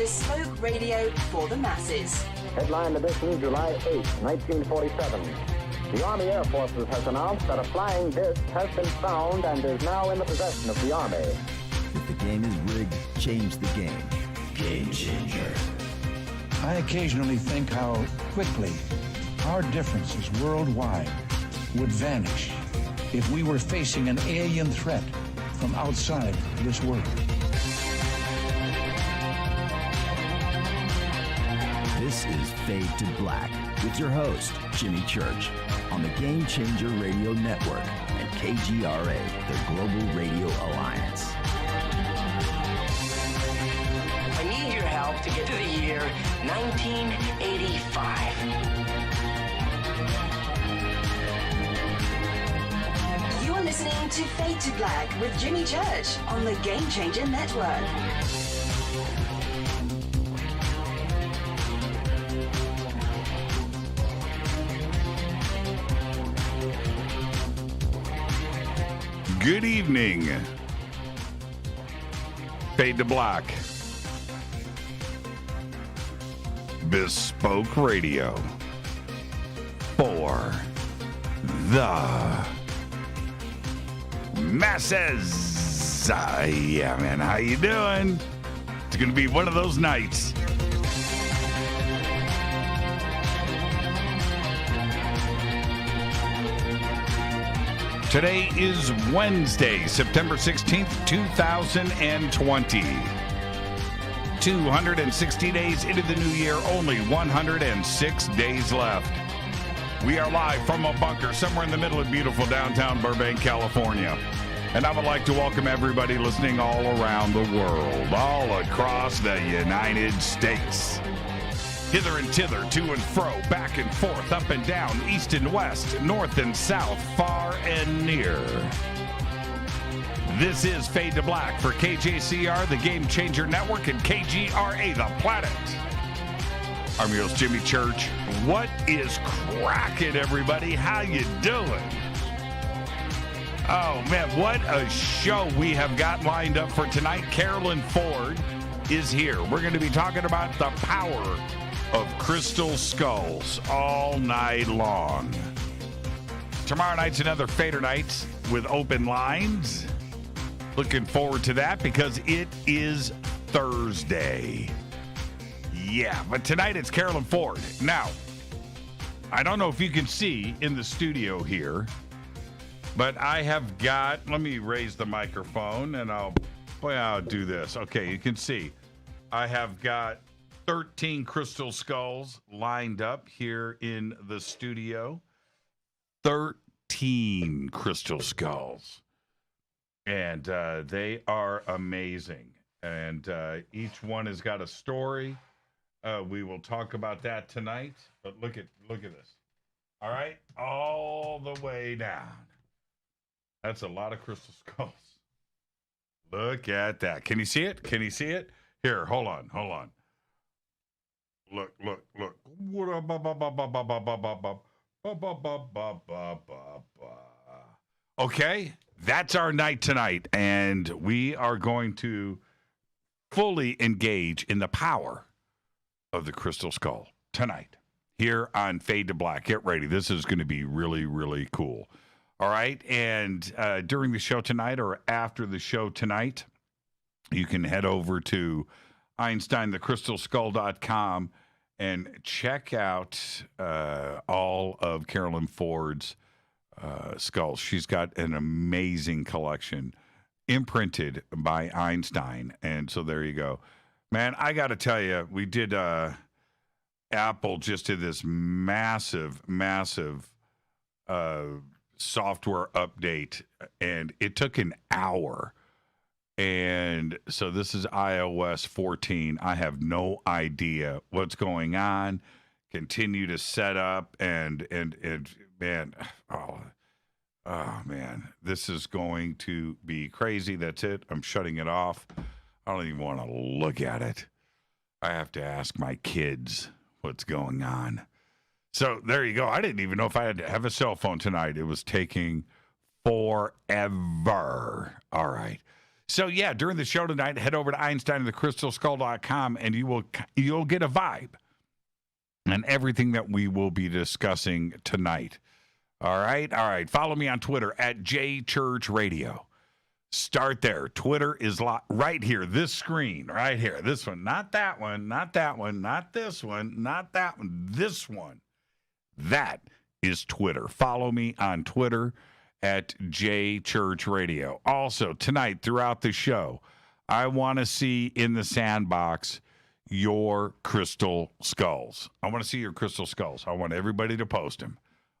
bespoke radio for the masses. Headline edition, July 8, 1947. The Army Air Forces has announced that a flying disc has been found and is now in the possession of the Army. If the game is rigged, change the game. Game changer. I occasionally think how quickly our differences worldwide would vanish if we were facing an alien threat from outside this world. This is Fade to Black with your host, Jimmy Church, on the Game Changer Radio Network and KGRA, the Global Radio Alliance. I need your help to get to the year 1985. You're listening to Fade to Black with Jimmy Church on the Game Changer Network. Good evening. Fade to Black. Bespoke Radio. For the masses. Yeah, man. How you doing? It's going to be one of those nights. Today is Wednesday, September 16th, 2020. 260 days into the new year, only 106 days left. We are live from a bunker somewhere in the middle of beautiful downtown Burbank, California. And I would like to welcome everybody listening all around the world, all across the United States. Hither and thither, to and fro, back and forth, up and down, east and west, north and south, far and near. This is Fade to Black for KJCR, the Game Changer Network, and KGRA, the planet. I'm your host, Jimmy Church. What is cracking, everybody? How you doing? Oh, man, what a show we have got lined up for tonight. Carolyn Ford is here. We're going to be talking about the power of crystal skulls all night long. Tomorrow night's another Fader night with open lines. Looking forward to that because it is Thursday. Yeah, but tonight it's Carolyn Ford. Now, I don't know if you can see in the studio here, but I have got, let me raise the microphone and I'll do this. Okay, you can see. I have got 13 crystal skulls lined up here in the studio. 13 crystal skulls. And they are amazing. And each one has got a story. We will talk about that tonight. But look at this. All right? All the way down. That's a lot of crystal skulls. Look at that. Can you see it? Can you see it? Here, hold on. Look. Okay, that's our night tonight, and we are going to fully engage in the power of the crystal skull tonight here on Fade to Black. Get ready. This is going to be really, really cool. All right, and during the show tonight or after the show tonight, you can head over to EinsteinTheCrystalSkull.com and check out all of Carolyn Ford's skulls. She's got an amazing collection imprinted by Einstein. And so there you go. Man, I got to tell you, we did Apple just did this massive software update, and it took an hour. And so this is iOS 14. I have no idea what's going on. Continue to set up and man, oh man, this is going to be crazy. That's it. I'm shutting it off. I don't even want to look at it. I have to ask my kids what's going on. So there you go. I didn't even know if I had to have a cell phone tonight. It was taking forever. All right. So, yeah, during the show tonight, head over to EinsteinandtheCrystalSkull.com, and you'll get a vibe on everything that we will be discussing tonight. All right. Follow me on Twitter at JChurchRadio. Start there. Twitter is right here. This screen right here. This one. Not that one. Not that one. Not this one. Not that one. This one. That is Twitter. Follow me on Twitter at JChurchRadio. Also, tonight throughout the show, I want to see in the sandbox your crystal skulls. I want to see your crystal skulls. I want everybody to post them.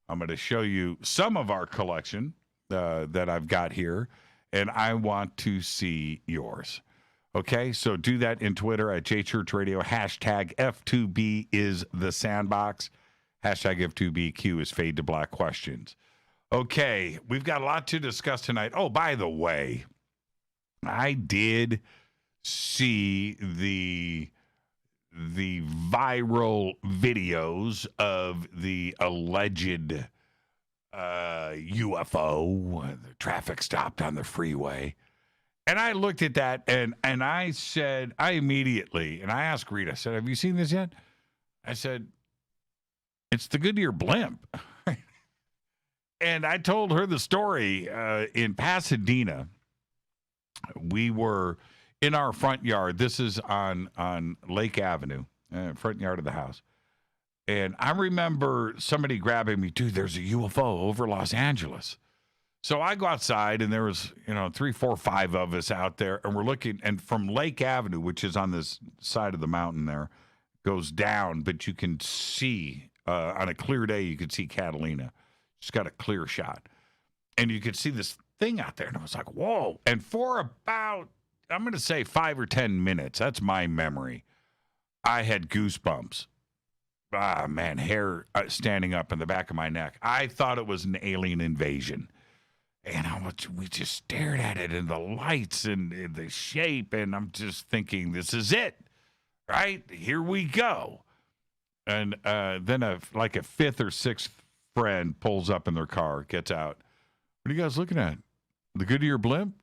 I'm going to show you some of our collection that I've got here, and I want to see yours. Okay, so do that in Twitter at JChurchRadio. Hashtag F2B is the sandbox. Hashtag F2BQ is Fade to Black questions. Okay, we've got a lot to discuss tonight. Oh, by the way, I did see the viral videos of the alleged UFO, the traffic stopped on the freeway. And I looked at that and I said, I asked Rita, I said, have you seen this yet? I said, it's the Goodyear blimp. And I told her the story in Pasadena. We were in our front yard. This is on Lake Avenue, front yard of the house. And I remember somebody grabbing me, dude, there's a UFO over Los Angeles. So I go outside, and there was, 3, 4, 5 of us out there, and we're looking, and from Lake Avenue, which is on this side of the mountain there, goes down, but you can see, on a clear day, you could see Catalina. Just got a clear shot. And you could see this thing out there, and I was like, whoa. And for about, I'm going to say 5 or 10 minutes, that's my memory, I had goosebumps. Ah, man, hair standing up in the back of my neck. I thought it was an alien invasion. And we just stared at it and the lights and the shape, and I'm just thinking, this is it, right? Here we go. And then a fifth or sixth friend pulls up in their car, gets out. What are you guys looking at? The Goodyear blimp?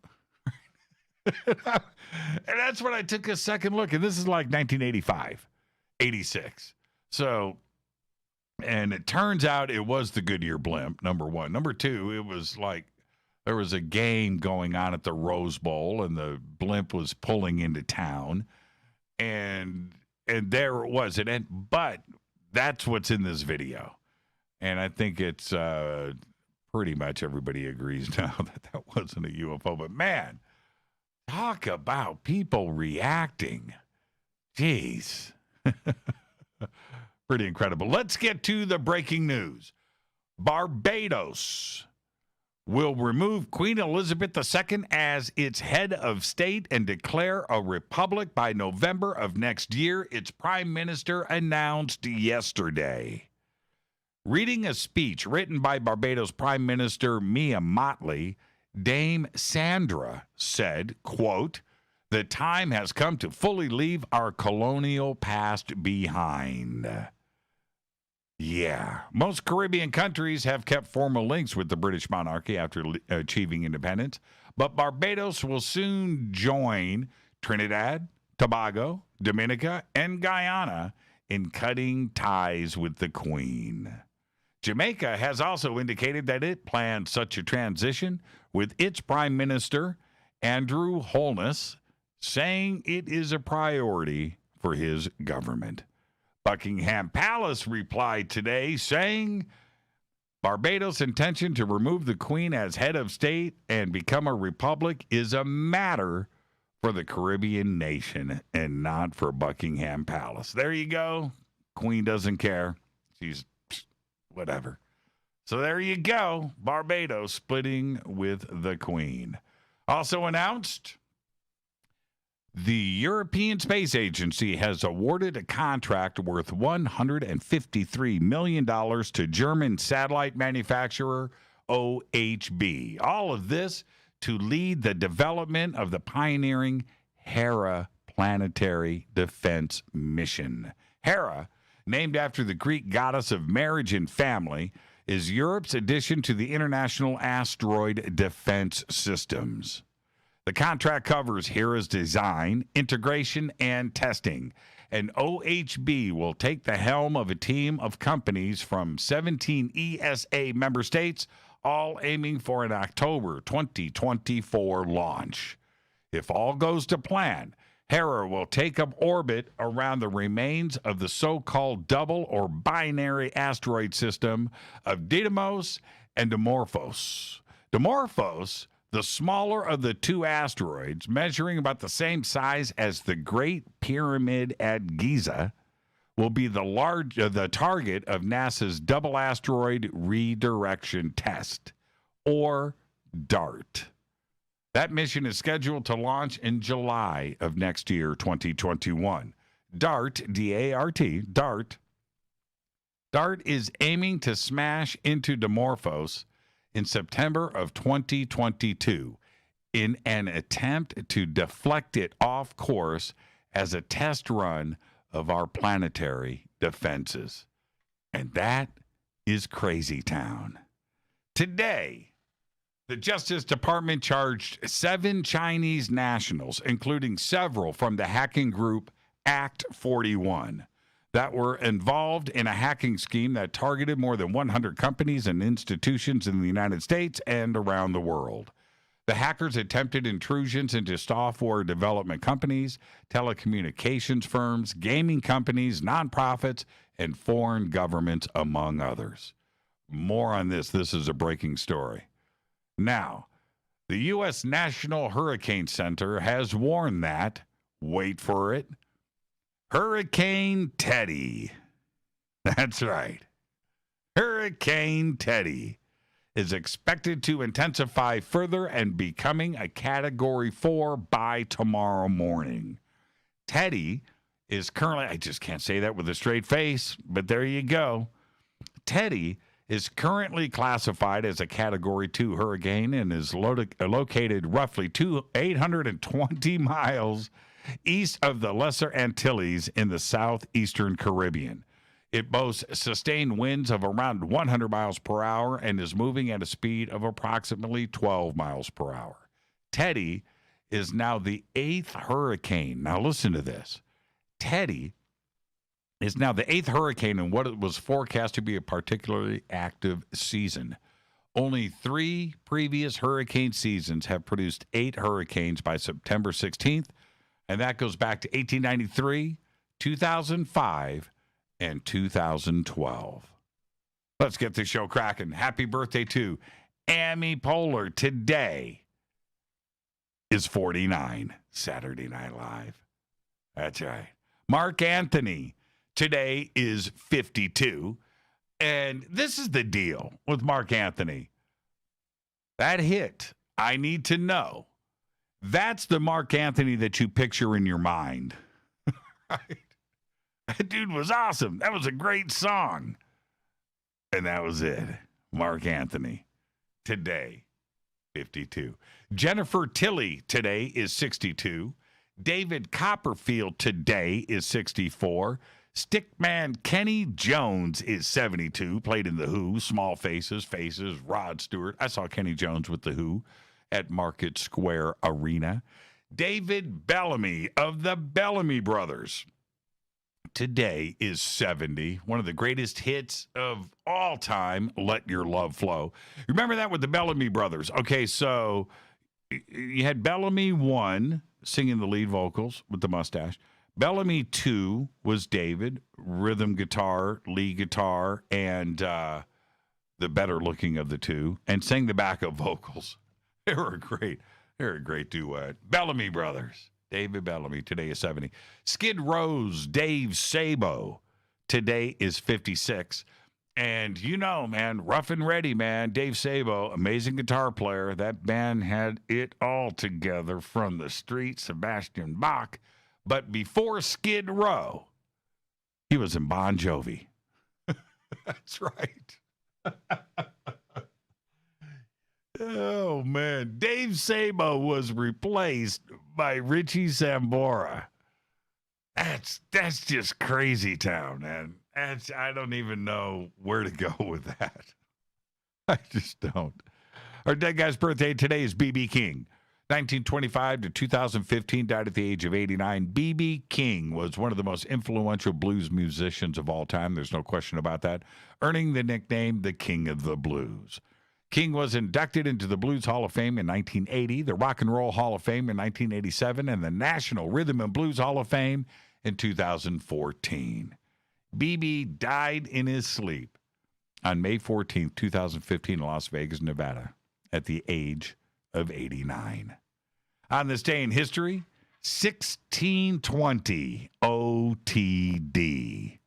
And that's when I took a second look, and this is like 1985, 86. So, and it turns out it was the Goodyear blimp, number one. Number two, it was like there was a game going on at the Rose Bowl, and the blimp was pulling into town, and there it was. But that's what's in this video, and I think it's pretty much everybody agrees now that wasn't a UFO. But man, talk about people reacting. Jeez. Pretty incredible. Let's get to the breaking news. Barbados will remove Queen Elizabeth II as its head of state and declare a republic by November of next year, its prime minister announced yesterday. Reading a speech written by Barbados Prime Minister Mia Mottley, Dame Sandra said, quote, "The time has come to fully leave our colonial past behind." Yeah. Most Caribbean countries have kept formal links with the British monarchy after achieving independence, but Barbados will soon join Trinidad, Tobago, Dominica, and Guyana in cutting ties with the Queen. Jamaica has also indicated that it plans such a transition, with its Prime Minister, Andrew Holness, saying it is a priority for his government. Buckingham Palace replied today saying Barbados' intention to remove the Queen as head of state and become a republic is a matter for the Caribbean nation and not for Buckingham Palace. There you go. Queen doesn't care. She's whatever. So there you go. Barbados splitting with the Queen. Also announced, the European Space Agency has awarded a contract worth $153 million to German satellite manufacturer OHB. All of this to lead the development of the pioneering Hera planetary defense mission. Hera, named after the Greek goddess of marriage and family, is Europe's addition to the International Asteroid Defense Systems. The contract covers Hera's design, integration, and testing. And OHB will take the helm of a team of companies from 17 ESA member states, all aiming for an October 2024 launch. If all goes to plan, Hera will take up orbit around the remains of the so-called double or binary asteroid system of Didymos and Dimorphos. Dimorphos, the smaller of the two asteroids, measuring about the same size as the Great Pyramid at Giza, will be the target of NASA's Double Asteroid Redirection Test, or DART. That mission is scheduled to launch in July of next year, 2021. DART, D-A-R-T, DART is aiming to smash into Dimorphos in September of 2022 in an attempt to deflect it off course as a test run of our planetary defenses. And that is crazy town. Today, the Justice Department charged 7 Chinese nationals, including several from the hacking group Act 41, that were involved in a hacking scheme that targeted more than 100 companies and institutions in the United States and around the world. The hackers attempted intrusions into software development companies, telecommunications firms, gaming companies, nonprofits, and foreign governments, among others. More on this. This is a breaking story. Now, the U.S. National Hurricane Center has warned that, wait for it, Hurricane Teddy, that's right, Hurricane Teddy is expected to intensify further and becoming a Category 4 by tomorrow morning. Teddy is currently, I just can't say that with a straight face, but there you go. Teddy is currently classified as a Category 2 hurricane and is located roughly 820 miles east of the Lesser Antilles in the southeastern Caribbean. It boasts sustained winds of around 100 miles per hour and is moving at a speed of approximately 12 miles per hour. Teddy is now the 8th hurricane. Now listen to this. Teddy is now the 8th hurricane in what was forecast to be a particularly active season. Only 3 previous hurricane seasons have produced 8 hurricanes by September 16th, and that goes back to 1893, 2005, and 2012. Let's get this show cracking. Happy birthday to Amy Poehler. Today is 49, Saturday Night Live. That's right. Mark Anthony today is 52. And this is the deal with Mark Anthony. That hit, I Need to Know, that's the Mark Anthony that you picture in your mind. Right? That dude was awesome. That was a great song. And that was it. Mark Anthony, today, 52. Jennifer Tilley today is 62. David Copperfield today is 64. Stickman Kenny Jones is 72, played in The Who, Small Faces, Rod Stewart. I saw Kenny Jones with The Who at Market Square Arena. David Bellamy of the Bellamy Brothers today is 70. One of the greatest hits of all time, Let Your Love Flow. Remember that with the Bellamy Brothers? Okay, so you had Bellamy 1 singing the lead vocals with the mustache. Bellamy 2 was David, rhythm guitar, lead guitar, and the better looking of the two, and sang the backup vocals. They were a great duet. Bellamy Brothers. David Bellamy today is 70. Skid Row's Dave Sabo today is 56. And you know, man, rough and ready, man. Dave Sabo, amazing guitar player. That band had it all together from the street, Sebastian Bach. But before Skid Row, he was in Bon Jovi. That's right. Oh, man. Dave Sabo was replaced by Richie Sambora. That's just crazy town, man. I don't even know where to go with that. I just don't. Our dead guy's birthday today is B.B. King. 1925 to 2015, died at the age of 89. B.B. King was one of the most influential blues musicians of all time. There's no question about that, earning the nickname the King of the Blues. King was inducted into the Blues Hall of Fame in 1980, the Rock and Roll Hall of Fame in 1987, and the National Rhythm and Blues Hall of Fame in 2014. B.B. died in his sleep on May 14, 2015, in Las Vegas, Nevada, at the age of 89. On this day in history, 1620 OTD.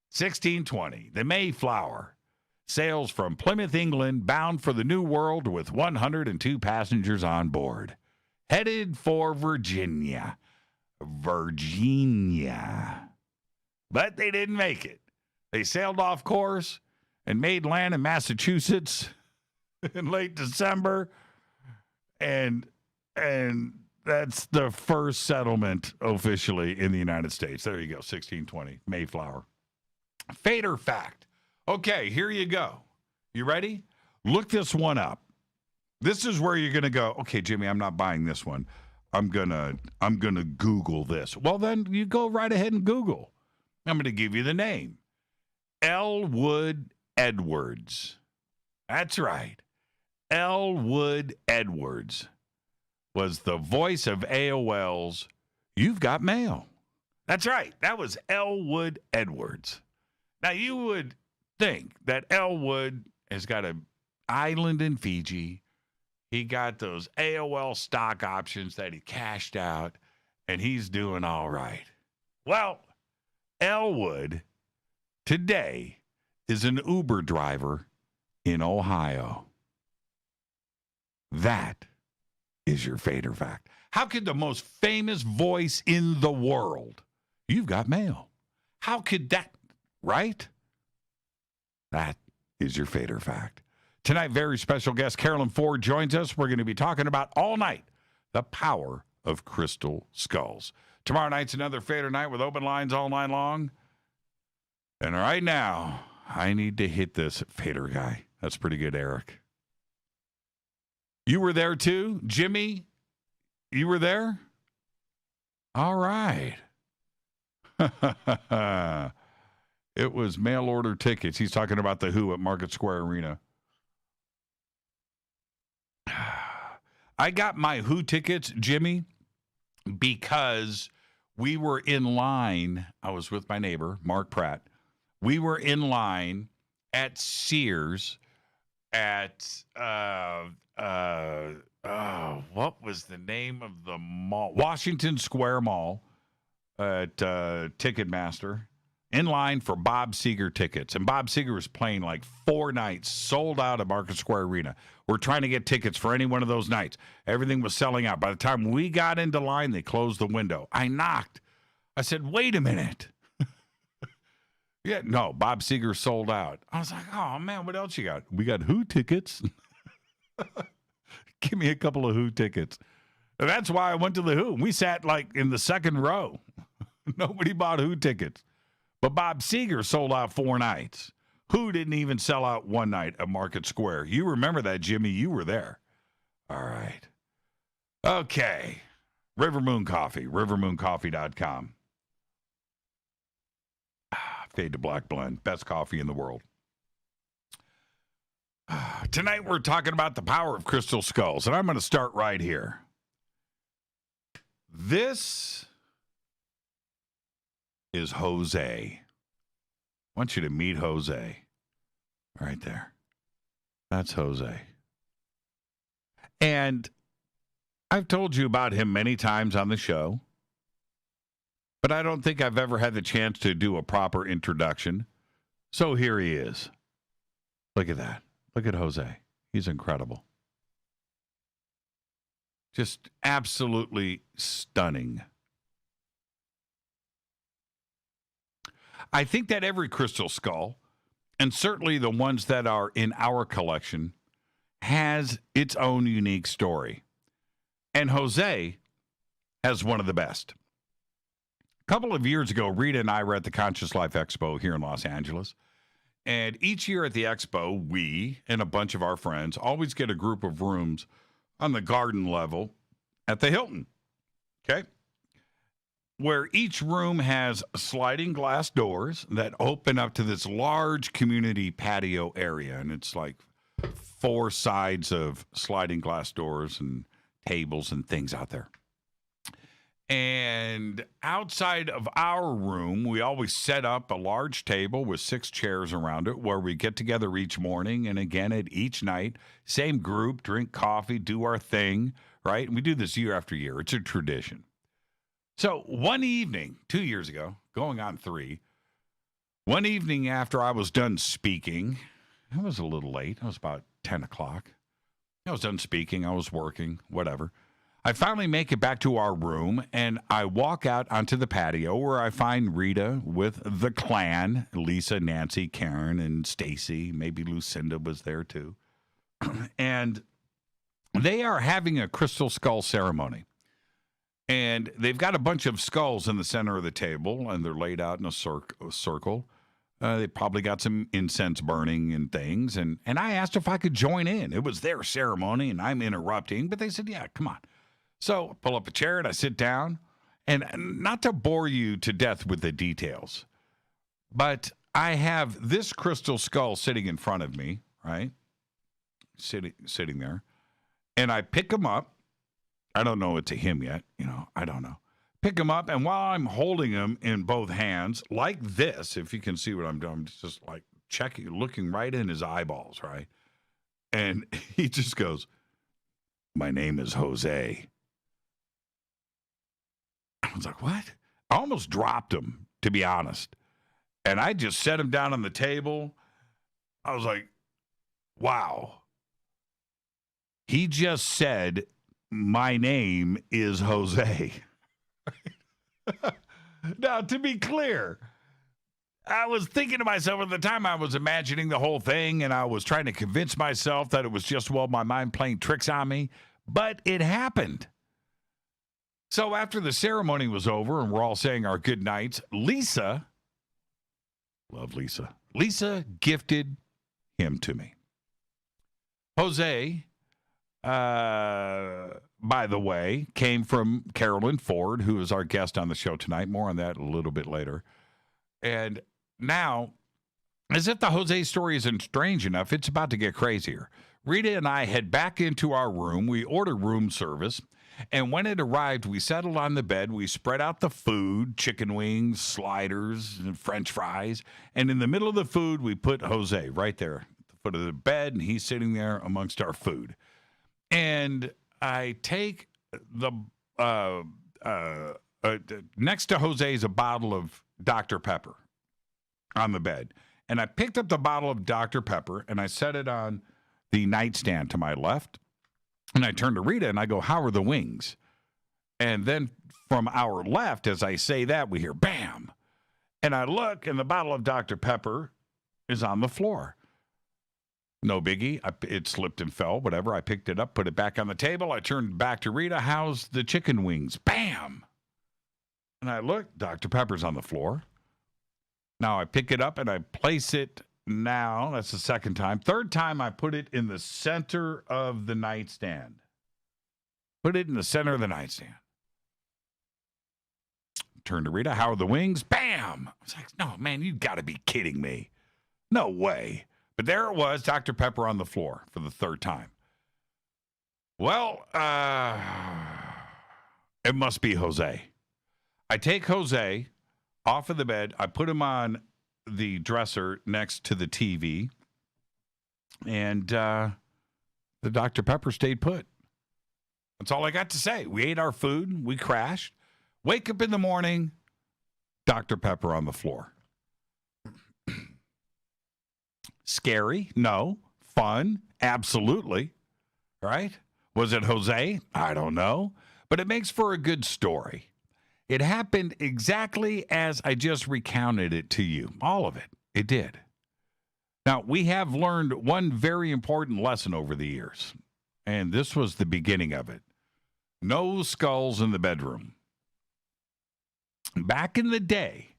1620, the Mayflower sails from Plymouth, England, bound for the New World with 102 passengers on board, headed for Virginia. But they didn't make it. They sailed off course and made land in Massachusetts in late December. And that's the first settlement officially in the United States. There you go, 1620, Mayflower. Fader fact. Okay, here you go. You ready? Look this one up. This is where you're going to go, okay, Jimmy, I'm not buying this one. I'm gonna Google this. Well, then you go right ahead and Google. I'm going to give you the name. Elwood Edwards. That's right. Elwood Edwards was the voice of AOL's You've Got Mail. That's right. That was Elwood Edwards. Now, you would think that Elwood has got an island in Fiji. He got those AOL stock options that he cashed out, and he's doing all right. Well, Elwood today is an Uber driver in Ohio. That is your Fader fact. How could the most famous voice in the world, You've Got Mail, how could that, right? That is your Fader fact. Tonight, very special guest Carolyn Ford joins us. We're going to be talking about all night the power of crystal skulls. Tomorrow night's another Fader night with open lines all night long. And right now, I need to hit this Fader guy. That's pretty good, Eric. You were there too? Jimmy, you were there? All right. It was mail order tickets. He's talking about the Who at Market Square Arena. I got my Who tickets, Jimmy, because we were in line. I was with my neighbor, Mark Pratt. We were in line at Sears at what was the name of the mall? Washington Square Mall at Ticketmaster, in line for Bob Seger tickets. And Bob Seger was playing like 4 nights, sold out at Market Square Arena. We're trying to get tickets for any one of those nights. Everything was selling out. By the time we got into line, they closed the window. I knocked. I said, wait a minute. Yeah, no, Bob Seger sold out. I was like, oh, man, what else you got? We got Who tickets. Give me a couple of Who tickets. And that's why I went to the Who. We sat like in the second row. Nobody bought Who tickets. But Bob Seger sold out 4 nights. Who didn't even sell out 1 night at Market Square? You remember that, Jimmy. You were there. All right. Okay. River Moon Coffee, rivermooncoffee.com. Fade to Black blend. Best coffee in the world. Tonight we're talking about the power of crystal skulls, and I'm going to start right here. This is Jose. I want you to meet Jose. Right there. That's Jose. And I've told you about him many times on the show, but I don't think I've ever had the chance to do a proper introduction. So here he is. Look at that. Look at Jose. He's incredible. Just absolutely stunning. I think that every crystal skull, and certainly the ones that are in our collection, has its own unique story. And Jose has one of the best. A couple of years ago, Rita and I were at the Conscious Life Expo here in Los Angeles. And each year at the expo, we and a bunch of our friends always get a group of rooms on the garden level at the Hilton. Okay. Where each room has sliding glass doors that open up to this large community patio area. And it's like 4 sides of sliding glass doors and tables and things out there. And outside of our room, we always set up a large table with 6 chairs around it where we get together each morning. And again, at each night, same group, drink coffee, do our thing, right? And we do this year after year. It's a tradition. So one evening, 2 years ago, going on 3, one evening after I was done speaking, it was a little late. It was about 10 o'clock. I was done speaking. I was working, whatever. I finally make it back to our room, and I walk out onto the patio where I find Rita with the clan, Lisa, Nancy, Karen, and Stacy. Maybe Lucinda was there too. And they are having a crystal skull ceremony. And they've got a bunch of skulls in the center of the table, and they're laid out in a circle. They probably got some incense burning and things. And I asked if I could join in. It was their ceremony, and I'm interrupting. But they said, yeah, come on. So I pull up a chair, and I sit down. And not to bore you to death with the details, but I have this crystal skull sitting in front of me, right? Sitting there. And I pick him up. I don't know it's a him yet. I don't know. Pick him up, and while I'm holding him in both hands, like this, if you can see what I'm doing, I'm just like checking, looking right in his eyeballs, right? And he just goes, "My name is Jose." I was like, what? I almost dropped him, to be honest. And I just set him down on the table. I was like, wow. He just said, "My name is Jose." Now, to be clear, I was thinking to myself at the time, I was imagining the whole thing, and I was trying to convince myself that it was just, my mind playing tricks on me. But it happened. So after the ceremony was over and we're all saying our good nights, Lisa, love Lisa, Lisa gifted him to me. Jose, by the way, came from Carolyn Ford, who is our guest on the show tonight. More on that a little bit later. And now, as if the Jose story isn't strange enough, it's about to get crazier. Rita and I head back into our room. We order room service. And when it arrived, we settled on the bed. We spread out the food, chicken wings, sliders, and French fries. And in the middle of the food, we put Jose right there at the foot of the bed, and he's sitting there amongst our food. And I take the next to Jose is a bottle of Dr. Pepper on the bed. And I picked up the bottle of Dr. Pepper, and I set it on the nightstand to my left. And I turn to Rita, and I go, "How are the wings?" And then from our left, as I say that, we hear bam. And I look, and the bottle of Dr. Pepper is on the floor. No biggie. It slipped and fell, whatever. I picked it up, put it back on the table. I turned back to Rita. "How's the chicken wings?" Bam. And I look, Dr. Pepper's on the floor. Now I pick it up, and I place it now. That's the second time. Third time, I put it in the center of the nightstand. Put it in the center of the nightstand. Turn to Rita. "How are the wings?" Bam. I was like, no, man, you've got to be kidding me. No way. But there it was, Dr. Pepper on the floor for the third time. Well, it must be Jose. I take Jose off of the bed. I put him on the dresser next to the TV, and the Dr. Pepper stayed put. That's all I got to say. We ate our food. We crashed. Wake up in the morning, Dr. Pepper on the floor. Scary? No. Fun? Absolutely. Right? Was it Jose? I don't know. But it makes for a good story. It happened exactly as I just recounted it to you. All of it. It did. Now, we have learned one very important lesson over the years, and this was the beginning of it. No skulls in the bedroom. Back in the day,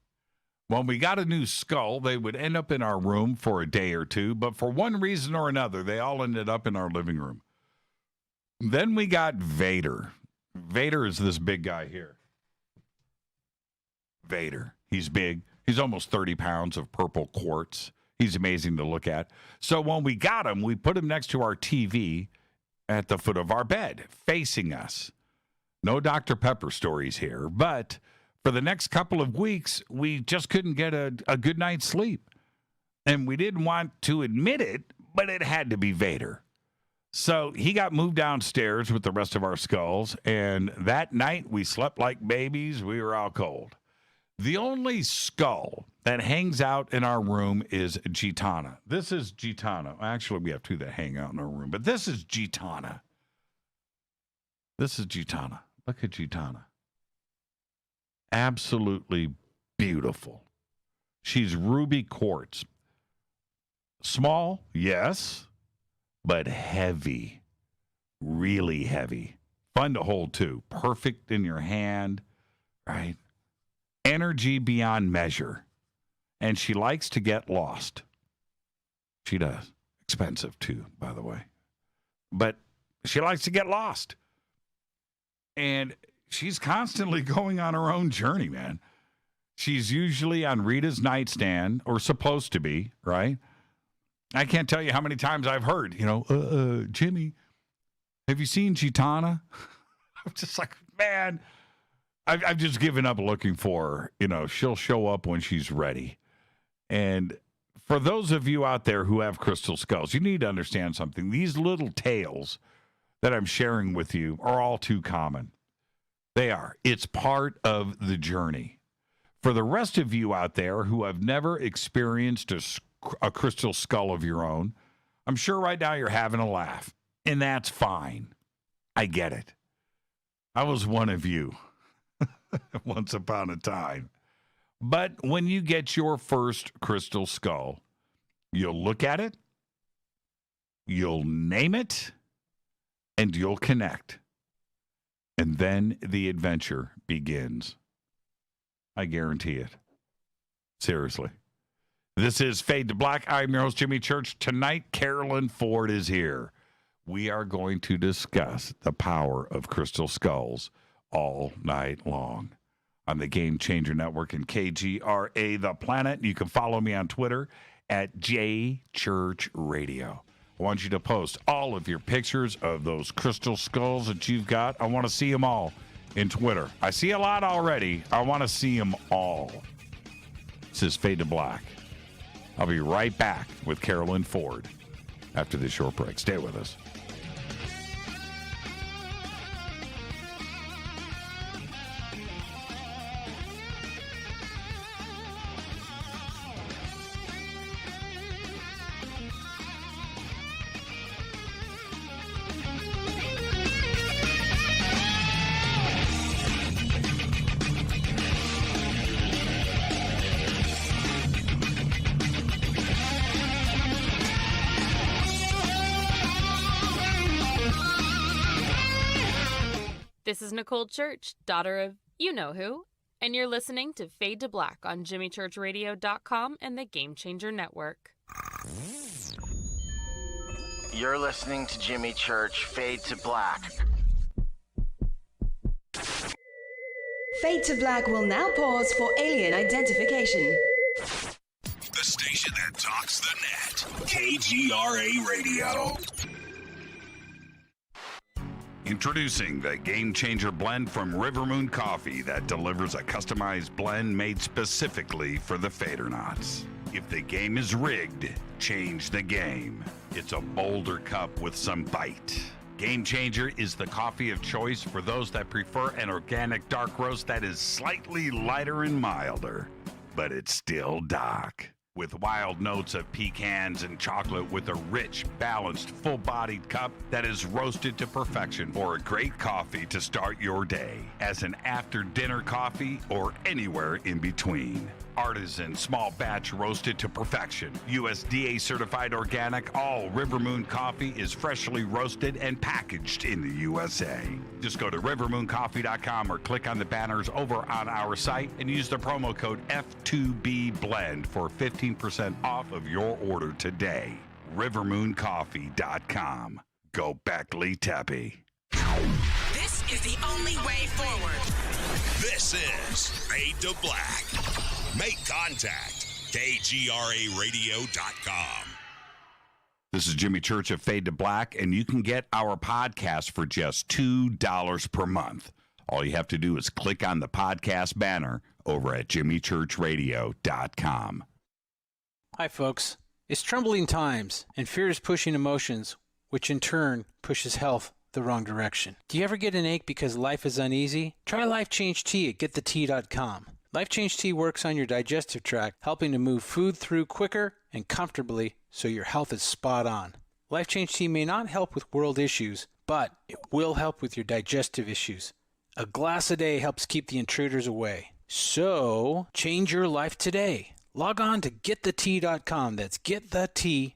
when we got a new skull, they would end up in our room for a day or two, but for one reason or another, they all ended up in our living room. Then we got Vader. Vader is this big guy here. Vader. He's big. He's almost 30 pounds of purple quartz. He's amazing to look at. So when we got him, we put him next to our TV at the foot of our bed, facing us. No Dr. Pepper stories here, but for the next couple of weeks, we just couldn't get a good night's sleep. And we didn't want to admit it, but it had to be Vader. So he got moved downstairs with the rest of our skulls, and that night we slept like babies. We were all cold. The only skull that hangs out in our room is Gitana. This is Gitana. Actually, we have two that hang out in our room, but this is Gitana. This is Gitana. Look at Gitana. Absolutely beautiful. She's ruby quartz. Small, yes, but heavy. Really heavy. Fun to hold, too. Perfect in your hand, right? Energy beyond measure. And she likes to get lost. She does. Expensive, too, by the way. But she likes to get lost. And she's constantly going on her own journey, man. She's usually on Rita's nightstand, or supposed to be, right? I can't tell you how many times I've heard, Jimmy, have you seen Gitana? I'm just like, man, I've just given up looking for her. She'll show up when she's ready. And for those of you out there who have crystal skulls, you need to understand something. These little tales that I'm sharing with you are all too common. They are. It's part of the journey. For the rest of you out there who have never experienced a crystal skull of your own, I'm sure right now you're having a laugh, and that's fine. I get it. I was one of you once upon a time. But when you get your first crystal skull, you'll look at it, you'll name it, and you'll connect. And then the adventure begins. I guarantee it. Seriously. This is Fade to Black. I'm your host, Jimmy Church. Tonight, Carolyn Ford is here. We are going to discuss the power of crystal skulls all night long on the Game Changer Network and KGRA The Planet. You can follow me on Twitter at JChurchRadio. I want you to post all of your pictures of those crystal skulls that you've got. I want to see them all in Twitter. I see a lot already. I want to see them all. This is Fade to Black. I'll be right back with Carolyn Ford after this short break. Stay with us. This is Nicole Church, daughter of you-know-who, and you're listening to Fade to Black on JimmyChurchRadio.com and the Game Changer Network. You're listening to Jimmy Church, Fade to Black. Fade to Black will now pause for alien identification. The station that talks the net. KGRA Radio. Introducing the Game Changer blend from River Moon Coffee that delivers a customized blend made specifically for the Fadernauts. If the game is rigged, change the game. It's a bolder cup with some bite. Game Changer is the coffee of choice for those that prefer an organic dark roast that is slightly lighter and milder, but it's still dark. With wild notes of pecans and chocolate with a rich, balanced, full-bodied cup that is roasted to perfection for a great coffee to start your day, as an after-dinner coffee or anywhere in between. Artisan, small batch roasted to perfection. USDA certified organic, all River Moon coffee is freshly roasted and packaged in the USA. Just go to rivermooncoffee.com or click on the banners over on our site and use the promo code F2BBLEND for 15% off of your order today. rivermooncoffee.com. Go Beckley Teppy. This is the only way forward. This is Fade to Black. Make contact. KGRAradio.com. This is Jimmy Church of Fade to Black, and you can get our podcast for just $2 per month. All you have to do is click on the podcast banner over at jimmychurchradio.com. Hi, folks. It's troubling times, and fear is pushing emotions, which in turn pushes health the wrong direction. Do you ever get an ache because life is uneasy? Try Life Change Tea at getthetea.com. Life Change Tea works on your digestive tract, helping to move food through quicker and comfortably so your health is spot on. Life Change Tea may not help with world issues, but it will help with your digestive issues. A glass a day helps keep the intruders away. So, change your life today. Log on to getthetea.com. That's getthetea.com.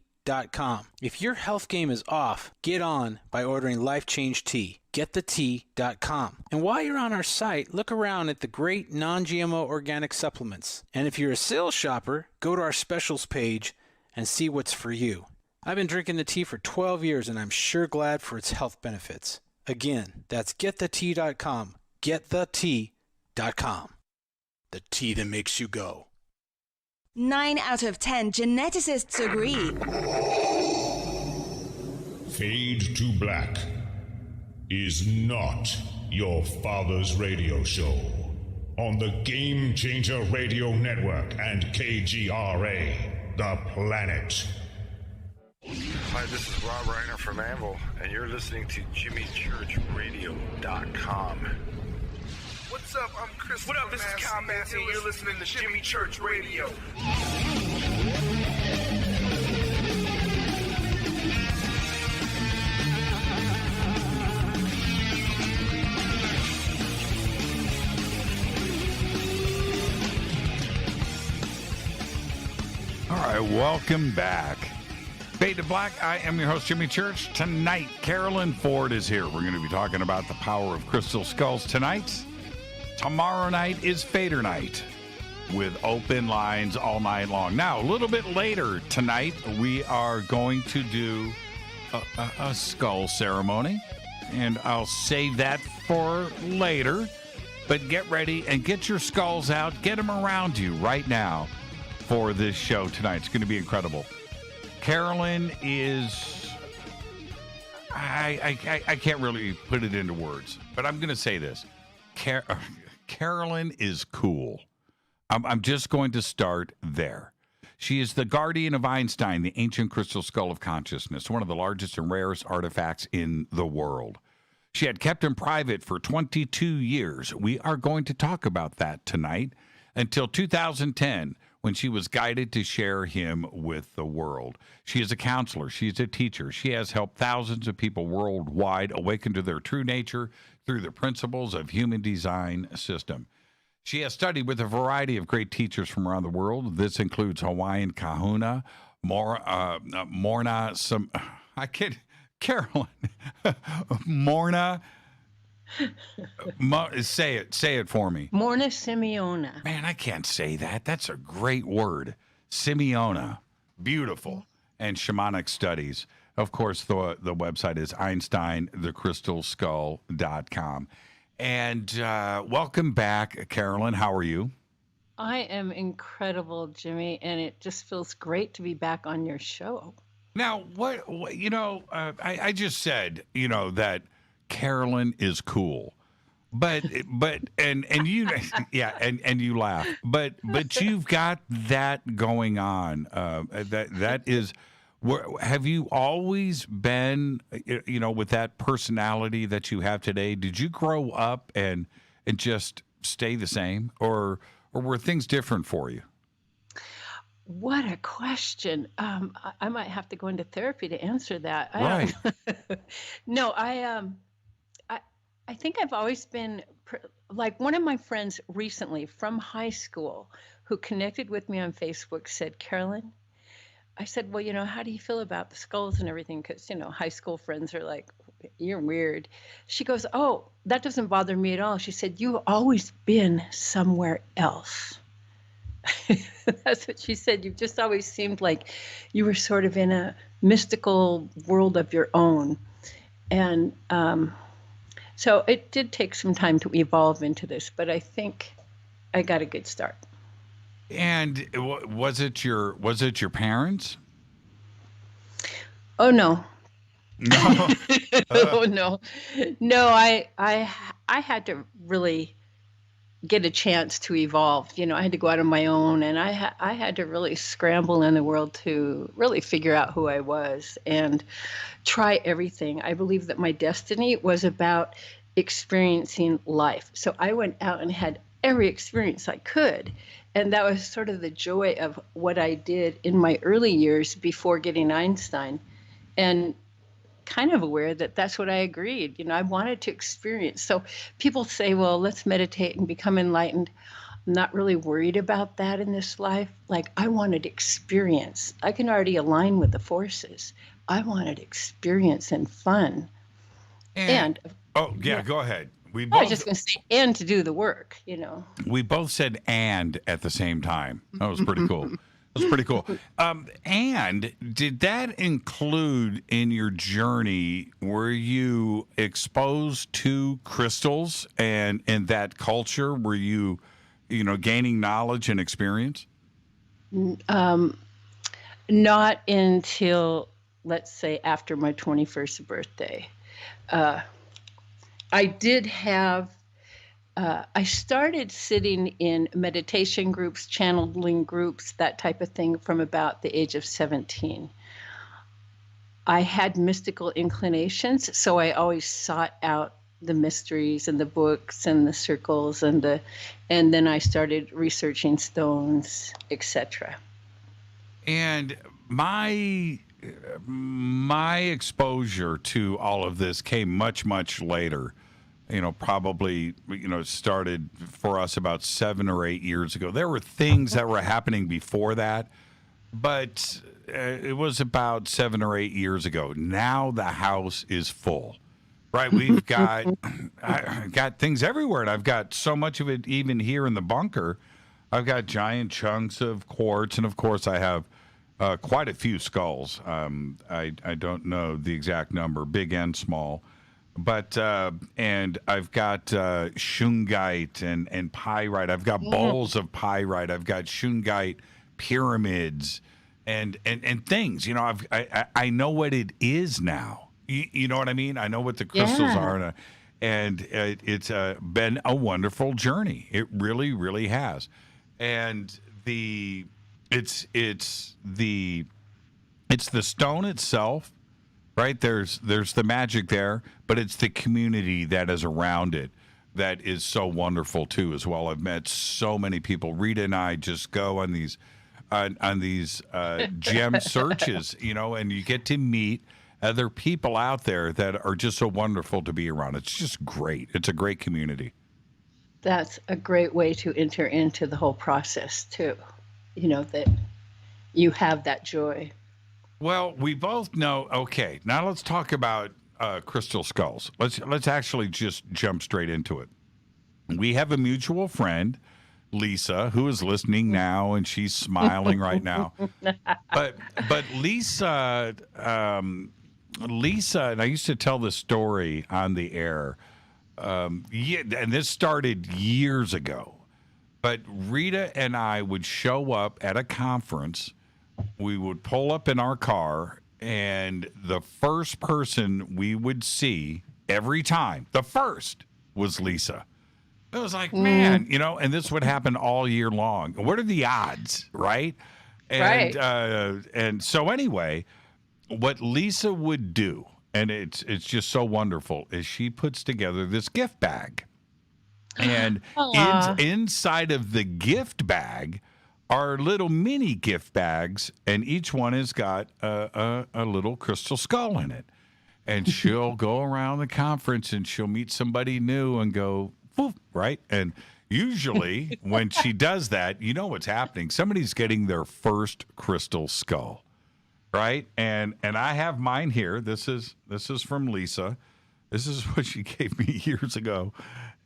If your health game is off, get on by ordering Life Change Tea. Getthetea.com. And while you're on our site, look around at the great non-GMO organic supplements. And if you're a sales shopper, go to our specials page and see what's for you. I've been drinking the tea for 12 years, and I'm sure glad for its health benefits. Again, that's getthetea.com. Getthetea.com. The tea that makes you go. 9 out of 10 geneticists agree. Fade to Black is not your father's radio show on the Game Changer Radio Network and KGRA, the planet. Hi, this is Rob Reiner from Anvil, and you're listening to JimmyChurchRadio.com. What's up? I'm Chris. What up? This is Kyle Massey, and you're listening to Jimmy Church Radio. All right, welcome back. Fade to Black, I am your host, Jimmy Church. Tonight, Carolyn Ford is here. We're going to be talking about the power of crystal skulls tonight. Tomorrow night is Fader Night with open lines all night long. Now, a little bit later tonight, we are going to do a skull ceremony, and I'll save that for later. But get ready and get your skulls out. Get them around you right now for this show tonight. It's going to be incredible. Carolyn is, I can't really put it into words, but I'm going to say this. Carolyn is cool. I'm just going to start there. She is the guardian of Einstein, the ancient crystal skull of consciousness, one of the largest and rarest artifacts in the world. She had kept him private for 22 years. We are going to talk about that tonight until 2010, when she was guided to share him with the world. She is a counselor. She's a teacher. She has helped thousands of people worldwide awaken to their true nature through the principles of human design system. She has studied with a variety of great teachers from around the world. This includes Hawaiian Kahuna, Morna, Carolyn, Morna. Say it for me. Morna Simeona. Man, I can't say that. That's a great word. Simeona. Beautiful. And shamanic studies. Of course, the website is EinsteinTheCrystalSkull.com. And welcome back, Carolyn. How are you? I am incredible, Jimmy, and it just feels great to be back on your show. Now, I just said, that Carolyn is cool, but and you yeah and you laugh, but you've got that going on. That is, have you always been with that personality that you have today? Did you grow up and just stay the same, or were things different for you? What a question. I might have to go into therapy to answer that. Right. No, I think I've always been like one of my friends recently from high school who connected with me on Facebook said, Carolyn, I said, well, how do you feel about the skulls and everything? Because, high school friends are like, you're weird. She goes, oh, that doesn't bother me at all. She said, you've always been somewhere else. That's what she said. You've just always seemed like you were sort of in a mystical world of your own. And So it did take some time to evolve into this, but I think I got a good start. And was it your parents? Oh no. No. Oh no. No, I had to really get a chance to evolve. I had to go out on my own, and I had to really scramble in the world to really figure out who I was and try everything. I believe that my destiny was about experiencing life. So I went out and had every experience I could. And that was sort of the joy of what I did in my early years before getting Einstein. And kind of aware that that's what I agreed. I wanted to experience. So people say, well, let's meditate and become enlightened. I'm not really worried about that in this life. Like, I wanted experience. I can already align with the forces. I wanted experience and fun. And oh, yeah, go ahead. I was just going to say, and to do the work, We both said "and" at the same time. That was pretty cool. That's pretty cool. And did that include in your journey, were you exposed to crystals and in that culture? Were you, gaining knowledge and experience? Not until, let's say, after my 21st birthday. I did have I started sitting in meditation groups, channeling groups, that type of thing from about the age of 17. I had mystical inclinations, so I always sought out the mysteries and the books and the circles and then I started researching stones, etc. And my exposure to all of this came much, much later. Probably, started for us about 7 or 8 years ago. There were things that were happening before that, but it was about 7 or 8 years ago. Now the house is full, right? We've got, I got things everywhere, and I've got so much of it even here in the bunker. I've got giant chunks of quartz, and of course I have quite a few skulls. I don't know the exact number, big and small. But and I've got shungite and pyrite. I've got bowls of pyrite. I've got shungite pyramids and things. I know what it is now. You know what I mean? I know what the crystals are, and it's been a wonderful journey. It really, really has. And it's the stone itself. Right, there's the magic there, but it's the community that is around it that is so wonderful too as well. I've met so many people. Rita and I just go on these gem searches, and you get to meet other people out there that are just so wonderful to be around. It's just great. It's a great community. That's a great way to enter into the whole process too. That you have that joy. Well, we both know. Okay, now let's talk about crystal skulls. Let's actually just jump straight into it. We have a mutual friend, Lisa, who is listening now, and she's smiling right now. But Lisa, and I used to tell this story on the air. And this started years ago. But Rita and I would show up at a conference. We would pull up in our car, and the first person we would see every time, the first, was Lisa. It was like, man, and this would happen all year long. What are the odds, right? And, right. And so anyway, what Lisa would do, and it's just so wonderful, is she puts together this gift bag. And inside of the gift bag are little mini gift bags, and each one has got a little crystal skull in it. And she'll go around the conference and she'll meet somebody new and go, whoop, right? And usually when she does that, you know what's happening. Somebody's getting their first crystal skull, right? And I have mine here. This is from Lisa. This is what she gave me years ago,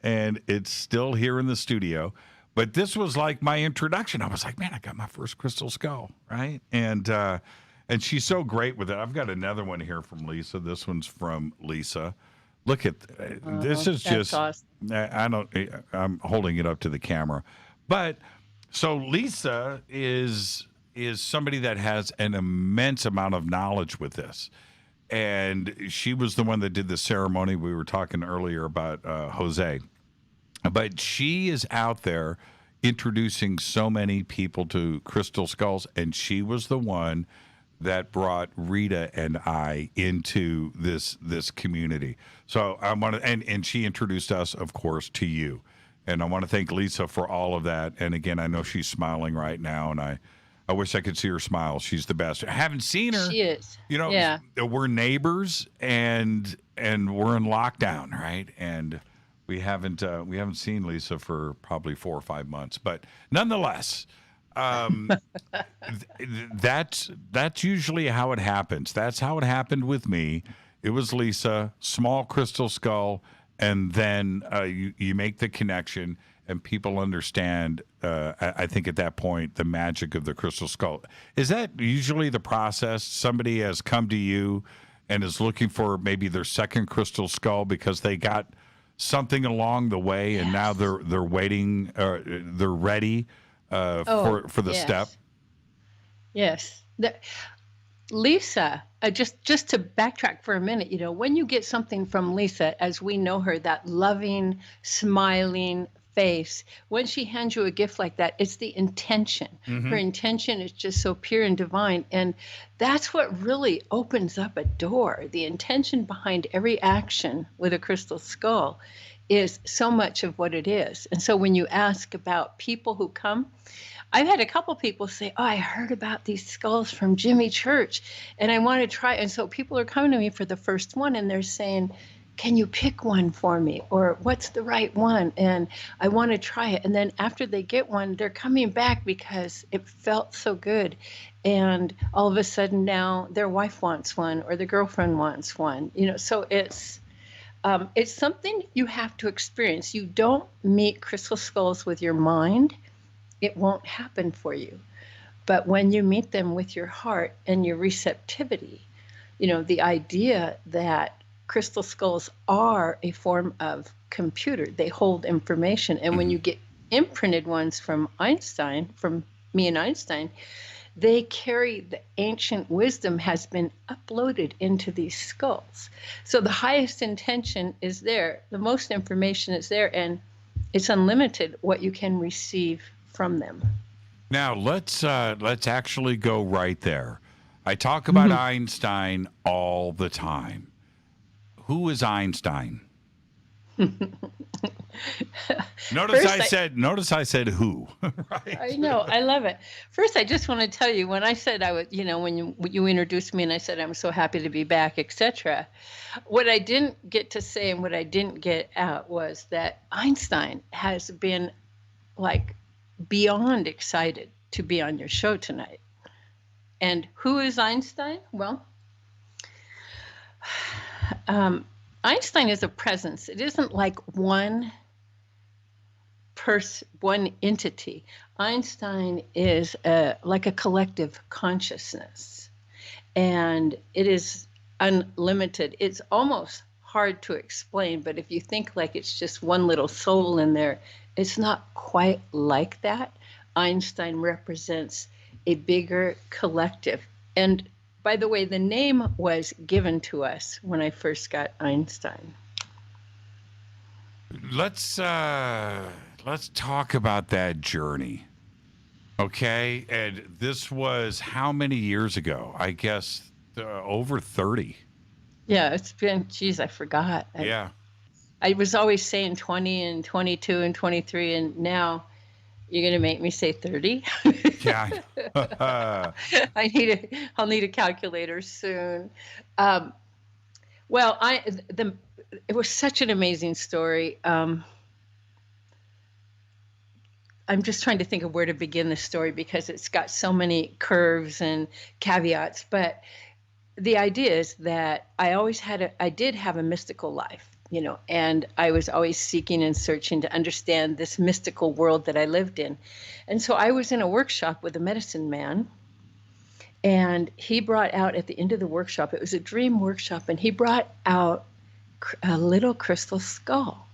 and it's still here in the studio. But this was like my introduction. I was like, man, I got my first crystal skull, right? And she's so great with it. I've got another one here from Lisa. This one's from Lisa. Look at this is just awesome. I'm holding it up to the camera. But so Lisa is somebody that has an immense amount of knowledge with this. And she was the one that did the ceremony. We were talking earlier about Jose. But she is out there introducing so many people to crystal skulls, and she was the one that brought Rita and I into this community. So I want to, and she introduced us, of course, to you. And I want to thank Lisa for all of that. And again, I know she's smiling right now, and I wish I could see her smile. She's the best. I haven't seen her. She is. You know, yeah. We're neighbors, and we're in lockdown, right? And we haven't seen Lisa for probably 4 or 5 months. But nonetheless, that's usually how it happens. That's how it happened with me. It was Lisa, small crystal skull, and then you make the connection. And people understand, I think at that point, the magic of the crystal skull. Is that usually the process? Somebody has come to you and is looking for maybe their second crystal skull because they got something along the way, and now they're waiting, they're ready for the step. Yes. Lisa, just to backtrack for a minute, you know, when you get something from Lisa, as we know her, that loving, smiling face, when she hands you a gift like that, it's the intention. Mm-hmm. Her intention is just so pure and divine. And that's what really opens up a door. The intention behind every action with a crystal skull is so much of what it is. And so when you ask about people who come, I've had a couple people say, oh, I heard about these skulls from Jimmy Church and I want to try. And so people are coming to me for the first one and they're saying, can you pick one for me? Or what's the right one? And I want to try it. And then after they get one, they're coming back because it felt so good. And all of a sudden now their wife wants one or their girlfriend wants one. You know, so it's something you have to experience. You don't meet crystal skulls with your mind. It won't happen for you. But when you meet them with your heart and your receptivity, you know, the idea that crystal skulls are a form of computer. They hold information. And when you get imprinted ones from Einstein, from me and Einstein, they carry the ancient wisdom has been uploaded into these skulls. So the highest intention is there. The most information is there. And it's unlimited what you can receive from them. Now, let's actually go right there. I talk about Einstein all the time. Who is Einstein? Notice I said who. Right? I know. I love it. First, I just want to tell you, when I said I was, you know, when you introduced me and I said, I'm so happy to be back, etc. What I didn't get to say and what I didn't get out was that Einstein has been like beyond excited to be on your show tonight. And who is Einstein? Well, Einstein is a presence. It isn't like one entity. Einstein is like a collective consciousness, and it is unlimited. It's almost hard to explain, but if you think like it's just one little soul in there, it's not quite like that. Einstein represents a bigger collective. And by the way, the name was given to us when I first got Einstein. Let's talk about that journey. Okay, and this was how many years ago? I guess over 30. Yeah, it's been, geez, I forgot. I was always saying 20 and 22 and 23, and now you're going to make me say 30? Yeah. I'll need a calculator soon. Well, it was such an amazing story. I'm just trying to think of where to begin the story because it's got so many curves and caveats. But the idea is that I did have a mystical life. You know, and I was always seeking and searching to understand this mystical world that I lived in. And so I was in a workshop with a medicine man, and he brought out at the end of the workshop, it was a dream workshop, and he brought out a little crystal skull,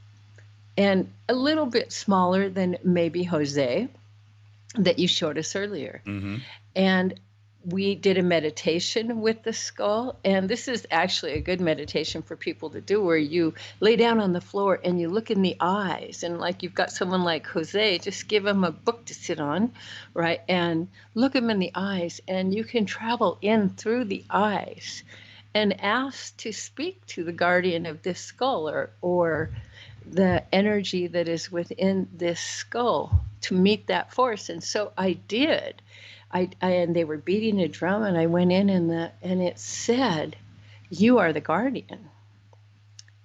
and a little bit smaller than maybe Jose that you showed us earlier. Mm-hmm. And we did a meditation with the skull, and this is actually a good meditation for people to do, where you lay down on the floor and you look in the eyes, and like you've got someone like Jose, just give him a book to sit on, right, and look him in the eyes, and you can travel in through the eyes and ask to speak to the guardian of this skull, or the energy that is within this skull, to meet that force. And so I did. And they were beating a drum, and I went in, and it said, "You are the guardian."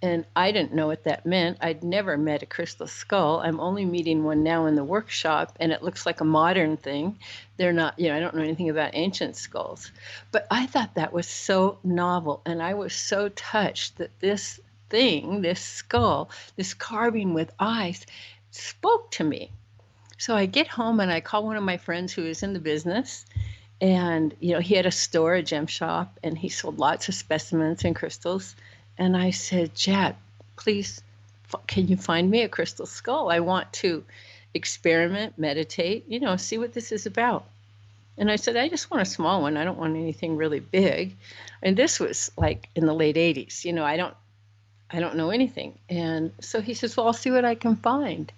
And I didn't know what that meant. I'd never met a crystal skull. I'm only meeting one now in the workshop, and it looks like a modern thing. They're not, I don't know anything about ancient skulls. But I thought that was so novel, and I was so touched that this thing, this skull, this carving with eyes, spoke to me. So I get home and I call one of my friends who is in the business, and he had a store, a gem shop, and he sold lots of specimens and crystals. And I said, "Jad, please, can you find me a crystal skull? I want to experiment, meditate, see what this is about." And I said, "I just want a small one. I don't want anything really big." And this was like in the late 80s. I don't know anything. And so he says, "Well, I'll see what I can find."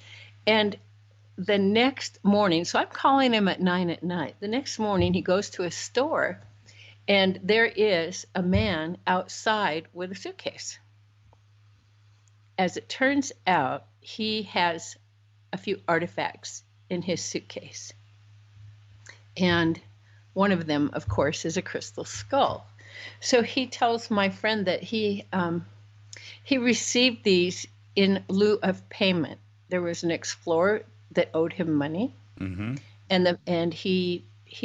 And the next morning, so I'm calling him at 9 at night. The next morning, he goes to a store, and there is a man outside with a suitcase. As it turns out, he has a few artifacts in his suitcase. And one of them, of course, is a crystal skull. So he tells my friend that he received these in lieu of payment. There was an explorer that owed him money, mm-hmm. and he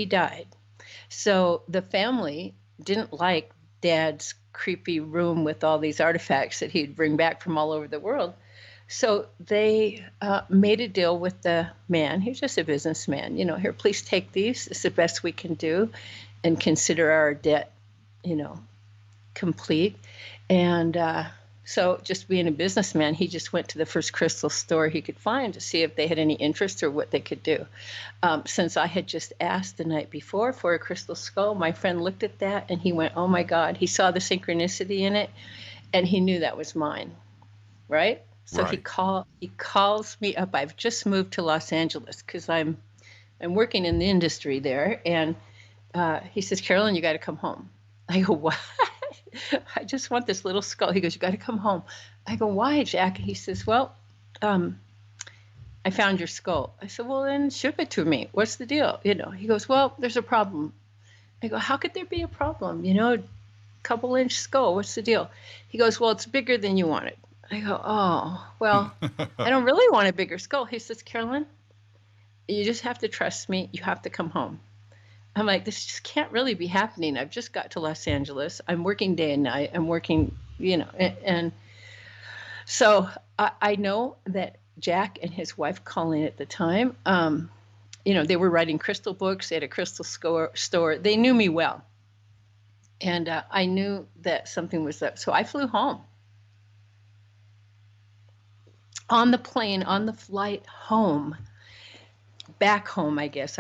died. So the family didn't like Dad's creepy room with all these artifacts that he'd bring back from all over the world. So they made a deal with the man. He was just a businessman. Here, please take these. It's the best we can do, and consider our debt, complete. And so just being a businessman, he just went to the first crystal store he could find to see if they had any interest or what they could do. Since I had just asked the night before for a crystal skull, my friend looked at that and he went, "Oh my God," he saw the synchronicity in it, and he knew that was mine, right? So right. He calls me up. I've just moved to Los Angeles because I'm working in the industry there, and he says, "Carolyn, you got to come home." I go, "What?" "I just want this little skull." He goes, "You got to come home." I go, "Why, Jack?" He says, "Well, I found your skull." I said, "Well, then ship it to me. What's the deal?" He goes, "Well, there's a problem." I go, "How could there be a problem? Couple-inch skull. What's the deal?" He goes, "Well, it's bigger than you wanted." I go, "Oh, well, I don't really want a bigger skull." He says, "Carolyn, you just have to trust me. You have to come home." I'm like, this just can't really be happening. I've just got to Los Angeles. I'm working day and night. I'm working, and so I know that Jack and his wife, Colleen, at the time, they were writing crystal books. They had a crystal store. They knew me well. And I knew that something was up. So I flew home. On the plane, on the flight home, back home, I guess.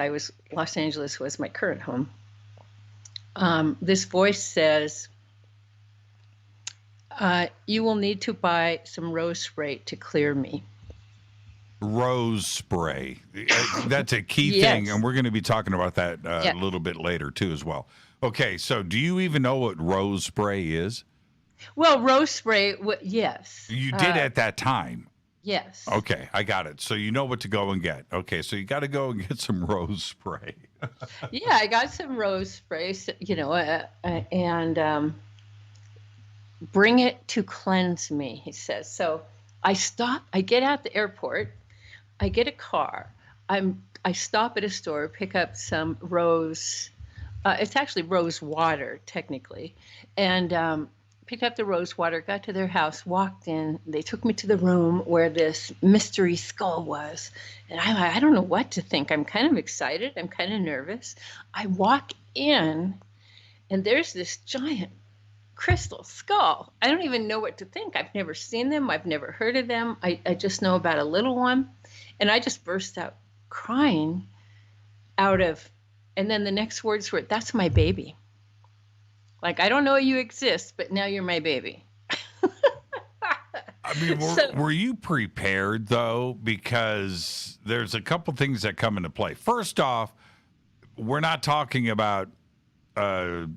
Los Angeles was my current home. This voice says, "You will need to buy some rose spray to clear me." Rose spray. That's a key Yes. thing, and we're going to be talking about that a little bit later, too, as well. Okay, so do you even know what rose spray is? Well, rose spray, yes. You did at that time. Yes. Okay, I got it. So you know what to go and get. Okay, so you got to go and get some rose spray. Yeah, I got some rose spray, and bring it to cleanse me, he says. So I get out the airport, I get a car, I stop at a store, pick up some rose, it's actually rose water, technically, and picked up the rose water, got to their house, walked in. They took me to the room where this mystery skull was. And I don't know what to think. I'm kind of excited. I'm kind of nervous. I walk in, and there's this giant crystal skull. I don't even know what to think. I've never seen them. I've never heard of them. I just know about a little one. And I just burst out crying and then the next words were, "That's my baby. Like, I don't know you exist, but now you're my baby." I mean, were you prepared, though? Because there's a couple things that come into play. First off, we're not talking about a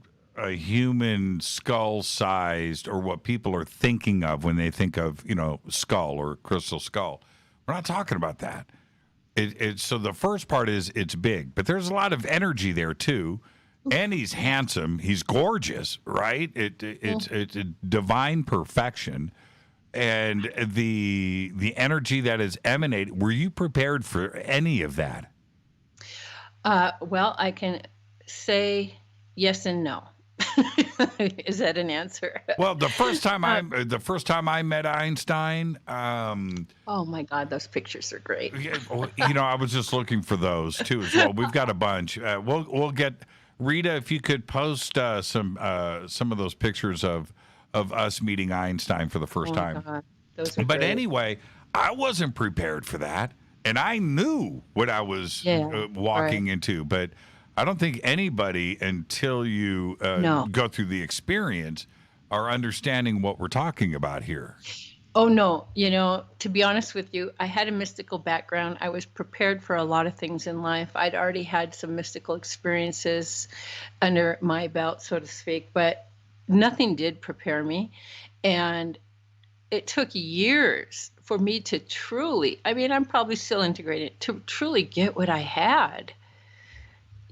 human skull-sized or what people are thinking of when they think of, skull or crystal skull. We're not talking about that. So the first part is it's big, but there's a lot of energy there, too. And he's handsome. He's gorgeous, right? It's a divine perfection. And the energy that is emanated, were you prepared for any of that? Well, I can say yes and no. Is that an answer? Well, the first time I met Einstein. Oh my God, those pictures are great. I was just looking for those too as well. We've got a bunch. We'll get Rita, if you could post some of those pictures of us meeting Einstein for the first time. God. Those are But great. Anyway, I wasn't prepared for that, and I knew what I was walking into. But I don't think anybody, until you go through the experience, are understanding what we're talking about here. Oh, no. To be honest with you, I had a mystical background. I was prepared for a lot of things in life. I'd already had some mystical experiences under my belt, so to speak, but nothing did prepare me. And it took years for me to truly, I'm probably still integrating, to truly get what I had.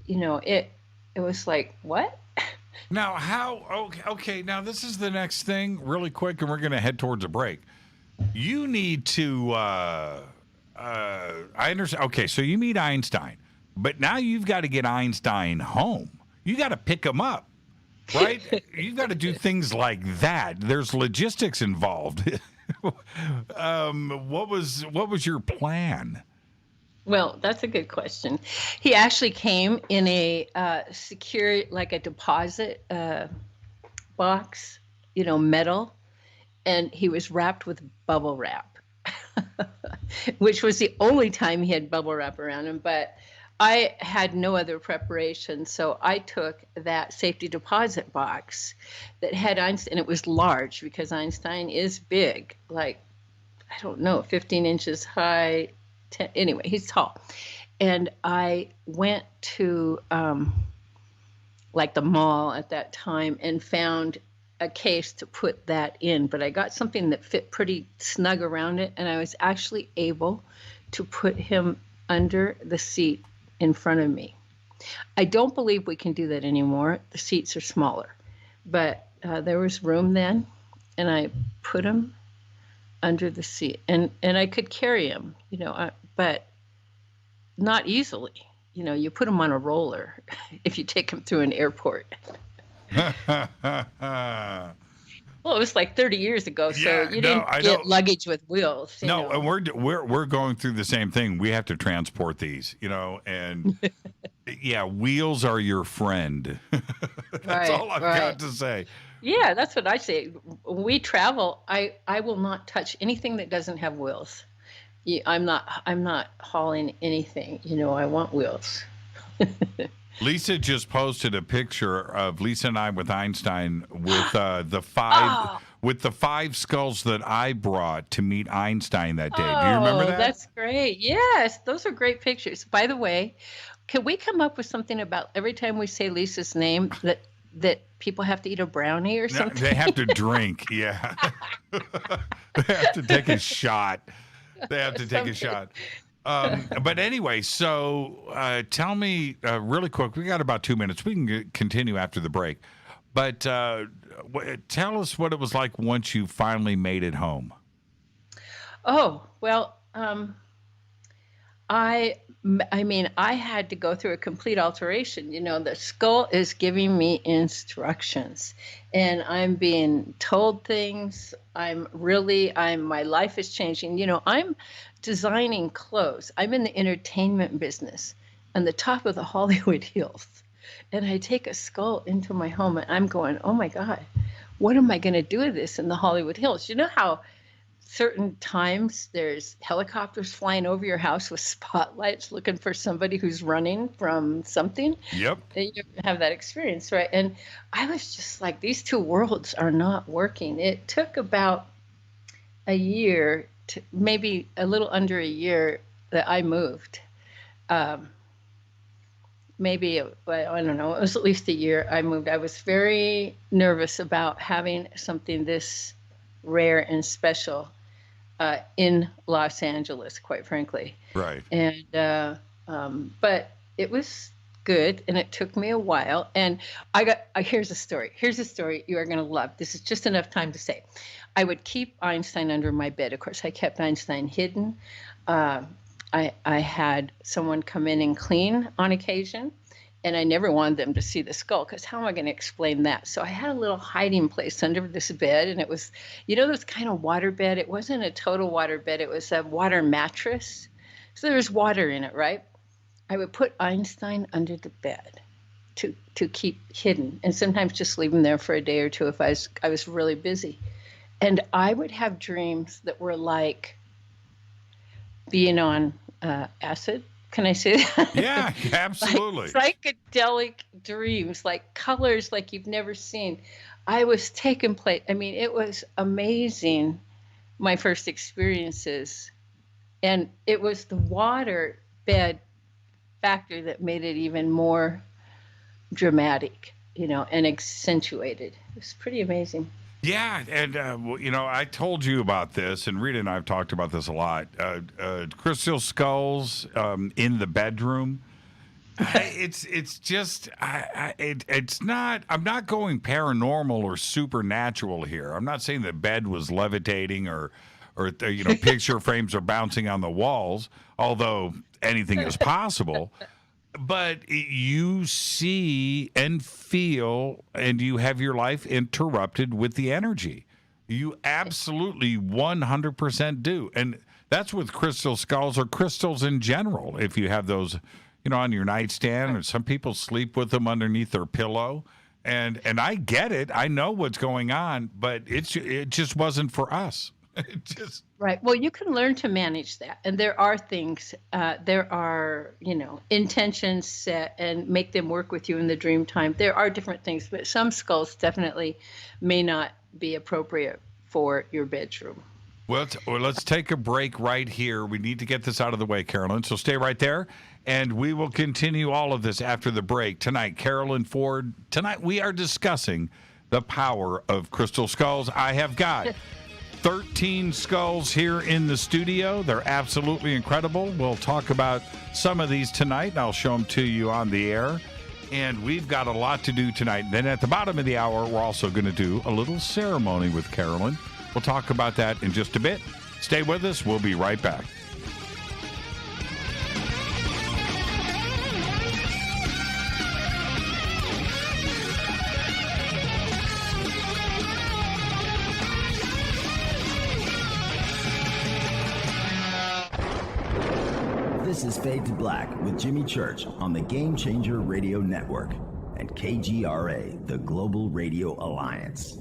It was like, what? Now, how? Okay. Now, this is the next thing, really quick, and we're going to head towards a break. You need to. I understand. Okay, so you meet Einstein, but now you've got to get Einstein home. You got to pick him up, right? You've got to do things like that. There's logistics involved. What was your plan? Well, that's a good question. He actually came in a secure, like a deposit box, metal, and he was wrapped with bubble wrap, which was the only time he had bubble wrap around him. But I had no other preparation, so I took that safety deposit box that had Einstein, and it was large because Einstein is big, like, I don't know, 15 inches high. Anyway, he's tall. And I went to like the mall at that time and found a case to put that in, but I got something that fit pretty snug around it, and I was actually able to put him under the seat in front of me. I don't believe we can do that anymore. The seats are smaller, but there was room then, and I put him under the seat, and I could carry him, but not easily. You put him on a roller if you take him through an airport. Well, it was like 30 years ago, so you didn't get luggage with wheels. No, and we're going through the same thing. We have to transport these, and yeah, wheels are your friend. That's all I've got to say. Yeah, that's what I say. When we travel, I will not touch anything that doesn't have wheels. I'm not hauling anything. I want wheels. Lisa just posted a picture of Lisa and I with Einstein with the five skulls that I brought to meet Einstein that day. Do you remember that? That's great. Yes, those are great pictures. By the way, can we come up with something about every time we say Lisa's name that people have to eat a brownie or something? No, they have to drink. Yeah, they have to take a shot. They have to take a shot. But anyway, so tell me really quick. We got about 2 minutes. We can continue after the break. But tell us what it was like once you finally made it home. Oh, well, I had to go through a complete alteration. The skull is giving me instructions, and I'm being told things. My life is changing. I'm designing clothes. I'm in the entertainment business on the top of the Hollywood Hills. And I take a skull into my home, and I'm going, oh my God, what am I going to do with this in the Hollywood Hills? You know how certain times there's helicopters flying over your house with spotlights looking for somebody who's running from something? Yep. And you have that experience, right? And I was just like, these two worlds are not working. It took about a year, to maybe a little under a year, that I moved. Maybe, I don't know, it was at least a year I moved. I was very nervous about having something this rare and special in Los Angeles, quite frankly. Right. And but it was good, and it took me a while. And here's a story. Here's a story you are going to love. This is just enough time to say. I would keep Einstein under my bed. Of course, I kept Einstein hidden. I had someone come in and clean on occasion. And I never wanted them to see the skull, because how am I going to explain that? So I had a little hiding place under this bed, and it was, this kind of water bed. It wasn't a total water bed. It was a water mattress. So there was water in it, right? I would put Einstein under the bed to keep hidden, and sometimes just leave him there for a day or two if I was really busy. And I would have dreams that were like being on acid. Can I say that? Yeah, absolutely. Like psychedelic dreams, like colors like you've never seen. I was taking place. I mean, it was amazing, my first experiences. And it was the water bed factor that made it even more dramatic, and accentuated. It was pretty amazing. Yeah, and I told you about this, and Rita and I have talked about this a lot. Crystal skulls in the bedroom. It's just it's not. I'm not going paranormal or supernatural here. I'm not saying the bed was levitating or picture frames are bouncing on the walls. Although anything is possible. But you see and feel, and you have your life interrupted with the energy. You absolutely 100% do. And that's with crystal skulls or crystals in general. If you have those, on your nightstand, or some people sleep with them underneath their pillow. And I get it. I know what's going on, but it just wasn't for us. Right. Well, you can learn to manage that. And there are things, there are, intentions set and make them work with you in the dream time. There are different things, but some skulls definitely may not be appropriate for your bedroom. Well, let's take a break right here. We need to get this out of the way, Carolyn. So stay right there, and we will continue all of this after the break. Tonight, Carolyn Ford. Tonight, we are discussing the power of crystal skulls. I have got 13 skulls here in the studio. They're absolutely incredible. We'll talk about some of these tonight, and I'll show them to you on the air. And we've got a lot to do tonight. Then at the bottom of the hour, we're also going to do a little ceremony with Carolyn. We'll talk about that in just a bit. Stay with us. We'll be right back. This is Fade to Black with Jimmy Church on the Game Changer Radio Network and KGRA, the Global Radio Alliance.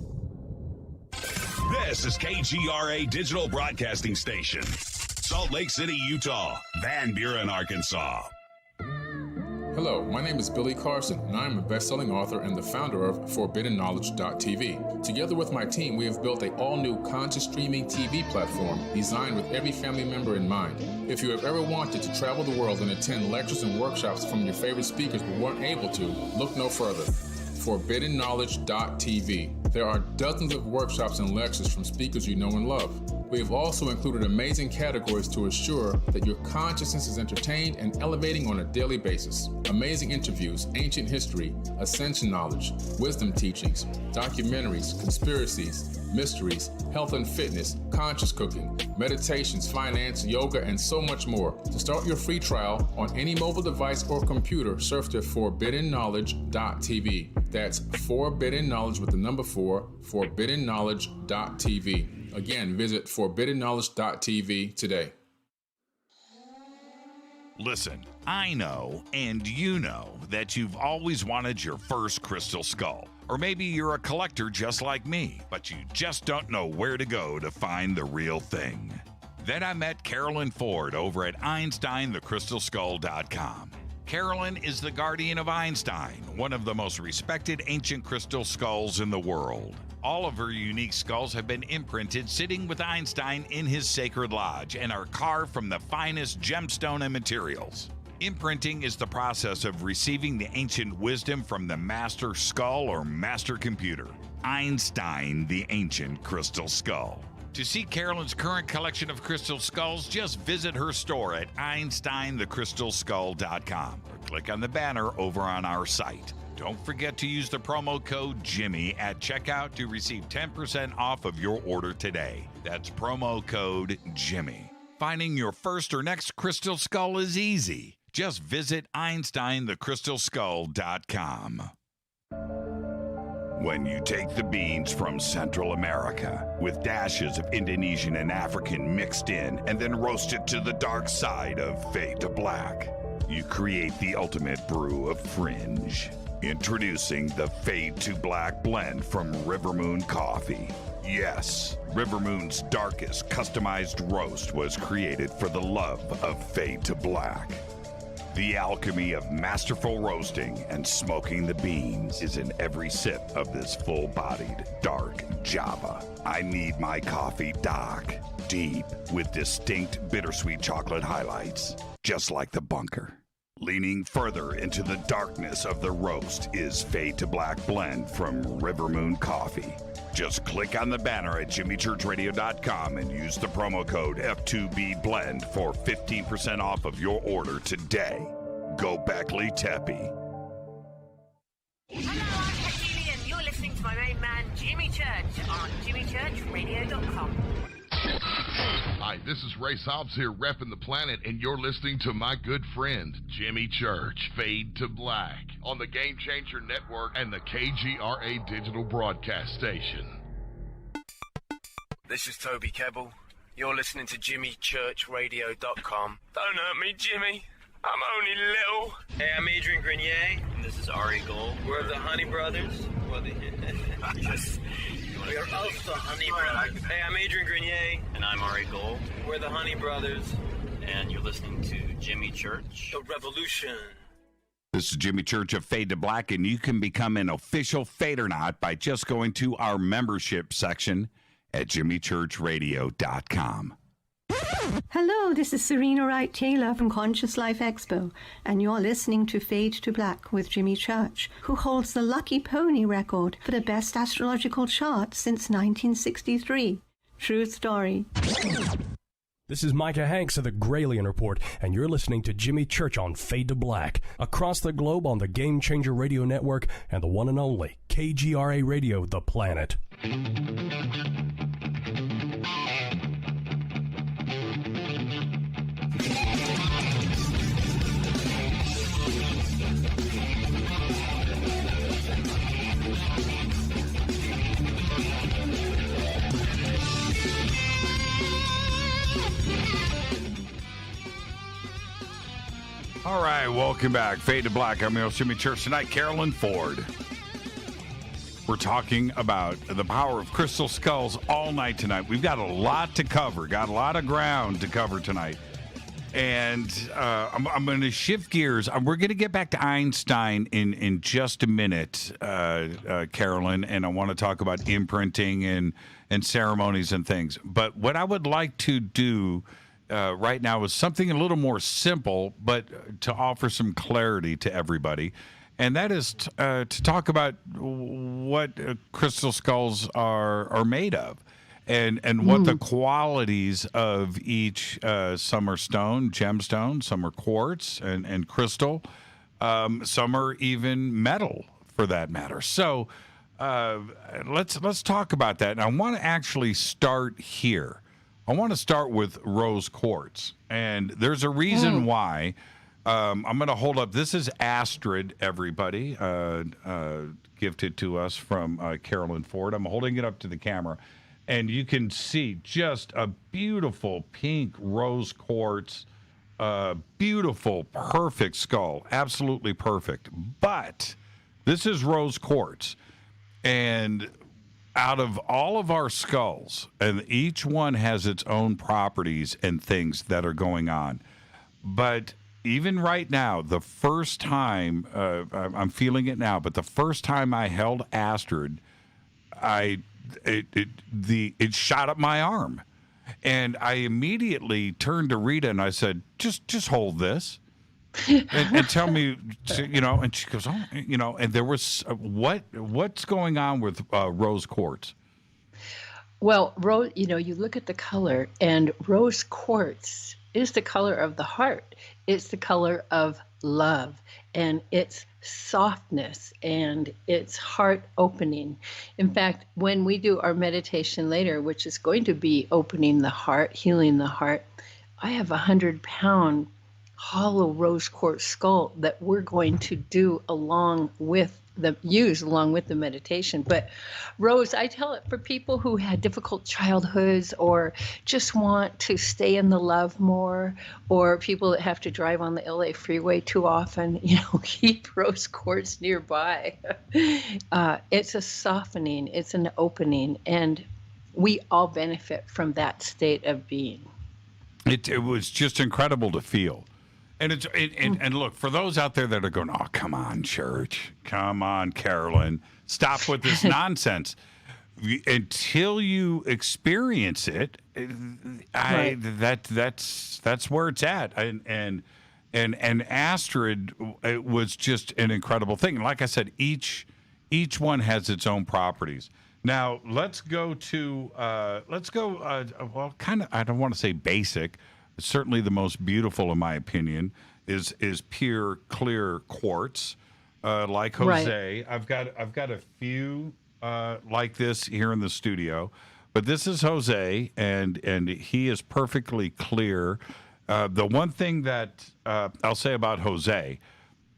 This is KGRA Digital Broadcasting Station, Salt Lake City, Utah, Van Buren, Arkansas. Hello, my name is Billy Carson, and I am a best-selling author and the founder of ForbiddenKnowledge.tv. Together with my team, we have built an all-new conscious streaming TV platform designed with every family member in mind. If you have ever wanted to travel the world and attend lectures and workshops from your favorite speakers but weren't able to, look no further. ForbiddenKnowledge.tv. There are dozens of workshops and lectures from speakers you know and love. We have also included amazing categories to assure that your consciousness is entertained and elevating on a daily basis. Amazing interviews, ancient history, ascension knowledge, wisdom teachings, documentaries, conspiracies, mysteries, health and fitness, conscious cooking, meditations, finance, yoga, and so much more. To start your free trial on any mobile device or computer, surf to ForbiddenKnowledge.tv. That's Forbidden Knowledge with the number 4, ForbiddenKnowledge.tv. Again, visit ForbiddenKnowledge.tv today. Listen, I know, and you know, that you've always wanted your first crystal skull. Or maybe you're a collector just like me, but you just don't know where to go to find the real thing. Then I met Carolyn Ford over at EinsteinTheCrystalSkull.com. Carolyn is the guardian of Einstein, one of the most respected ancient crystal skulls in the world. All of her unique skulls have been imprinted sitting with Einstein in his sacred lodge and are carved from the finest gemstone and materials. Imprinting is the process of receiving the ancient wisdom from the master skull or master computer, Einstein, the ancient crystal skull. To see Carolyn's current collection of crystal skulls, just visit her store at EinsteinTheCrystalSkull.com or click on the banner over on our site. Don't forget to use the promo code Jimmy at checkout to receive 10% off of your order today. That's promo code Jimmy. Finding your first or next crystal skull is easy. Just visit EinsteinTheCrystalSkull.com. When you take the beans from Central America with dashes of Indonesian and African mixed in and then roast it to the dark side of fade to black, you create the ultimate brew of fringe. Introducing the Fade to Black blend from Rivermoon Coffee. Yes, Rivermoon's darkest customized roast was created for the love of Fade to Black. The alchemy of masterful roasting and smoking the beans is in every sip of this full-bodied, dark Java. I need my coffee dark, deep, with distinct bittersweet chocolate highlights, just like the bunker. Leaning further into the darkness of the roast is Fade to Black blend from Rivermoon Coffee. Just click on the banner at jimmychurchradio.com and use the promo code F2BBLEND for 15% off of your order today. Go Beckley Teppy. Hello, I'm Katie, and you're listening to my main man, Jimmy Church, on jimmychurchradio.com. Hi, this is Ray Hobbs here, repping the planet, and you're listening to my good friend, Jimmy Church, Fade to Black, on the Game Changer Network and the KGRA digital broadcast station. This is Toby Kebbell. You're listening to jimmychurchradio.com. Don't hurt me, Jimmy. I'm only little. Hey, I'm Adrian Grenier. And this is Ari Gold. We're the Honey Brothers. We are of the Honey Brothers. Hey, I'm Adrian Grenier. And I'm Ari Gold. We're the Honey Brothers. And you're listening to Jimmy Church. The Revolution. This is Jimmy Church of Fade to Black, and you can become an official Fadernaut by just going to our membership section at jimmychurchradio.com. Hello, this is Serena Wright Taylor from Conscious Life Expo, and you're listening to Fade to Black with Jimmy Church, who holds the Lucky Pony record for the best astrological chart since 1963. True story. This is Micah Hanks of the Gralien Report, and you're listening to Jimmy Church on Fade to Black, across the globe on the Game Changer Radio Network and the one and only KGRA Radio, The Planet. All right, welcome back. Fade to Black. I'm your host, Jimmy Church. Tonight, Carolyn Ford. We're talking about the power of crystal skulls all night tonight. We've got a lot to cover, got a lot of ground to cover tonight. And I'm going to shift gears. We're going to get back to Einstein in just a minute, Carolyn, and I want to talk about imprinting and ceremonies and things. But what I would like to do right now is something a little more simple, but to offer some clarity to everybody. And that is to talk about what crystal skulls are made of and what the qualities of each, some are stone, gemstone, some are quartz and crystal, some are even metal for that matter. So let's talk about that. And I want to actually start here. I want to start with rose quartz, and there's a reason why. I'm going to hold up. This is Astrid, everybody, gifted to us from Carolyn Ford. I'm holding it up to the camera, and you can see just a beautiful pink rose quartz Beautiful, perfect skull. Absolutely perfect. But this is rose quartz. And out of all of our skulls, and each one has its own properties and things that are going on. But even right now, the first time, I'm feeling it now, but the first time I held Astrid, it shot up my arm. And I immediately turned to Rita and I said, just hold this. and tell me, and she goes, oh, and there was, what's going on with rose quartz? Well, you look at the color, and rose quartz is the color of the heart. It's the color of love, and its softness, and its heart opening. In fact, when we do our meditation later, which is going to be opening the heart, healing the heart, I have 100-pound hollow rose quartz skull that we're going to do along with the meditation. But rose, I tell it for people who had difficult childhoods or just want to stay in the love more, or people that have to drive on the LA freeway too often, keep rose quartz nearby. It's a softening, it's an opening, and we all benefit from that state of being. It was just incredible to feel. And look, for those out there that are going, oh, come on, church. Come on, Carolyn. Stop with this nonsense. Until you experience it, that's where it's at. And Astrid, it was just an incredible thing. And like I said, each one has its own properties. Now, let's go, I don't want to say basic. Certainly the most beautiful, in my opinion, is pure clear quartz, like Jose. Right. I've got a few like this here in the studio, but this is Jose, and he is perfectly clear. The one thing that I'll say about Jose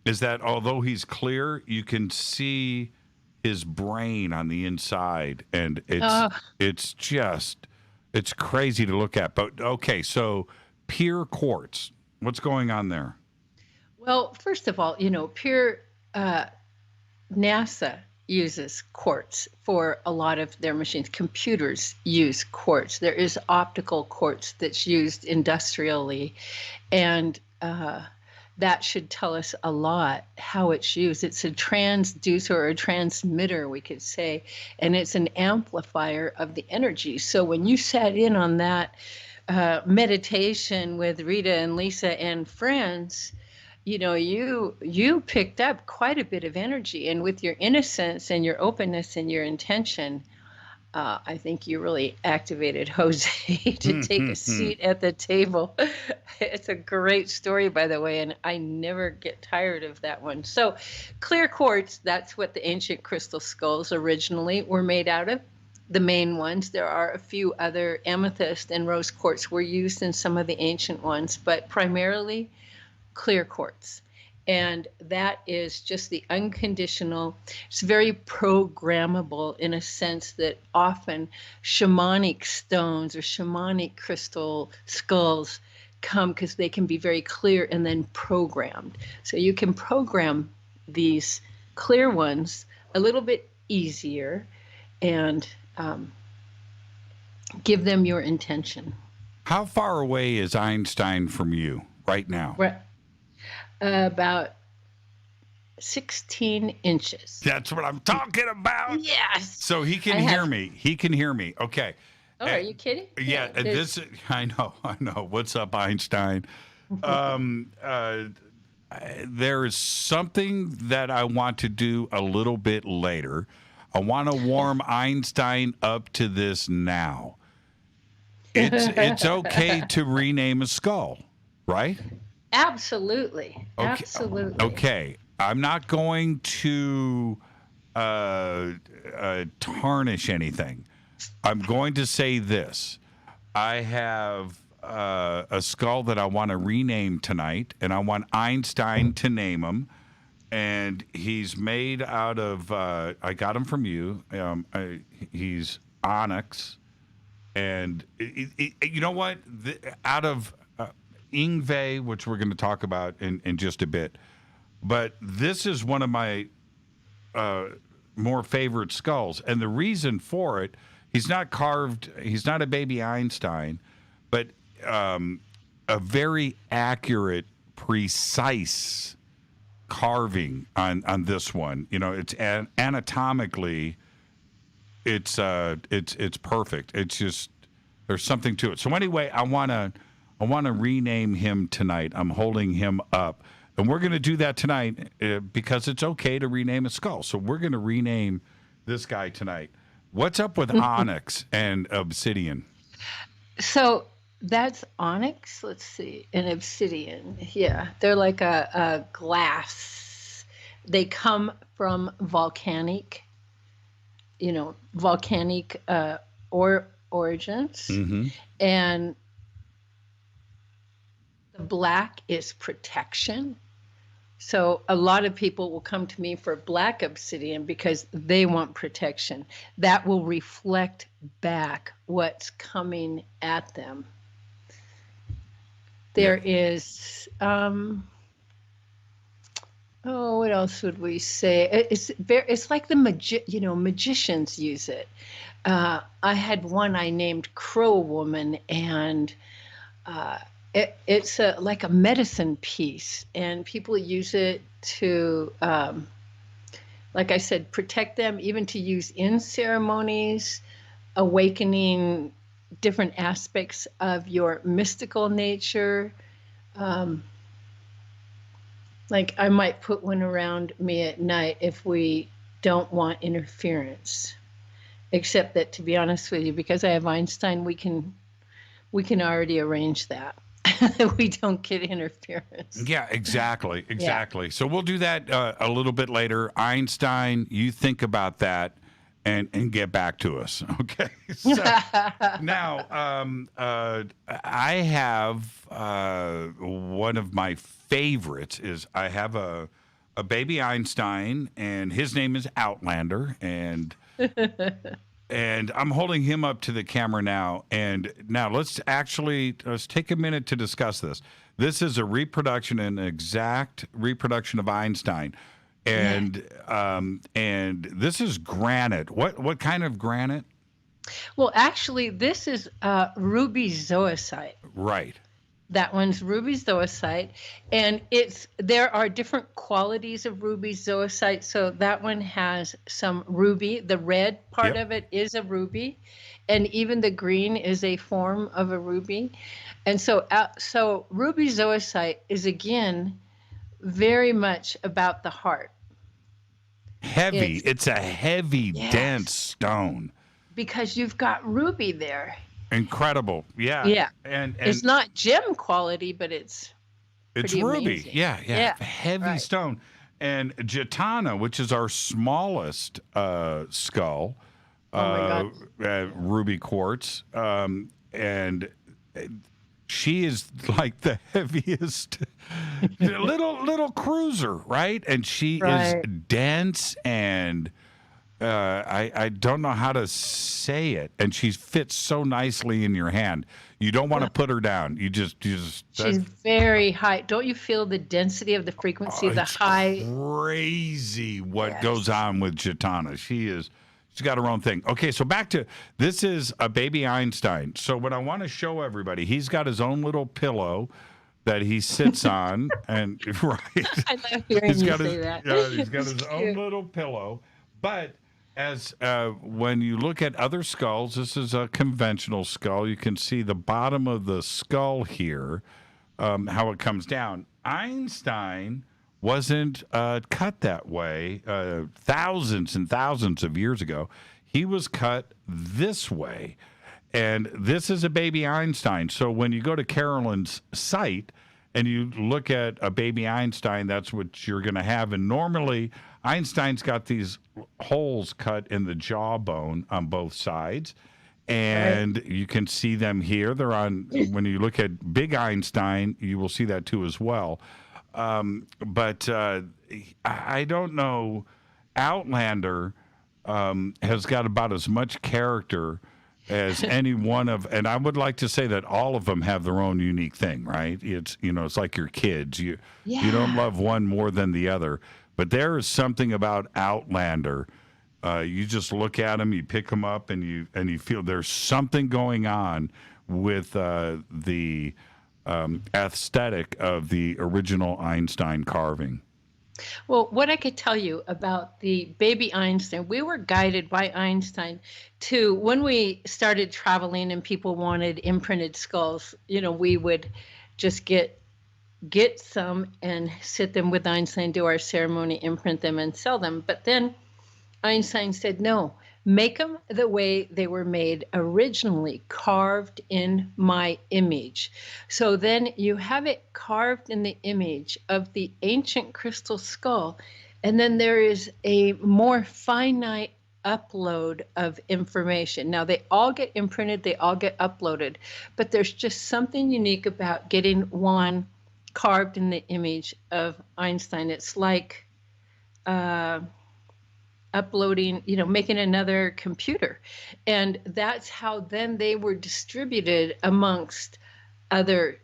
is that although he's clear, you can see his brain on the inside, and it's crazy to look at. But okay, so pure quartz, what's going on there? Well, first of all, pure NASA uses quartz for a lot of their machines. Computers use quartz. There is optical quartz that's used industrially, and that should tell us a lot how it's used. It's a transducer or a transmitter, we could say, and it's an amplifier of the energy. So when you sat in on that meditation with Rita and Lisa and friends, you picked up quite a bit of energy, and with your innocence and your openness and your intention, I think you really activated Jose to take a seat at the table. It's a great story, by the way, and I never get tired of that one. So clear quartz, that's what the ancient crystal skulls originally were made out of. The main ones. There are a few other amethyst and rose quartz were used in some of the ancient ones, but primarily clear quartz. And that is just the unconditional. It's very programmable in a sense that often shamanic stones or shamanic crystal skulls come because they can be very clear and then programmed. So you can program these clear ones a little bit easier and give them your intention. How far away is Einstein from you right now? Right. About 16 inches. That's what I'm talking about. Yes. So he can hear me. He can hear me. Okay. Oh, are you kidding? Yeah. I know. What's up, Einstein? There is something that I want to do a little bit later. I want to warm Einstein up to this now. It's okay to rename a skull, right? Absolutely. Okay. Absolutely. Okay. I'm not going to tarnish anything. I'm going to say this. I have a skull that I want to rename tonight, and I want Einstein to name him. And he's made out of, I got him from you. He's onyx. And you know what? Ingve, which we're going to talk about in just a bit. But this is one of my more favorite skulls. And the reason for it, he's not carved, he's not a baby Einstein, but a very accurate, precise carving on this one. You know, it's anatomically, it's perfect. It's just, there's something to it. So anyway, I want to rename him tonight. I'm holding him up. And we're going to do that tonight because it's okay to rename a skull. So we're going to rename this guy tonight. What's up with onyx and obsidian? So that's onyx. Let's see. And obsidian. Yeah. They're like a glass. They come from volcanic origins. Mm-hmm. And the black is protection. So a lot of people will come to me for black obsidian because they want protection. That will reflect back what's coming at them. There is, what else would we say? It's like the magicians use it. I had one I named Crow Woman, and it's like a medicine piece, and people use it to, like I said, protect them, even to use in ceremonies, awakening different aspects of your mystical nature. Like I might put one around me at night if we don't want interference. Except that, to be honest with you, because I have Einstein, we can already arrange that. We don't get interference. Yeah, exactly. Yeah. So we'll do that a little bit later. Einstein, you think about that and get back to us, okay? So, now, I have one of my favorites is I have a baby Einstein, and his name is Outlander, and I'm holding him up to the camera now. And now let's take a minute to discuss this. This is a reproduction, an exact reproduction of Einstein. And this is granite. What kind of granite? Well, actually, this is ruby zoisite. Right. That one's ruby zoisite, and there are different qualities of ruby zoisite. So that one has some ruby. The red part of it is a ruby, and even the green is a form of a ruby. And so ruby zoisite is again very much about the heart. Heavy. It's a heavy, dense stone. Because you've got ruby there. Incredible. Yeah. Yeah. And it's not gem quality, but it's ruby. Amazing. Yeah. Heavy stone. And Jatana, which is our smallest skull, ruby quartz, and she is like the heaviest little cruiser, right? And she is dense, and I don't know how to say it, and she fits so nicely in your hand. You don't want to put her down. You just. She's very high. Don't you feel the density of the frequency of the high? Crazy what goes on with Jatana. She's got her own thing. Okay, so back to this is a baby Einstein. So what I want to show everybody, he's got his own little pillow that he sits on, and right. I love hearing you say that. Yeah, he's got his own little pillow, but. As when you look at other skulls, this is a conventional skull. You can see the bottom of the skull here, how it comes down. Einstein wasn't cut that way thousands and thousands of years ago. He was cut this way. And this is a baby Einstein. So when you go to Carolyn's site and you look at a baby Einstein, that's what you're going to have. And normally, Einstein's got these holes cut in the jawbone on both sides, and you can see them here. They're on, when you look at big Einstein, you will see that too as well. But I don't know. Outlander has got about as much character as any one of, and I would like to say that all of them have their own unique thing, right? It's, it's like your kids. You don't love one more than the other, but there is something about Outlander. You just look at them, you pick them up, and you feel there's something going on with the aesthetic of the original Einstein carving. Well, what I could tell you about the baby Einstein, we were guided by Einstein to, when we started traveling and people wanted imprinted skulls, we would just get some and sit them with Einstein, do our ceremony, imprint them, and sell them. But then Einstein said, no, make them the way they were made originally, carved in my image. So then you have it carved in the image of the ancient crystal skull, and then there is a more finite upload of information. Now, they all get imprinted, they all get uploaded, but there's just something unique about getting one carved in the image of Einstein. It's like uploading, making another computer. And that's how then they were distributed amongst other,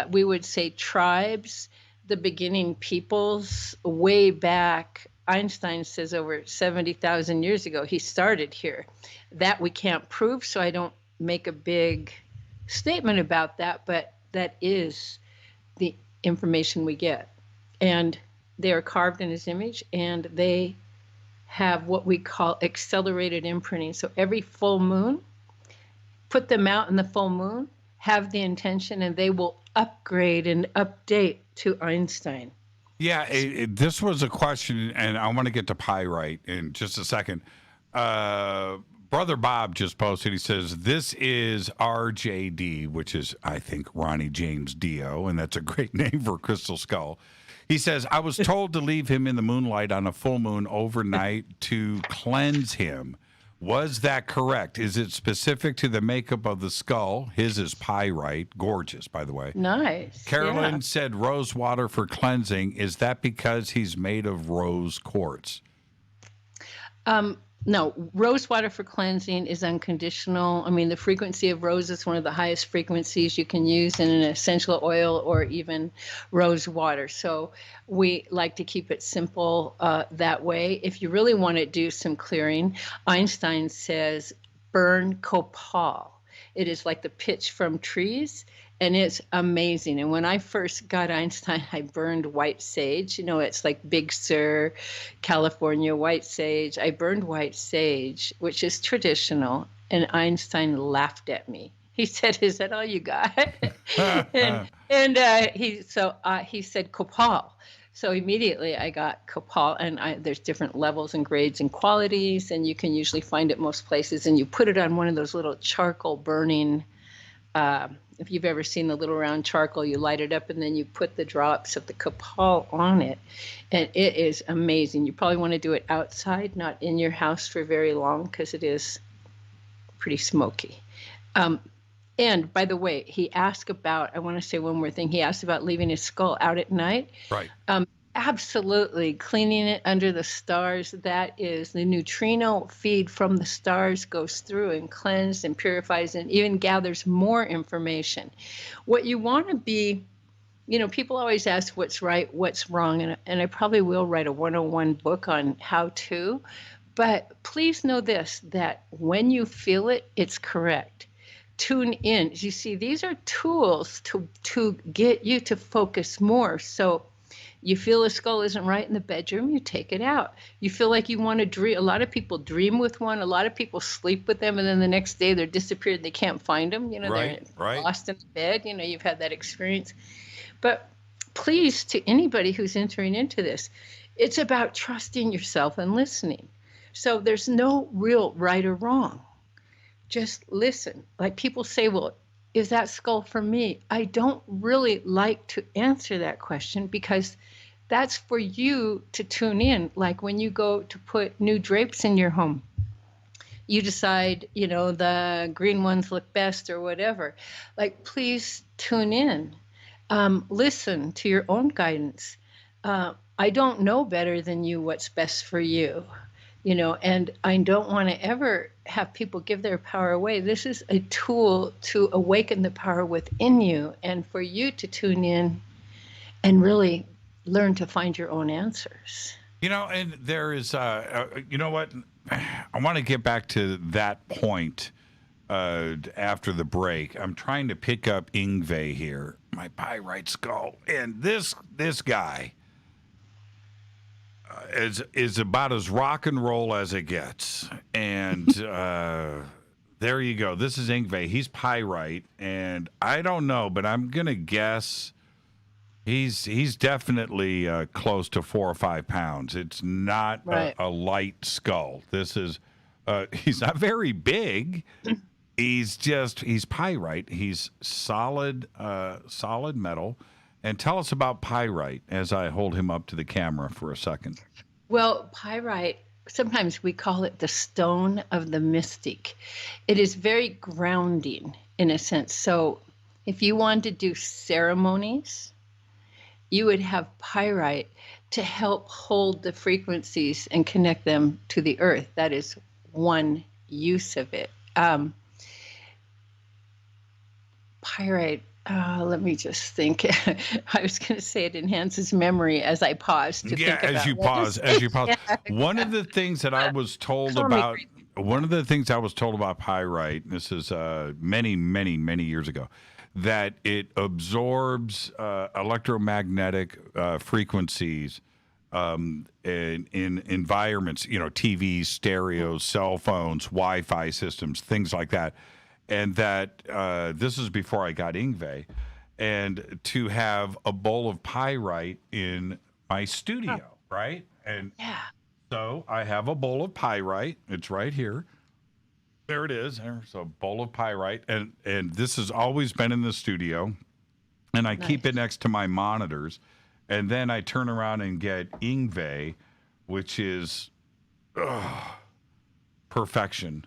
we would say, tribes, the beginning peoples, way back. Einstein says over 70,000 years ago, he started here. That we can't prove, so I don't make a big statement about that, but that is the information we get. And they are carved in his image, and they have what we call accelerated imprinting. So every full moon, put them out in the full moon, have the intention, and they will upgrade and update to Einstein. Yeah, this was a question, and I want to get to pyrite in just a second. Brother Bob just posted, he says, this is RJD, which is, I think, Ronnie James Dio, and that's a great name for a crystal skull. He says, I was told to leave him in the moonlight on a full moon overnight to cleanse him. Was that correct? Is it specific to the makeup of the skull? His is pyrite. Gorgeous, by the way. Nice. Carolyn said rose water for cleansing. Is that because he's made of rose quartz? No, rose water for cleansing is unconditional. I mean, the frequency of rose is one of the highest frequencies you can use in an essential oil or even rose water. So we like to keep it simple that way. If you really want to do some clearing, Einstein says burn copal. It is like the pitch from trees, and it's amazing. And when I first got Einstein, I burned white sage. It's like Big Sur, California white sage. I burned white sage, which is traditional, and Einstein laughed at me. He said, "Is that all you got?" He said copal. So immediately I got copal, and there's different levels and grades and qualities, and you can usually find it most places. And you put it on one of those little charcoal burning. If you've ever seen the little round charcoal, you light it up and then you put the drops of the copal on it. And it is amazing. You probably want to do it outside, not in your house for very long, because it is pretty smoky. And by the way, he asked about, I want to say one more thing. He asked about leaving his skull out at night. Right. Absolutely. Cleaning it under the stars. That is the neutrino feed from the stars goes through and cleanses and purifies and even gathers more information. What you want to be, people always ask what's right, what's wrong. And I probably will write a 101 book on how to. But please know this, that when you feel it, it's correct. Tune in. You see, these are tools to get you to focus more. So you feel a skull isn't right in the bedroom, you take it out. You feel like you want to dream. A lot of people dream with one. A lot of people sleep with them, and then the next day they're disappeared. They can't find them. They're lost in the bed. You've had that experience. But please, to anybody who's entering into this, it's about trusting yourself and listening. So there's no real right or wrong. Just listen. Like people say, well, is that skull for me? I don't really like to answer that question because that's for you to tune in. Like when you go to put new drapes in your home, you decide, the green ones look best or whatever. Like, please tune in. Listen to your own guidance. I don't know better than you what's best for you. And I don't want to ever have people give their power away. This is a tool to awaken the power within you and for you to tune in and really learn to find your own answers. And there is, you know what? I want to get back to that point after the break. I'm trying to pick up Yngwie here, my pyrite skull. And this guy is about as rock and roll as it gets. And there you go. This is Yngwie. He's pyrite. And I don't know, but I'm going to guess he's definitely close to 4 or 5 pounds. It's not a light skull. This is, he's not very big. He's pyrite. He's solid metal. And tell us about pyrite as I hold him up to the camera for a second. Well, pyrite, sometimes we call it the stone of the mystic. It is very grounding in a sense. So if you want to do ceremonies, you would have pyrite to help hold the frequencies and connect them to the earth. That is one use of it. Pyrite, let me just think. I was going to say it enhances memory as I pause to think about it. As you pause. One of the things that I was told about pyrite, this is many, many, many years ago, that it absorbs electromagnetic frequencies in environments, TVs, stereos, cell phones, Wi-Fi systems, things like that. And that this is before I got Yngwie, and to have a bowl of pyrite in my studio, right? And so I have a bowl of pyrite. It's right here. There it is. There's a bowl of pyrite, and this has always been in the studio, and I keep it next to my monitors, and then I turn around and get Yngwie, which is perfection.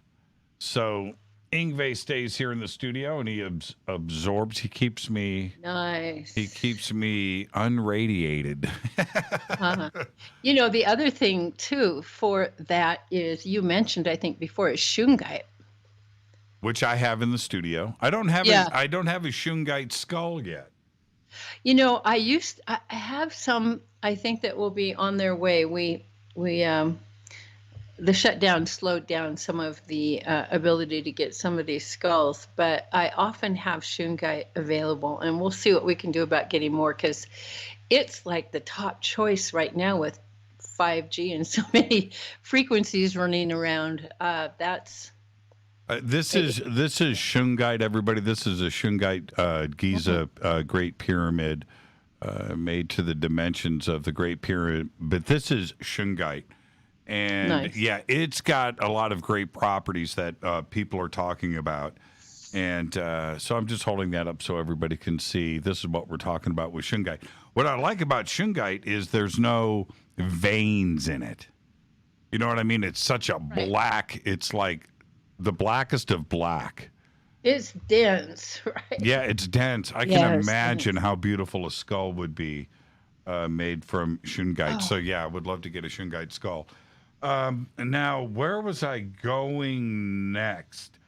So Yngwie stays here in the studio, and he absorbs. He keeps me nice. He keeps me unradiated. The other thing too for that is you mentioned, I think before, is shungite, which I have in the studio. I don't have I don't have a shungite skull yet. I have some. I think that will be on their way. We the shutdown slowed down some of the ability to get some of these skulls, but I often have shungite available, and we'll see what we can do about getting more, because it's like the top choice right now with 5G and so many frequencies running around. This is shungite, everybody. This is a shungite Giza Great Pyramid made to the dimensions of the Great Pyramid, but this is shungite. And it's got a lot of great properties that people are talking about. And so I'm just holding that up so everybody can see. This is what we're talking about with shungite. What I like about shungite is there's no veins in it. You know what I mean? It's such a black, it's like the blackest of black. It's dense, right? Yeah, it's dense. I can imagine how beautiful a skull would be made from shungite. So, I would love to get a shungite skull. Now, where was I going next?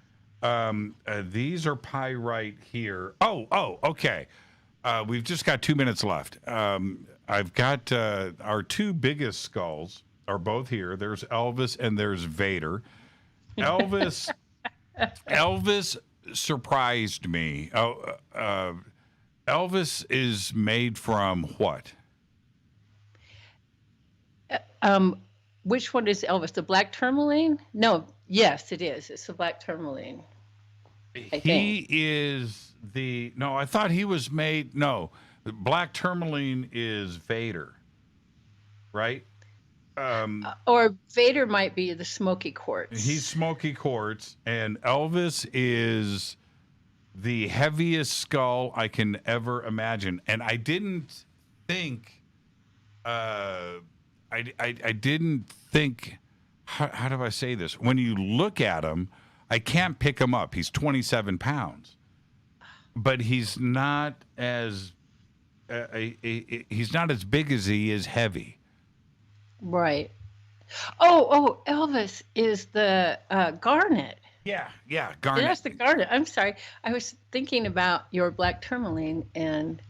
These are pyrite here. Oh, okay. We've just got 2 minutes left. I've got our two biggest skulls are both here. There's Elvis and there's Vader. Elvis surprised me. Elvis is made from what? Which one is Elvis? The black tourmaline? No, yes, it is. It's the black tourmaline. He is the... No, I thought he was made... No, the black tourmaline is Vader, right? Or Vader might be the smoky quartz. He's smoky quartz, and Elvis is the heaviest skull I can ever imagine. And I didn't think... I didn't think, how do I say this? When you look at him, I can't pick him up. He's 27 pounds, but he's not as big as he is heavy. Right. Oh, Elvis is the garnet. Yeah, garnet. That's the garnet. I'm sorry. I was thinking about your black tourmaline and.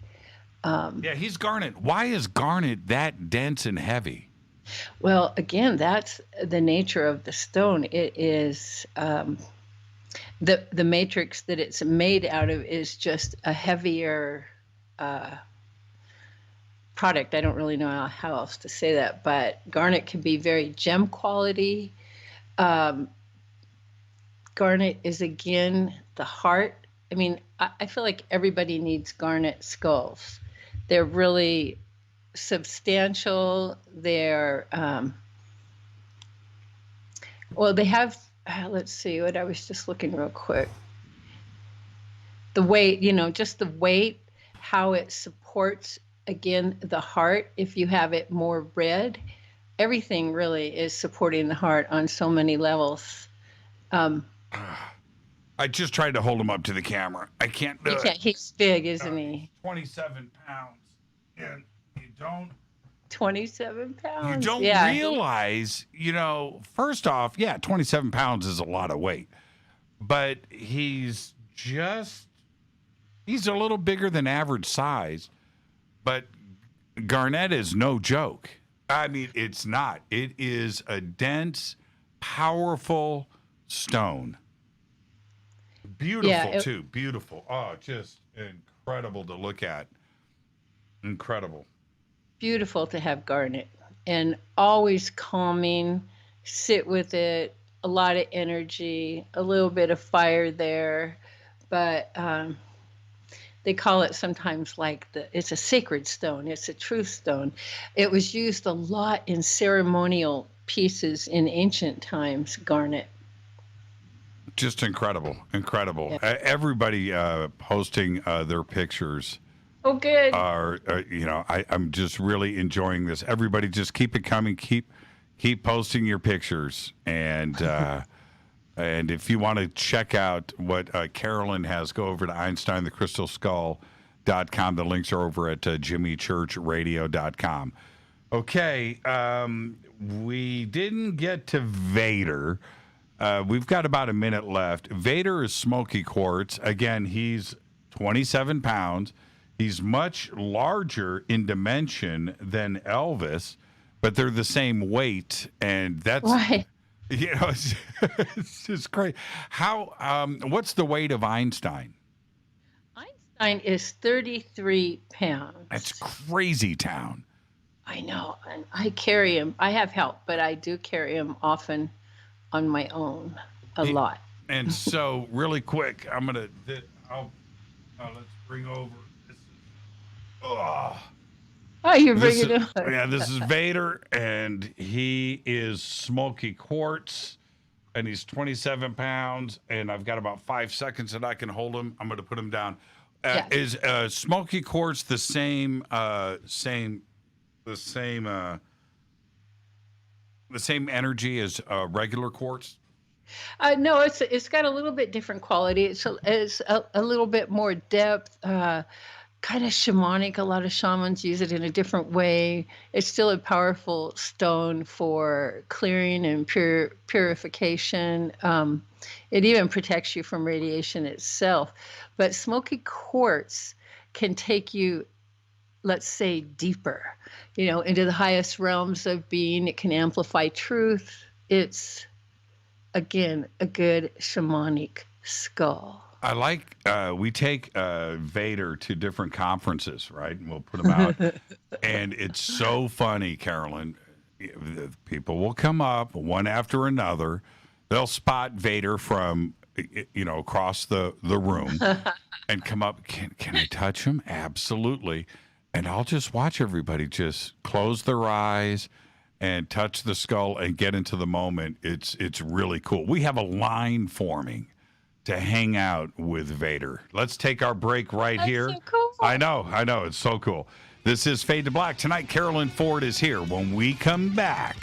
Yeah, he's garnet. Why is garnet that dense and heavy? Well, again, that's the nature of the stone. It is the matrix that it's made out of is just a heavier product. I don't really know how else to say that, but garnet can be very gem quality. Garnet is, again, the heart. I mean, I feel like everybody needs garnet skulls. They're really substantial. They're, they have, let's see what I was just looking real quick. The weight, just the weight, how it supports, again, the heart. If you have it more red, everything really is supporting the heart on so many levels. I just tried to hold him up to the camera. I can't do it. He's big, isn't he? 27 pounds. And you don't... 27 pounds? You don't realize, first off, 27 pounds is a lot of weight. But he's a little bigger than average size. But garnet is no joke. I mean, it's not. It is a dense, powerful stone. Beautiful, too. Beautiful. Oh, just incredible to look at. Incredible. Beautiful to have garnet. And always calming. Sit with it. A lot of energy. A little bit of fire there. But they call it sometimes it's a sacred stone. It's a truth stone. It was used a lot in ceremonial pieces in ancient times, garnet. Just incredible. Yeah. Everybody posting their pictures. Oh, good. I'm just really enjoying this. Everybody just keep it coming. Keep posting your pictures. And and if you want to check out what Carolyn has, go over to EinsteinTheCrystalSkull.com. The links are over at JimmyChurchRadio.com. Okay, we didn't get to Vader. We've got about a minute left. Vader is smoky quartz. Again, he's 27 pounds. He's much larger in dimension than Elvis, but they're the same weight, and that's right. It's just great. What's the weight of Einstein? Einstein is 33 pounds. That's crazy town. I know, and I carry him. I have help, but I do carry him often on my own, a lot. And so, really quick, let's bring over. Oh, you're bringing it up. Yeah, this is Vader, and he is smoky quartz, and he's 27 pounds, and I've got about 5 seconds that I can hold him. I'm going to put him down. Is smoky quartz the same energy as regular quartz? No, it's got a little bit different quality. It's a little bit more depth. Kind of shamanic. A lot of shamans use it in a different way. It's still a powerful stone for clearing and purification. It even protects you from radiation itself. But smoky quartz can take you, let's say, deeper, into the highest realms of being. It can amplify truth. It's, again, a good shamanic skull. I like, we take Vader to different conferences, right? And we'll put him out. And it's so funny, Carolyn. People will come up one after another. They'll spot Vader from, across the room and come up. Can I touch him? Absolutely. And I'll just watch everybody just close their eyes and touch the skull and get into the moment. It's really cool. We have a line forming to hang out with Vader. Let's take our break here. So cool. I know. It's so cool. This is Fade to Black. Tonight, Carolyn Ford is here. When we come back,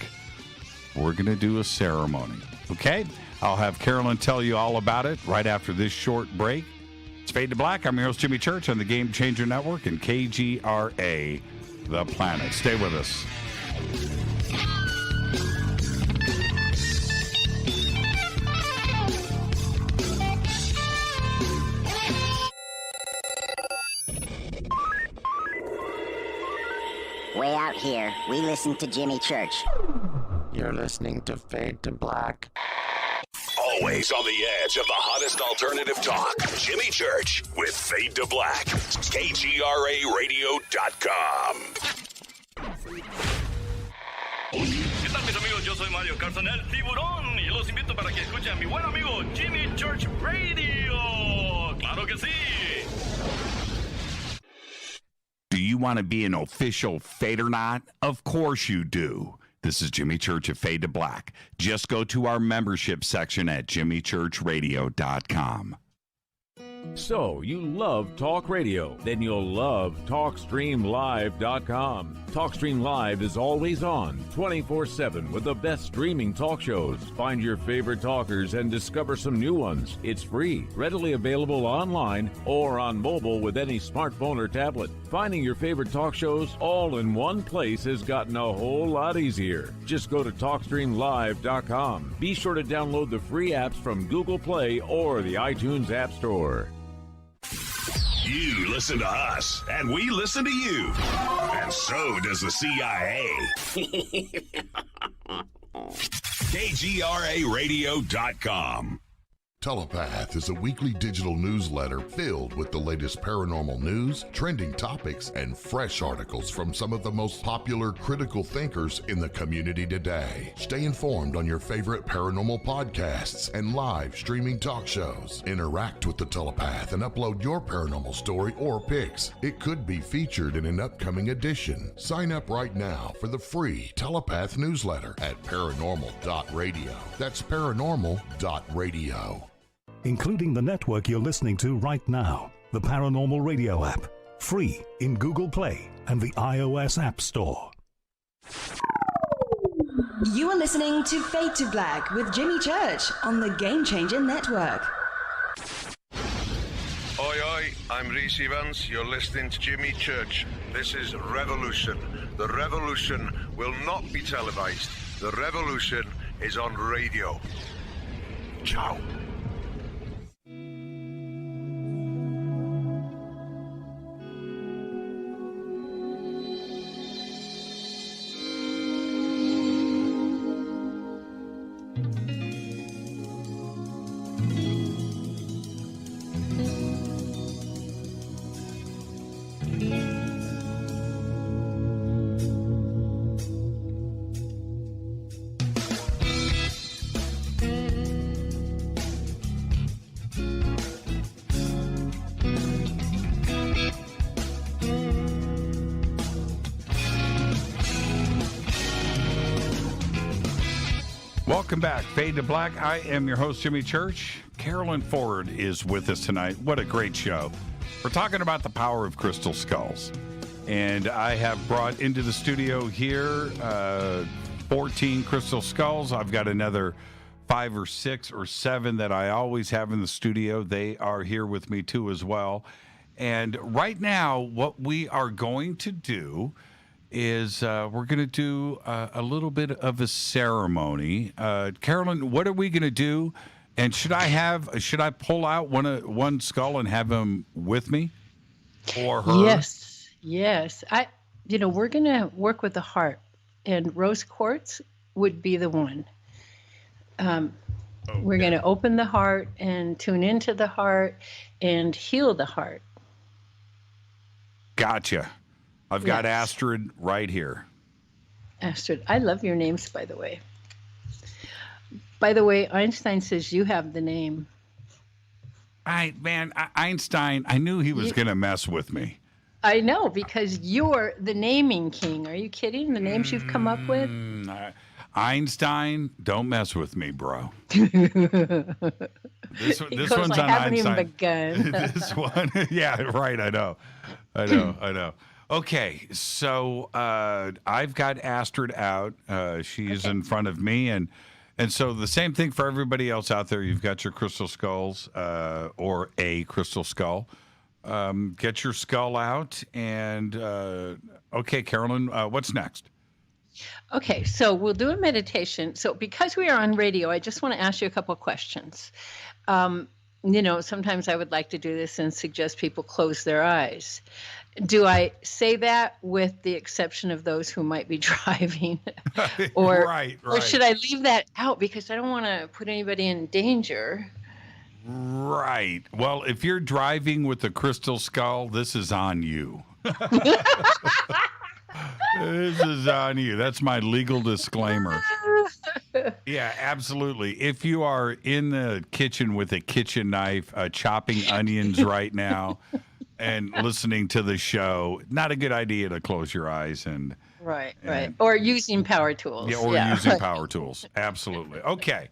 we're going to do a ceremony. Okay? I'll have Carolyn tell you all about it right after this short break. It's Fade to Black. I'm your host, Jimmy Church, on the Game Changer Network and KGRA, The Planet. Stay with us. here. We listen to Jimmy Church. You're listening to Fade to Black. Always on the edge of the hottest alternative talk. Jimmy Church with Fade to Black. KGRARadio.com. ¿Qué tal, mis amigos? Yo soy Mario Carson, el tiburón, y los invito para que escuchen a mi buen amigo Jimmy Church Radio. ¡Claro que sí! Do you want to be an official Fadernaut? Of course you do. This is Jimmy Church of Fade to Black. Just go to our membership section at jimmychurchradio.com. So, you love talk radio? Then you'll love TalkStreamLive.com. TalkStream Live is always on, 24/7, with the best streaming talk shows. Find your favorite talkers and discover some new ones. It's free, readily available online or on mobile with any smartphone or tablet. Finding your favorite talk shows all in one place has gotten a whole lot easier. Just go to TalkStreamLive.com. Be sure to download the free apps from Google Play or the iTunes App Store. You listen to us, and we listen to you. And so does the CIA. KGRARadio.com. Telepath is a weekly digital newsletter filled with the latest paranormal news, trending topics, and fresh articles from some of the most popular critical thinkers in the community today. Stay informed on your favorite paranormal podcasts and live streaming talk shows. Interact with the Telepath and upload your paranormal story or pics. It could be featured in an upcoming edition. Sign up right now for the free Telepath newsletter at paranormal.radio. That's paranormal.radio. Including the network you're listening to right now, the Paranormal Radio app, free in Google Play and the iOS App Store. You are listening to Fade to Black with Jimmy Church on the Game Changer Network. Oi, oi, I'm Reese Evans. You're listening to Jimmy Church. This is Revolution. The revolution will not be televised. The revolution is on radio. Ciao. Welcome back, Fade to Black. I am your host, Jimmy Church. Carolyn Ford is with us tonight. What a great show. We're talking about the power of crystal skulls. And I have brought into the studio here 14 crystal skulls. I've got another 5 or 6 or 7 that I always have in the studio. They are here with me too as well. And right now, what we are going to do is we're going to do a little bit of a ceremony. Carolyn, what are we going to do? And should I pull out one skull and have him with me or her? Yes. We're going to work with the heart, and rose quartz would be the one. We're going to open the heart and tune into the heart and heal the heart. Gotcha. I've got Astrid right here. Astrid, I love your names, by the way. By the way, Einstein says you have the name. Einstein, I knew he was going to mess with me. I know, because you're the naming king. Are you kidding? The names you've come up with? Einstein, don't mess with me, bro. This one's on haven't Einstein. Even begun. This one, yeah, right. I know. Okay, so I've got Astrid out. She's in front of me, and so the same thing for everybody else out there. You've got your crystal skulls or a crystal skull. Get your skull out, and okay, Carolyn, what's next? Okay, so we'll do a meditation. So because we are on radio, I just want to ask you a couple of questions. Sometimes I would like to do this and suggest people close their eyes. Do I say that with the exception of those who might be driving? Or, right. Or should I leave that out because I don't want to put anybody in danger? Right. Well, if you're driving with the crystal skull, this is on you. This is on you. That's my legal disclaimer. Yeah, absolutely. If you are in the kitchen with a kitchen knife, chopping onions right now, and listening to the show, not a good idea to close your eyes and right. Or using power tools. Yeah, using power tools. Absolutely. Okay.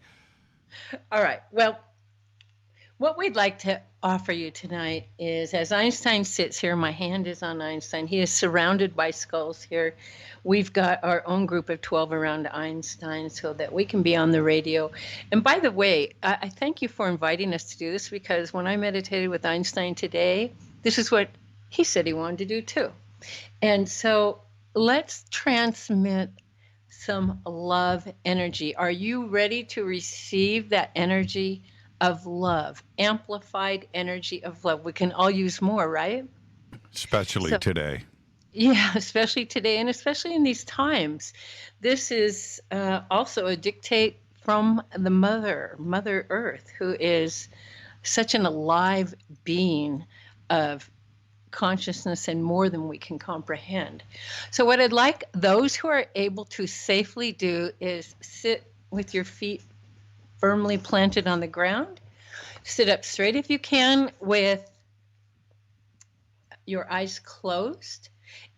All right. Well, what we'd like to offer you tonight is, as Einstein sits here, my hand is on Einstein. He is surrounded by skulls here. We've got our own group of 12 around Einstein so that we can be on the radio. And by the way, I thank you for inviting us to do this, because when I meditated with Einstein today, this is what he said he wanted to do too. And so let's transmit some love energy. Are you ready to receive that energy of love, amplified energy of love? We can all use more, right? Especially today. Yeah, especially today, and especially in these times. This is also a dictate from the Mother Earth, who is such an alive being of consciousness and more than we can comprehend. So what I'd like those who are able to safely do is sit with your feet firmly planted on the ground. Sit up straight if you can with your eyes closed.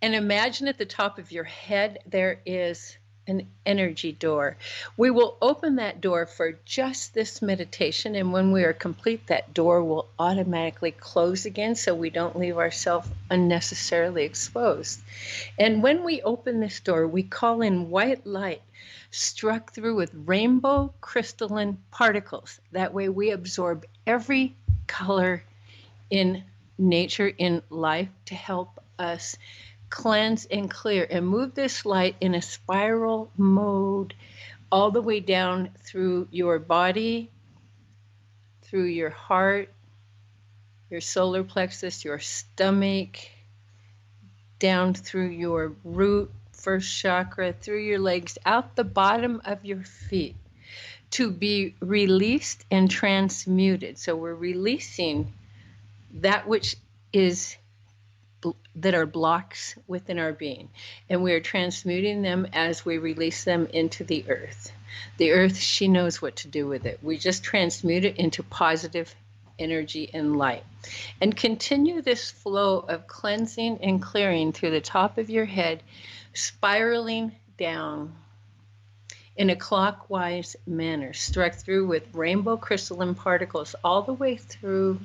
And imagine at the top of your head there is an energy door. We will open that door for just this meditation, and when we are complete, that door will automatically close again so we don't leave ourselves unnecessarily exposed. And when we open this door, we call in white light struck through with rainbow crystalline particles. That way we absorb every color in nature, in life, to help us cleanse and clear and move this light in a spiral mode all the way down through your body, through your heart, your solar plexus, your stomach, down through your root, first chakra, through your legs, out the bottom of your feet, to be released and transmuted. So we're releasing that which is that are blocks within our being, and we are transmuting them as we release them into the earth. The earth, she knows what to do with it. We just transmute it into positive energy and light, and continue this flow of cleansing and clearing through the top of your head, spiraling down in a clockwise manner, struck through with rainbow crystalline particles all the way through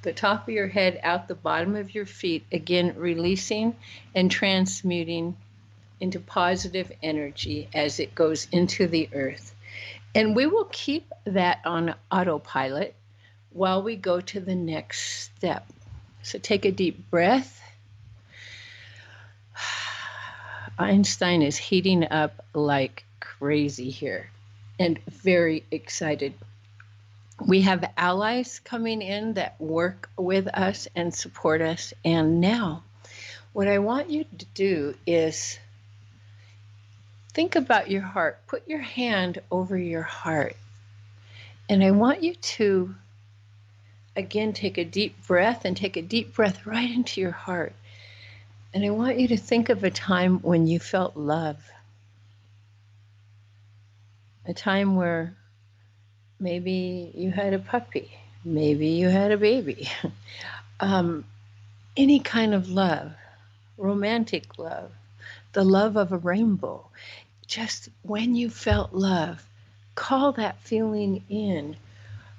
the top of your head, out the bottom of your feet, again releasing and transmuting into positive energy as it goes into the earth. And we will keep that on autopilot while we go to the next step. So take a deep breath. Einstein is heating up like crazy here and very excited. We have allies coming in that work with us and support us. And now, what I want you to do is think about your heart. Put your hand over your heart. And I want you to, again, take a deep breath, and take a deep breath right into your heart. And I want you to think of a time when you felt love. A time where maybe you had a puppy, maybe you had a baby, any kind of love, romantic love, the love of a rainbow. Just when you felt love, call that feeling in.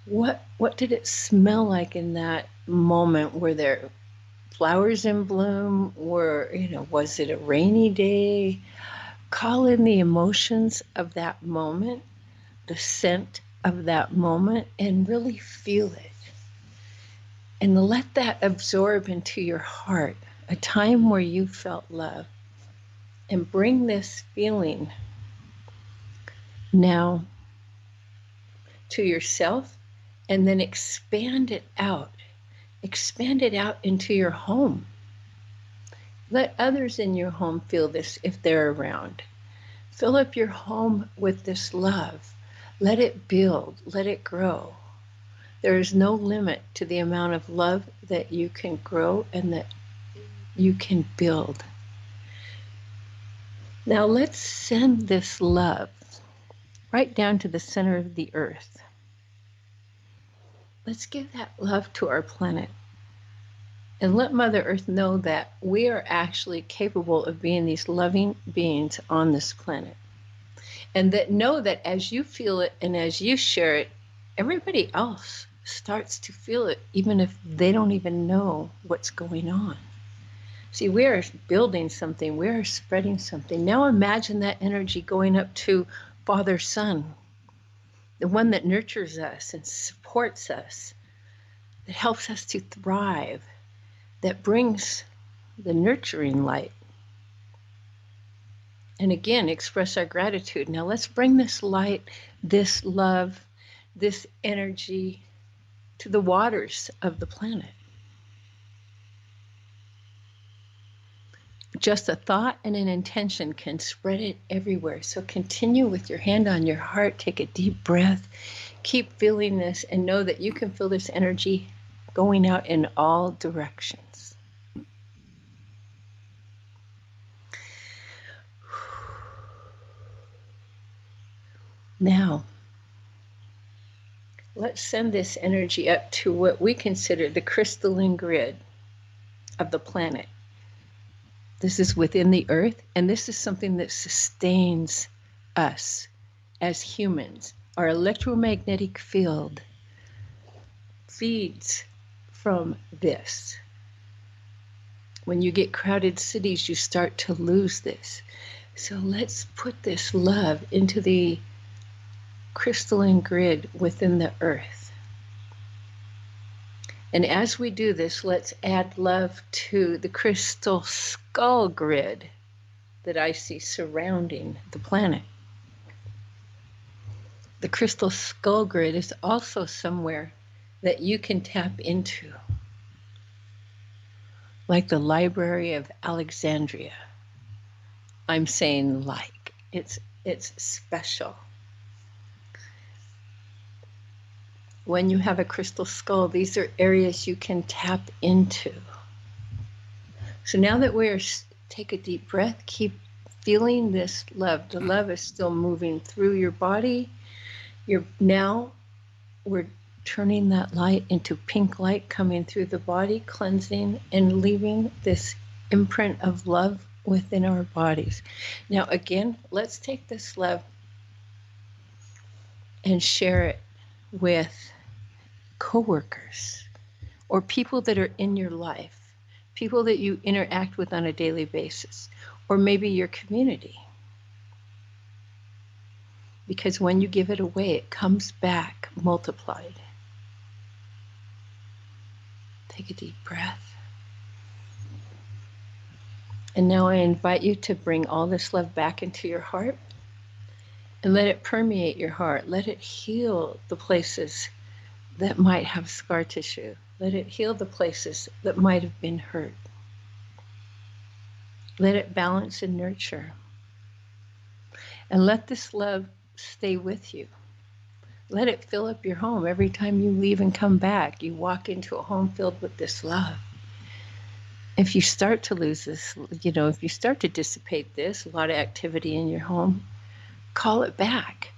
What did it smell like in that moment? Were there flowers in bloom? Was it a rainy day? Call in the emotions of that moment, the scent of that moment, and really feel it. And let that absorb into your heart, a time where you felt love. And bring this feeling now to yourself, and then expand it out. Expand it out into your home. Let others in your home feel this if they're around. Fill up your home with this love. Let it build, let it grow. There is no limit to the amount of love that you can grow and that you can build. Now let's send this love right down to the center of the earth. Let's give that love to our planet and let Mother Earth know that we are actually capable of being these loving beings on this planet. And that know that as you feel it and as you share it, everybody else starts to feel it, even if they don't even know what's going on. See, we are building something. We are spreading something. Now imagine that energy going up to Father Sun, the one that nurtures us and supports us, that helps us to thrive, that brings the nurturing light. And again, express our gratitude. Now let's bring this light, this love, this energy to the waters of the planet. Just a thought and an intention can spread it everywhere. So continue with your hand on your heart. Take a deep breath. Keep feeling this and know that you can feel this energy going out in all directions. Now, let's send this energy up to what we consider the crystalline grid of the planet. This is within the earth, and this is something that sustains us as humans. Our electromagnetic field feeds from this. When you get crowded cities, you start to lose this. So let's put this love into the crystalline grid within the earth. And as we do this, let's add love to the crystal skull grid that I see surrounding the planet. The crystal skull grid is also somewhere that you can tap into, like the Library of Alexandria. I'm saying like, it's special. When you have a crystal skull, these are areas you can tap into. So now that take a deep breath, keep feeling this love. The love is still moving through your body. Now we're turning that light into pink light coming through the body, cleansing and leaving this imprint of love within our bodies. Now again, let's take this love and share it with coworkers or people that are in your life, people that you interact with on a daily basis, or maybe your community. Because when you give it away, it comes back multiplied. Take a deep breath. And now I invite you to bring all this love back into your heart and let it permeate your heart. Let it heal the places that might have scar tissue. Let it heal the places that might have been hurt. Let it balance and nurture. And let this love stay with you. Let it fill up your home. Every time you leave and come back, you walk into a home filled with this love. If you start to lose this, if you start to dissipate this, a lot of activity in your home, call it back.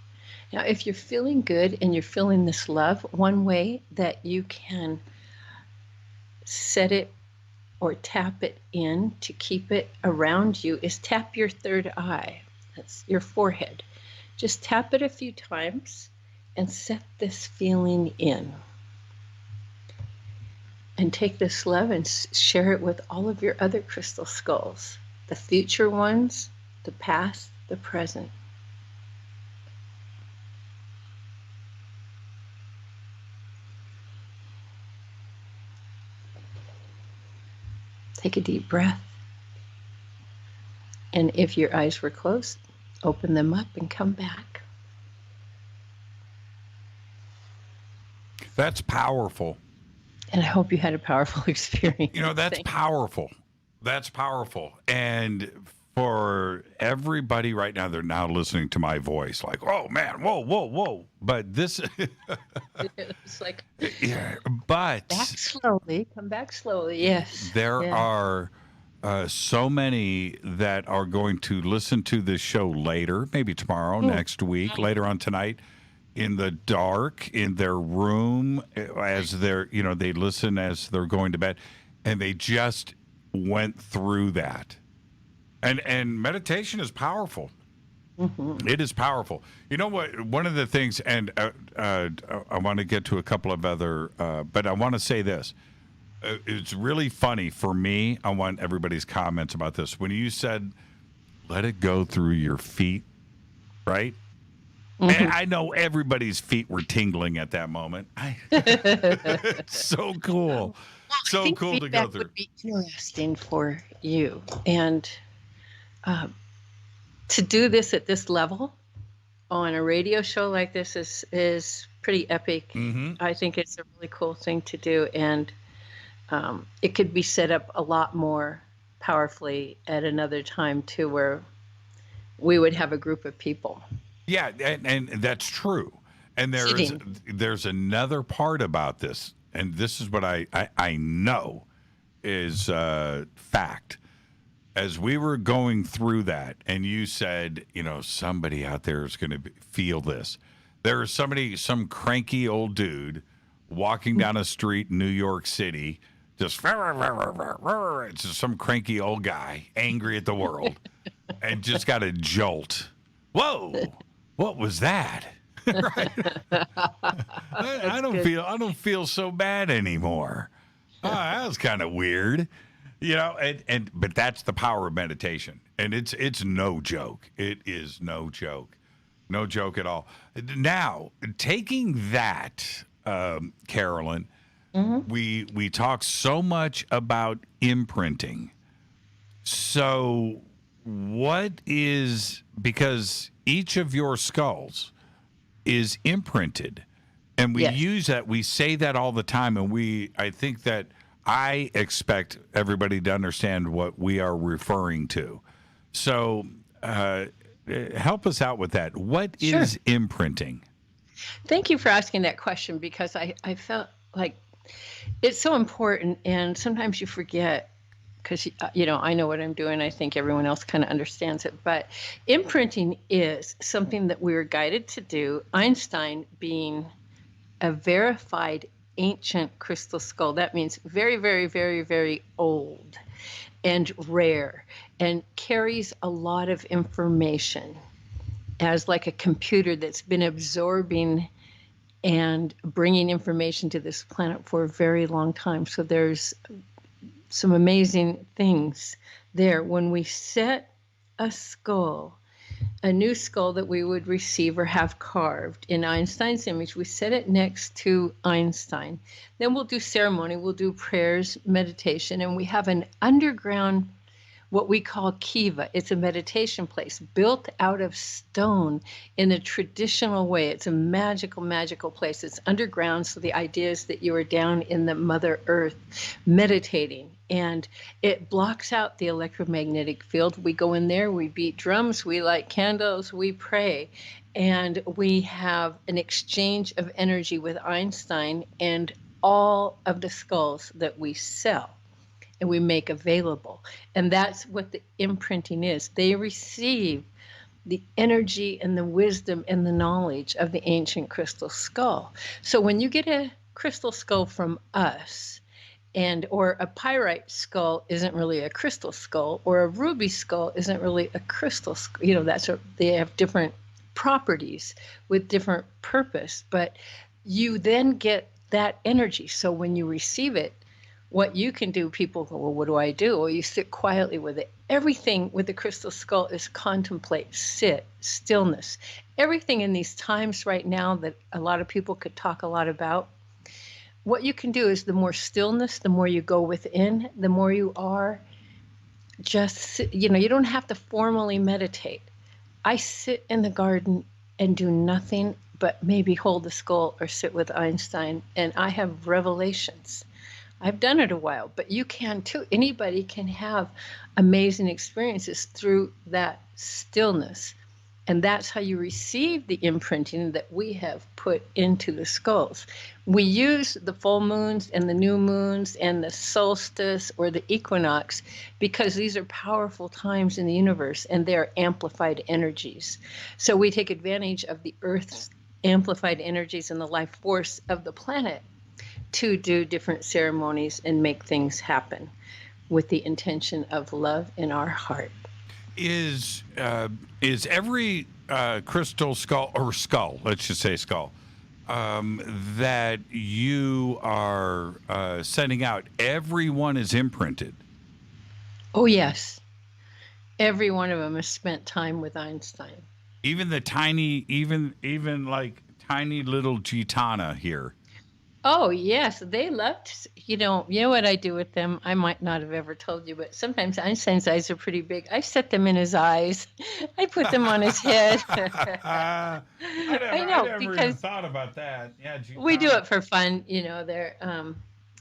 Now, if you're feeling good and you're feeling this love, one way that you can set it or tap it in to keep it around you is tap your third eye. That's your forehead. Just tap it a few times and set this feeling in. And take this love and share it with all of your other crystal skulls, the future ones, the past, the present. Take a deep breath. And if your eyes were closed, open them up and come back. That's powerful. And I hope you had a powerful experience. That's powerful. That's powerful. And for everybody right now, they're now listening to my voice like, oh, man, whoa. But this... It's like... Yeah, but... Come back slowly, yes. There are so many that are going to listen to this show later, maybe tomorrow, next week, later on tonight, in the dark, in their room, as they're, they listen as they're going to bed, and they just went through that. And meditation is powerful. Mm-hmm. It is powerful. You know what? One of the things, and I want to get to a couple of other, but I want to say this. It's really funny for me. I want everybody's comments about this. When you said, let it go through your feet, right? Mm-hmm. And I know everybody's feet were tingling at that moment. It's so cool. So cool to go through. Would be interesting for you. And to do this at this level on a radio show like this is pretty epic. Mm-hmm. I think it's a really cool thing to do. And it could be set up a lot more powerfully at another time, too, where we would have a group of people. Yeah, and that's true. And there's another part about this, and this is what I know is fact. As we were going through that, and you said, somebody out there is going to feel this. There is some cranky old dude walking down a street in New York City, just it's just some cranky old guy, angry at the world, and just got a jolt. Whoa, what was that? Right? I don't feel so bad anymore. Oh, that was kind of weird. But that's the power of meditation, and it's no joke. It is no joke at all. Now, taking that, Carolyn, mm-hmm. we talk so much about imprinting. So, because each of your skulls is imprinted, and we use that. We say that all the time, and I think that. I expect everybody to understand what we are referring to. So help us out with that. What is imprinting? Thank you for asking that question, because I felt like it's so important, and sometimes you forget because, I know what I'm doing. I think everyone else kind of understands it. But imprinting is something that we were guided to do, Einstein being a verified ancient crystal skull. That means very, very, very, very old and rare, and carries a lot of information as like a computer that's been absorbing and bringing information to this planet for a very long time. So there's some amazing things there. When we set a skull, a new skull that we would receive or have carved in Einstein's image, we set it next to Einstein. Then we'll do ceremony, we'll do prayers, meditation, and we have an underground, what we call kiva. It's a meditation place built out of stone in a traditional way. It's a magical, magical place. It's underground, so the idea is that you are down in the Mother Earth meditating, and it blocks out the electromagnetic field. We go in there, we beat drums, we light candles, we pray, and we have an exchange of energy with Einstein and all of the skulls that we sell and we make available. And that's what the imprinting is. They receive the energy and the wisdom and the knowledge of the ancient crystal skull. So when you get a crystal skull from us, or a pyrite skull isn't really a crystal skull, or a ruby skull isn't really a crystal skull, they have different properties with different purpose, but you then get that energy. So when you receive it, what you can do, people go, well, what do I do? Well, you sit quietly with it. Everything with the crystal skull is contemplate, sit, stillness. Everything in these times right now that a lot of people could talk a lot about, what you can do is the more stillness, the more you go within, the more you are just, you don't have to formally meditate. I sit in the garden and do nothing but maybe hold the skull or sit with Einstein, and I have revelations. I've done it a while, but you can too. Anybody can have amazing experiences through that stillness. And that's how you receive the imprinting that we have put into the skulls. We use the full moons and the new moons and the solstice or the equinox because these are powerful times in the universe and they're amplified energies. So we take advantage of the Earth's amplified energies and the life force of the planet to do different ceremonies and make things happen with the intention of love in our heart. Is every crystal skull, let's just say skull, that you are sending out, everyone is imprinted? Oh, yes. Every one of them has spent time with Einstein. Even the tiny, even like tiny little Gitana here. Oh, yes. They loved, you know what I do with them? I might not have ever told you, but sometimes Einstein's eyes are pretty big. I set them in his eyes. I put them on his head. I never even thought about that. Yeah, we do it for fun, they're,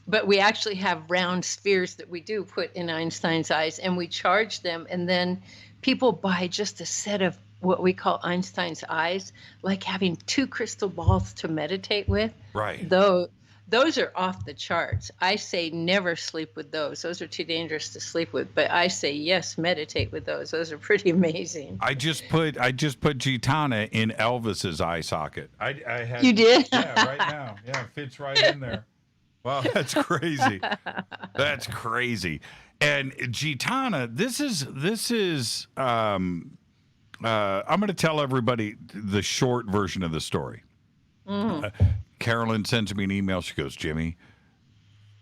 but we actually have round spheres that we do put in Einstein's eyes, and we charge them, and then people buy just a set of what we call Einstein's eyes, like having 2 crystal balls to meditate with. Right. Those are off the charts. I say never sleep with those. Those are too dangerous to sleep with. But I say yes, meditate with those. Those are pretty amazing. I just put Gitana in Elvis's eye socket. I had. You did? Yeah, right now. Yeah, it fits right in there. Wow, that's crazy. That's crazy. And Gitana, this is. I'm going to tell everybody the short version of the story. Carolyn sends me an email. She goes, Jimmy,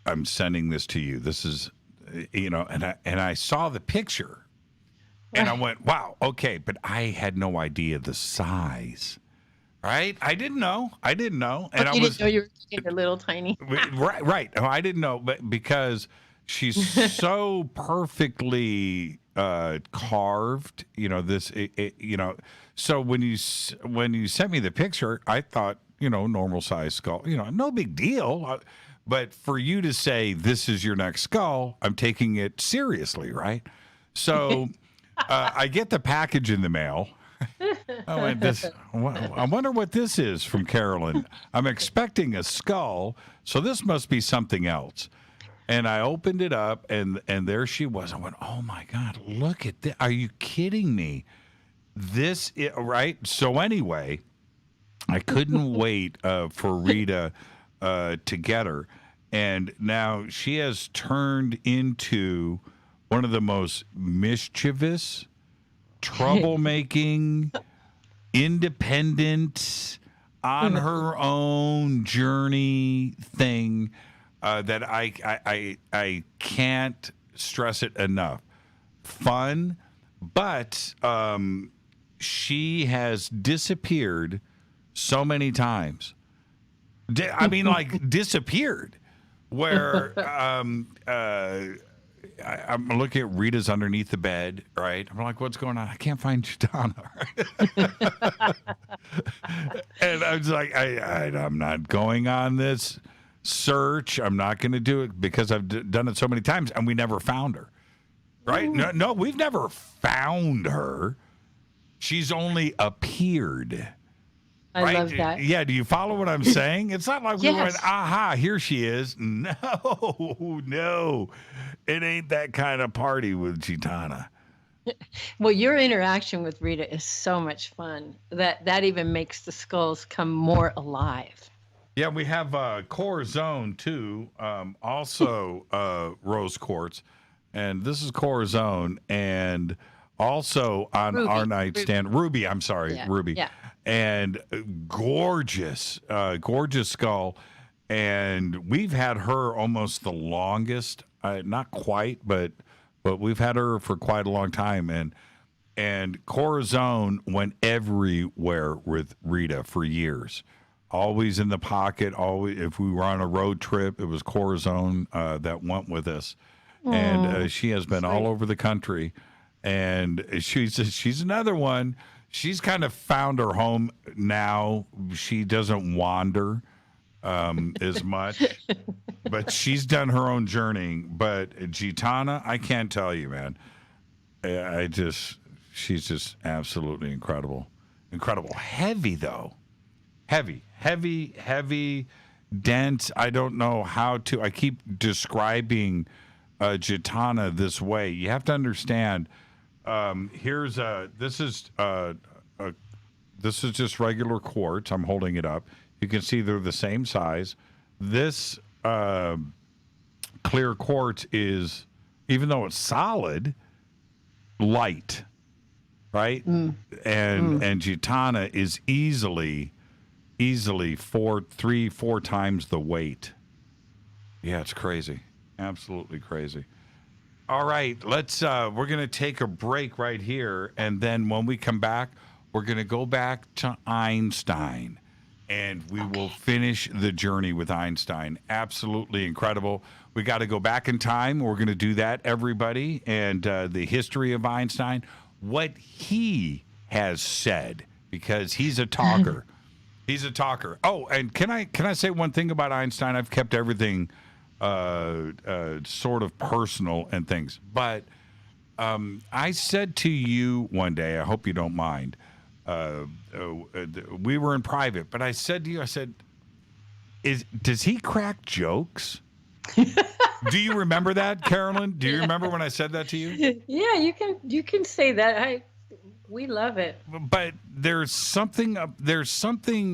I'm sending this to you. This is, and I saw the picture, and I went, wow, okay, but I had no idea the size. Right? I didn't know. And you didn't know you were getting a little tiny. Right. I didn't know, but because she's so perfectly carved, so when you sent me the picture, I thought, normal size skull, no big deal. But for you to say this is your next skull, I'm taking it seriously, right? So I get the package in the mail. I wonder what this is from Carolyn. I'm expecting a skull, so this must be something else. And I opened it up, and there she was. I went, oh, my God, look at this. Are you kidding me? This, right? So anyway, I couldn't wait for Rita to get her. And now she has turned into one of the most mischievous, troublemaking, independent, on her own journey thing that I can't stress it enough. Fun, but she has disappeared so many times. Disappeared. Where I'm looking at Rita's underneath the bed, right? I'm like, what's going on? I can't find Gitana. And I was like, I'm not going on this search. I'm not going to do it because I've done it so many times, and we never found her. Right? No, we've never found her. She's only appeared. I love that. Yeah, do you follow what I'm saying? It's not like we went, aha, here she is. No. It ain't that kind of party with Gitana. Well, your interaction with Rita is so much fun that even makes the skulls come more alive. Yeah, we have Core Zone, too, also rose quartz. And this is Core Zone. And also on our nightstand, Ruby. I'm sorry, Ruby. Yeah. And gorgeous skull. And we've had her almost the longest, not quite, but we've had her for quite a long time. And Corazon went everywhere with Rita for years. Always in the pocket. Always, if we were on a road trip, it was Corazon that went with us. Aww. And she has been all over the country. And she's another one. She's kind of found her home now. She doesn't wander as much. But she's done her own journey. But Gitana, I can't tell you, man. She's just absolutely incredible. Incredible. Heavy, though. Heavy, dense. I don't know how to. I keep describing Gitana this way. You have to understand. This is just regular quartz. I'm holding it up. You can see they're the same size. This clear quartz is, even though it's solid, light, right? And Gitana is easily 3-4 times the weight. Yeah, it's crazy. Absolutely crazy. All right, we're going to take a break right here, and then when we come back, we're going to go back to Einstein, and we will finish the journey with Einstein. Absolutely incredible. We got to go back in time. We're going to do that, everybody, and the history of Einstein, what he has said, because he's a talker. He's a talker. Oh, and can I say one thing about Einstein? I've kept everything sort of personal and things. But I said to you one day, I hope you don't mind, we were in private, but I said to you, does he crack jokes? Do you remember that, Carolyn? Do you remember when I said that to you? Yeah, you can say that. We love it. But there's something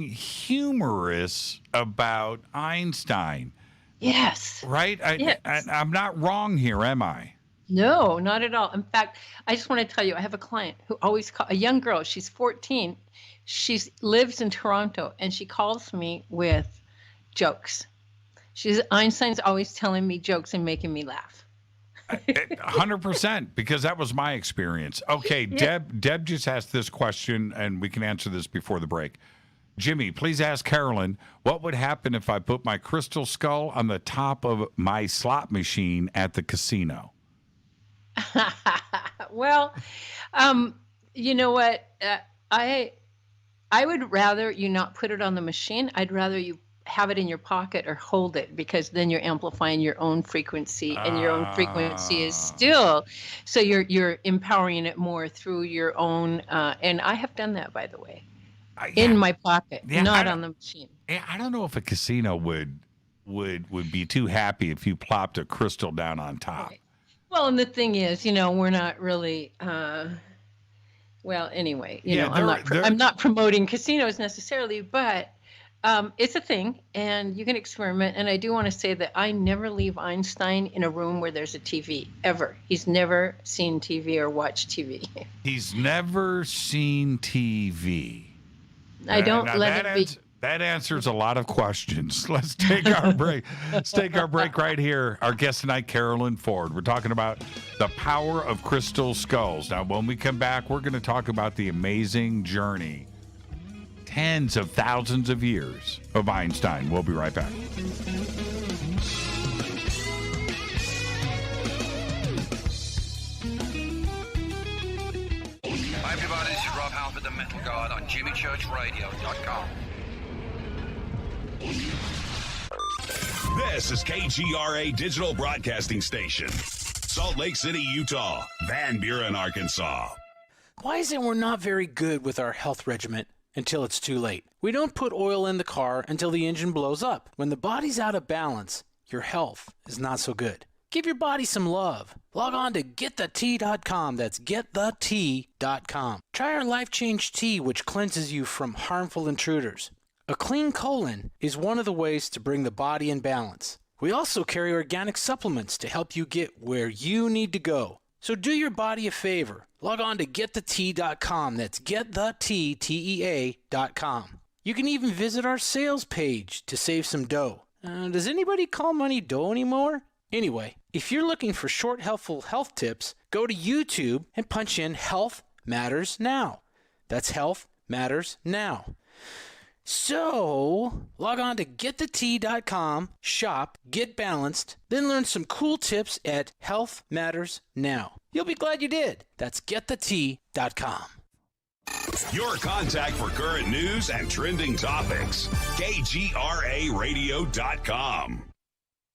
humorous about Einstein. Yes. Right? Yes. I'm not wrong here, am I? No, not at all. In fact, I just want to tell you, I have a client who always a young girl. She's 14. She lives in Toronto, and she calls me with jokes. Einstein's always telling me jokes and making me laugh. 100%, because that was my experience. Okay, yeah. Deb just asked this question, and we can answer this before the break. Jimmy, please ask Carolyn, what would happen if I put my crystal skull on the top of my slot machine at the casino? Well, you know what? I would rather you not put it on the machine. I'd rather you have it in your pocket or hold it, because then you're amplifying your own frequency, and your own frequency is still, so you're empowering it more through your own. And I have done that, by the way, in my pocket, not on the machine. Yeah, I don't know if a casino would be too happy if you plopped a crystal down on top. Right. Well, and the thing is, we're not really. Well, anyway, I'm not promoting casinos necessarily, but. It's a thing, and you can experiment. And I do want to say that I never leave Einstein in a room where there's a TV, ever. He's never seen TV or watched TV. He's never seen TV. I don't let it be. That answers a lot of questions. Let's take our break. Let's take our break right here. Our guest tonight, Carolyn Ford. We're talking about the power of crystal skulls. Now, when we come back, we're going to talk about the amazing journey. Tens of thousands of years of Einstein. We'll be right back. Hi, everybody. This is Rob Halford, the Metal God, on JimmyChurchRadio.com. This is KGRA Digital Broadcasting Station. Salt Lake City, Utah. Van Buren, Arkansas. Why is it we're not very good with our health regimen until it's too late? We don't put oil in the car until the engine blows up. When the body's out of balance, your health is not so good. Give your body some love. Log on to GetTheT.com. That's GetTheT.com. Try our Life Change Tea, which cleanses you from harmful intruders. A clean colon is one of the ways to bring the body in balance. We also carry organic supplements to help you get where you need to go. So do your body a favor. Log on to GetTheT.com. That's GetTheT.com. You can even visit our sales page to save some dough. Does anybody call money dough anymore? Anyway, if you're looking for short, helpful health tips, go to YouTube and punch in Health Matters Now. That's Health Matters Now. So, log on to GetTheT.com, shop, get balanced, then learn some cool tips at Health Matters Now. You'll be glad you did. That's GetTheT.com. Your contact for current news and trending topics. KGRAradio.com.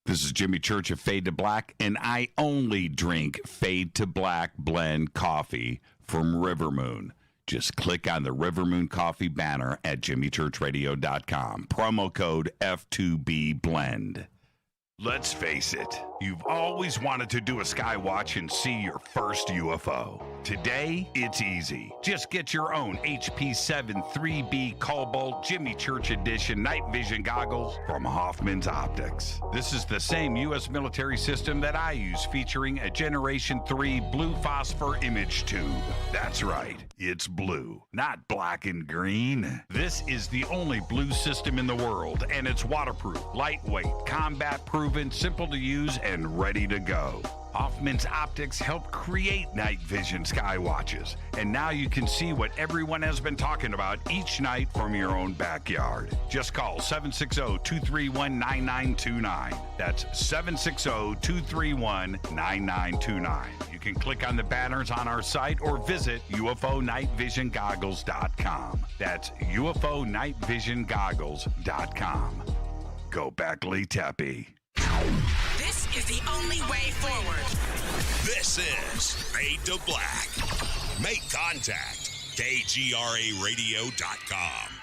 This is Jimmy Church of Fade to Black, and I only drink Fade to Black blend coffee from River Moon. Just click on the River Moon coffee banner at jimmychurchradio.com. Promo code F2B Blend. Let's face it, you've always wanted to do a sky watch and see your first UFO. Today, it's easy. Just get your own HP7 3B Cobalt Jimmy Church Edition night vision goggles from Hoffman's Optics. This is the same U.S. military system that I use, featuring a Generation 3 blue phosphor image tube. That's right, it's blue, not black and green. This is the only blue system in the world, and it's waterproof, lightweight, combat-proof, simple to use, and ready to go. Hoffman's Optics helped create night vision sky watches, and now you can see what everyone has been talking about each night from your own backyard. Just call 760-231-9929. That's 760-231-9929. You can click on the banners on our site or visit UFOnightvisiongoggles.com. That's UFOnightvisiongoggles.com. Go back, Lee Tappy. This is the only way forward. This is Fade to Black. Make contact. KGRAradio.com.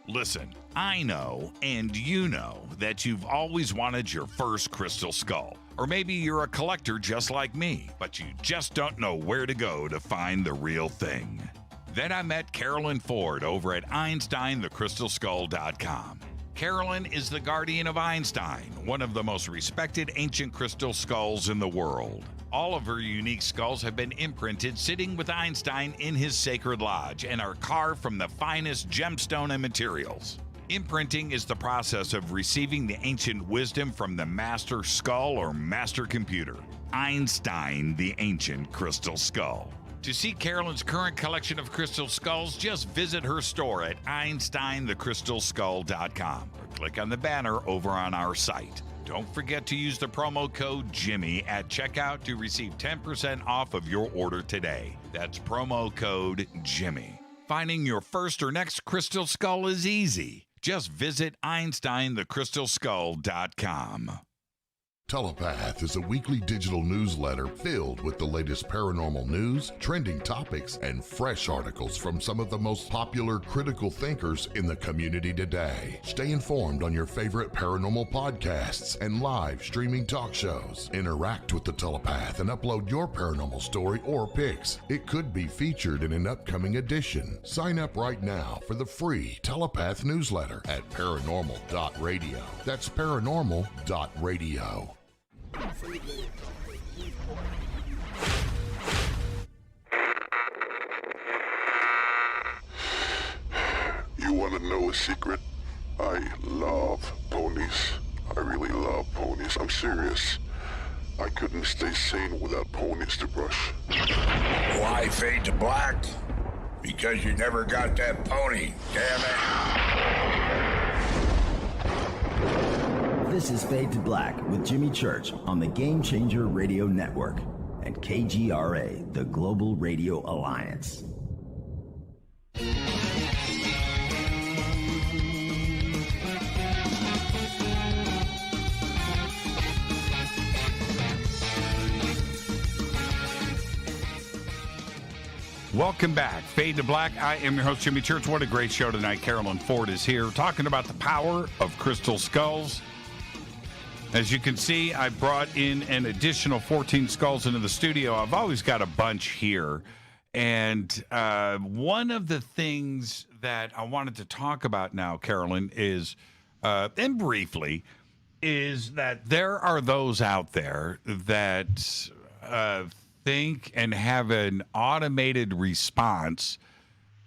Listen, I know, and you know, that you've always wanted your first crystal skull. Or maybe you're a collector just like me, but you just don't know where to go to find the real thing. Then I met Carolyn Ford over at EinsteinTheCrystalSkull.com. Carolyn is the guardian of Einstein, one of the most respected ancient crystal skulls in the world. All of her unique skulls have been imprinted sitting with Einstein in his sacred lodge and are carved from the finest gemstone and materials. Imprinting is the process of receiving the ancient wisdom from the master skull or master computer, Einstein, the ancient crystal skull. To see Carolyn's current collection of crystal skulls, just visit her store at EinsteinTheCrystalSkull.com or click on the banner over on our site. Don't forget to use the promo code Jimmy at checkout to receive 10% off of your order today. That's promo code Jimmy. Finding your first or next crystal skull is easy. Just visit EinsteinTheCrystalSkull.com. Telepath is a weekly digital newsletter filled with the latest paranormal news, trending topics, and fresh articles from some of the most popular critical thinkers in the community today. Stay informed on your favorite paranormal podcasts and live streaming talk shows. Interact with the Telepath and upload your paranormal story or pics. It could be featured in an upcoming edition. Sign up right now for the free Telepath newsletter at paranormal.radio. That's paranormal.radio. You want to know a secret? I love ponies. I really love ponies. I'm serious. I couldn't stay sane without ponies to brush. Why Fade to Black? Because you never got that pony, damn it. This is Fade to Black with Jimmy Church on the Game Changer Radio Network and KGRA, the Global Radio Alliance. Welcome back. Fade to Black. I am your host, Jimmy Church. What a great show tonight. Carolyn Ford is here talking about the power of crystal skulls. As you can see, I brought in an additional 14 skulls into the studio. I've always got a bunch here. And one of the things that I wanted to talk about now, Carolyn, is, and briefly, is that there are those out there that think and have an automated response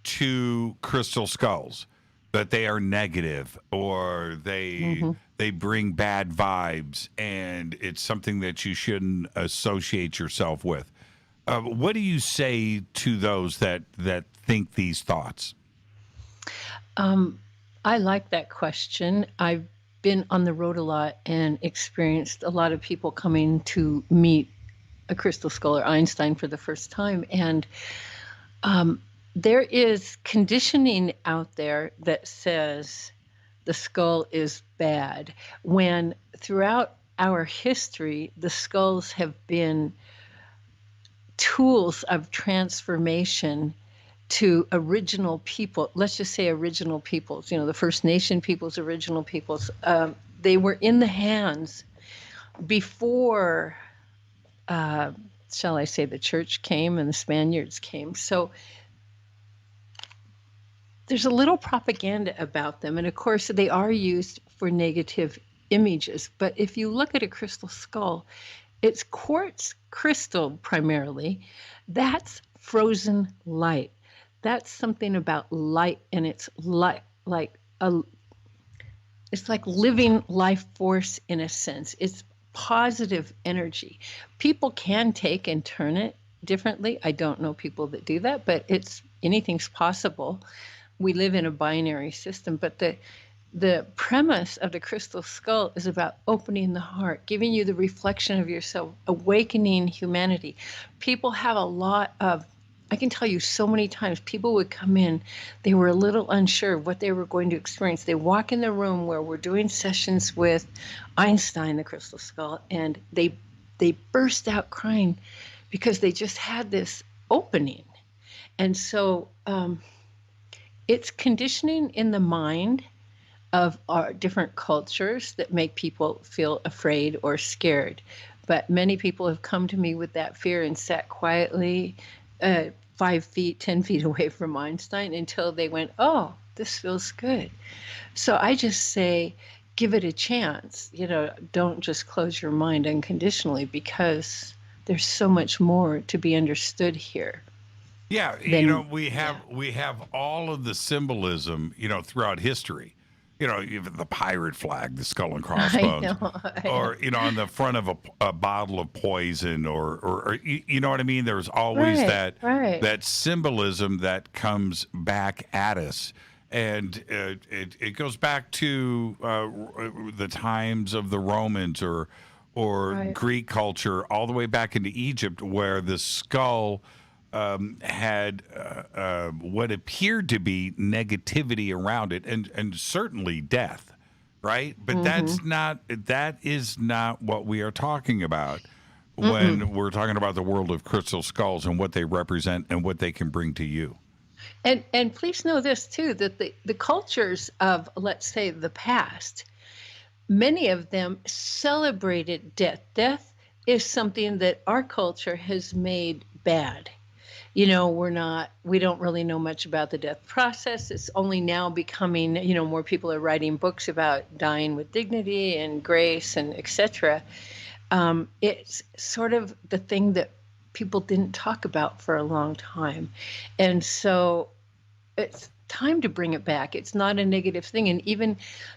to crystal skulls, that they are negative or they bring bad vibes, and it's something that you shouldn't associate yourself with. What do you say to those that think these thoughts? I like that question. I've been on the road a lot and experienced a lot of people coming to meet a crystal skull or Einstein for the first time. And there is conditioning out there that says the skull is bad, when throughout our history, the skulls have been tools of transformation to original people. Let's just say original peoples, the First Nation peoples, original peoples. They were in the hands before, shall I say, the church came and the Spaniards came. So there's a little propaganda about them. And of course, they are used for negative images. But if you look at a crystal skull, it's quartz crystal primarily. That's frozen light. That's something about light, and it's it's like living life force in a sense. It's positive energy. People can take and turn it differently. I don't know people that do that, but anything's possible. We live in a binary system, but the premise of the crystal skull is about opening the heart, giving you the reflection of yourself, awakening humanity. People have a lot of, I can tell you so many times, people would come in, they were a little unsure of what they were going to experience. They walk in the room where we're doing sessions with Einstein, the crystal skull, and they burst out crying because they just had this opening. And so it's conditioning in the mind of our different cultures that make people feel afraid or scared. But many people have come to me with that fear and sat quietly 5 feet, 10 feet away from Einstein until they went, oh, this feels good. So I just say, give it a chance. Don't just close your mind unconditionally, because there's so much more to be understood here. Yeah, we have all of the symbolism, throughout history. Even the pirate flag, the skull and crossbones, I know. or on the front of a bottle of poison, or you know what I mean. There's always that symbolism that comes back at us, and it goes back to the times of the Romans or Greek culture, all the way back into Egypt, where the skull had what appeared to be negativity around it, and certainly death, right? But that is not what we are talking about when we're talking about the world of crystal skulls and what they represent and what they can bring to you. And please know this too, that the cultures of, let's say, the past, many of them celebrated death. Death is something that our culture has made bad. We don't really know much about the death process. It's only now becoming, more people are writing books about dying with dignity and grace and etc. It's sort of the thing that people didn't talk about for a long time. And so it's time to bring it back. It's not a negative thing. And even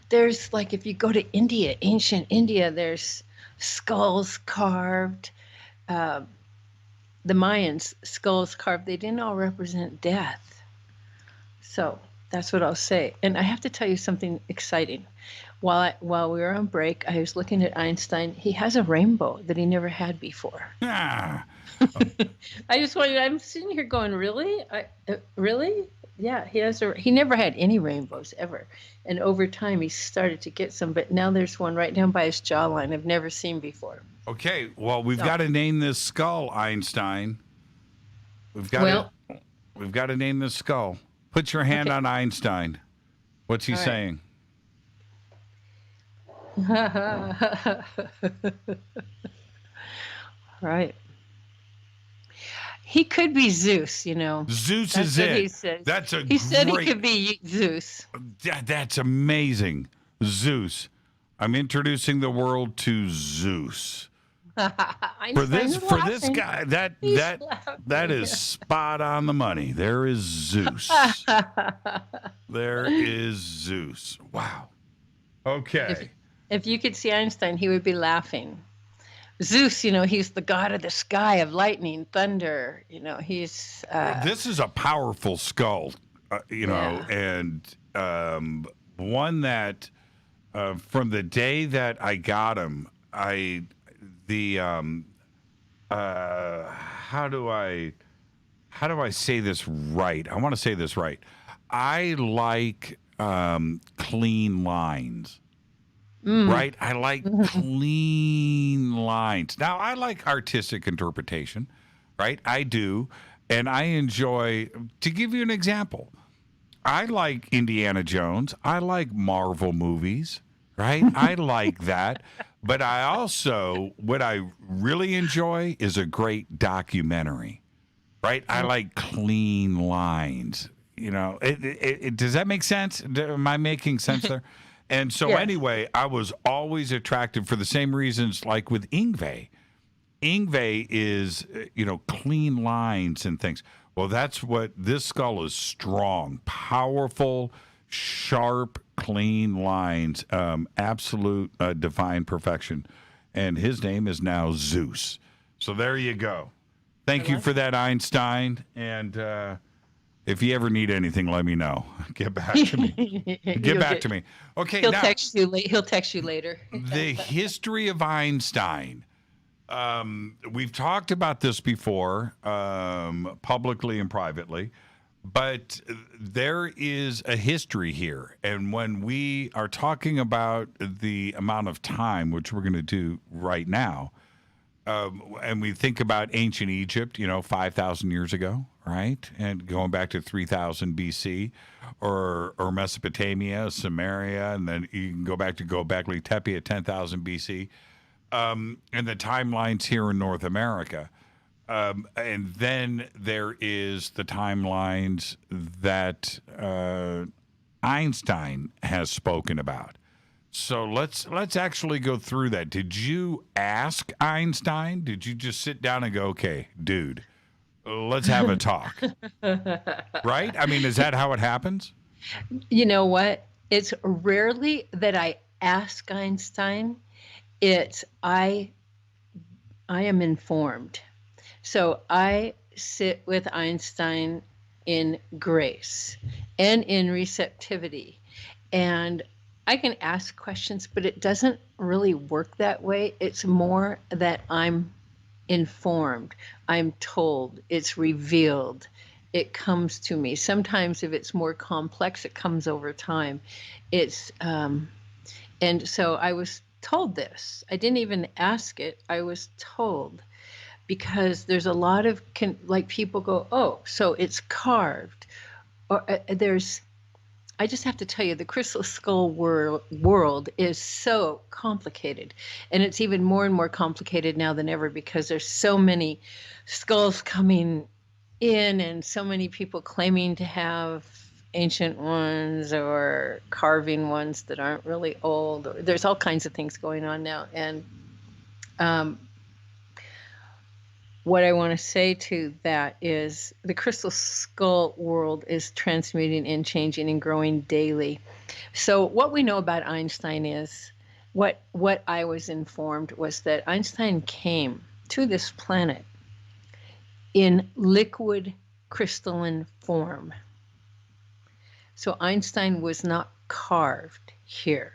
there's, like, if you go to India, ancient India, there's skulls carved. The Mayans, skulls carved, they didn't all represent death. So that's what I'll say. And I have to tell you something exciting. While we were on break, I was looking at Einstein. He has a rainbow that he never had before. Ah. I'm sitting here going, really? Really? Yeah, he never had any rainbows ever. And over time, he started to get some, but now there's one right down by his jawline I've never seen before. Okay, well, we've got to name this skull, Einstein. We've got to name this skull. Put your hand on Einstein. What's he saying? Right. He could be Zeus, Zeus That's is what it. He said. He said he could be Zeus. That's amazing. Zeus. I'm introducing the world to Zeus. For this guy, that is spot on the money. There is Zeus. There is Zeus. Wow. Okay. If you could see Einstein, he would be laughing. Zeus, he's the god of the sky, of lightning, thunder. He's. This is a powerful skull, and one that, from the day that I got him, how do I how do I say this right? I want to say this right. I like clean lines. Right? I like clean lines. Now, I like artistic interpretation, right? I do. And I enjoy, to give you an example, I like Indiana Jones. I like Marvel movies, right? I like that. But I also, what I really enjoy is a great documentary, right? I like clean lines. You know, does that make sense? Am I making sense there? And so anyway, I was always attracted for the same reasons like with Yngwie. Yngwie is, clean lines and things. Well, that's what this skull is: strong, powerful, sharp, clean lines, absolute divine perfection. And his name is now Zeus. So there you go. Thank you for that, Einstein. And if you ever need anything, let me know. Get back to me. Get back to me. Okay, He'll now, text you. He'll text you later. the history of Einstein. We've talked about this before, publicly and privately, but there is a history here. And when we are talking about the amount of time, which we're going to do right now, and we think about ancient Egypt, 5,000 years ago, right? And going back to 3000 BC, or Mesopotamia, Samaria, and then you can go back to Göbekli Tepe at 10,000 BC, and the timelines here in North America. And then there is the timelines that Einstein has spoken about. So let's actually go through that. Did you ask Einstein? Did you just sit down and go, okay, dude, let's have a talk? Right? I mean, is that how it happens? You know what? It's rarely that I ask Einstein. It's I am informed. So I sit with Einstein in grace and in receptivity. And I can ask questions, but it doesn't really work that way. It's more that I'm informed, I'm told, it's revealed, it comes to me. Sometimes if it's more complex, it comes over time. It's and so I was told this. I didn't even ask it. I was told, because there's a lot of people go, oh, so it's carved, or I just have to tell you, the crystal skull world is so complicated. And it's even more and more complicated now than ever, because there's so many skulls coming in and so many people claiming to have ancient ones or carving ones that aren't really old. There's all kinds of things going on now. And what I want to say to that is the crystal skull world is transmuting and changing and growing daily. So what we know about Einstein is, what I was informed was that Einstein came to this planet in liquid crystalline form. So Einstein was not carved here.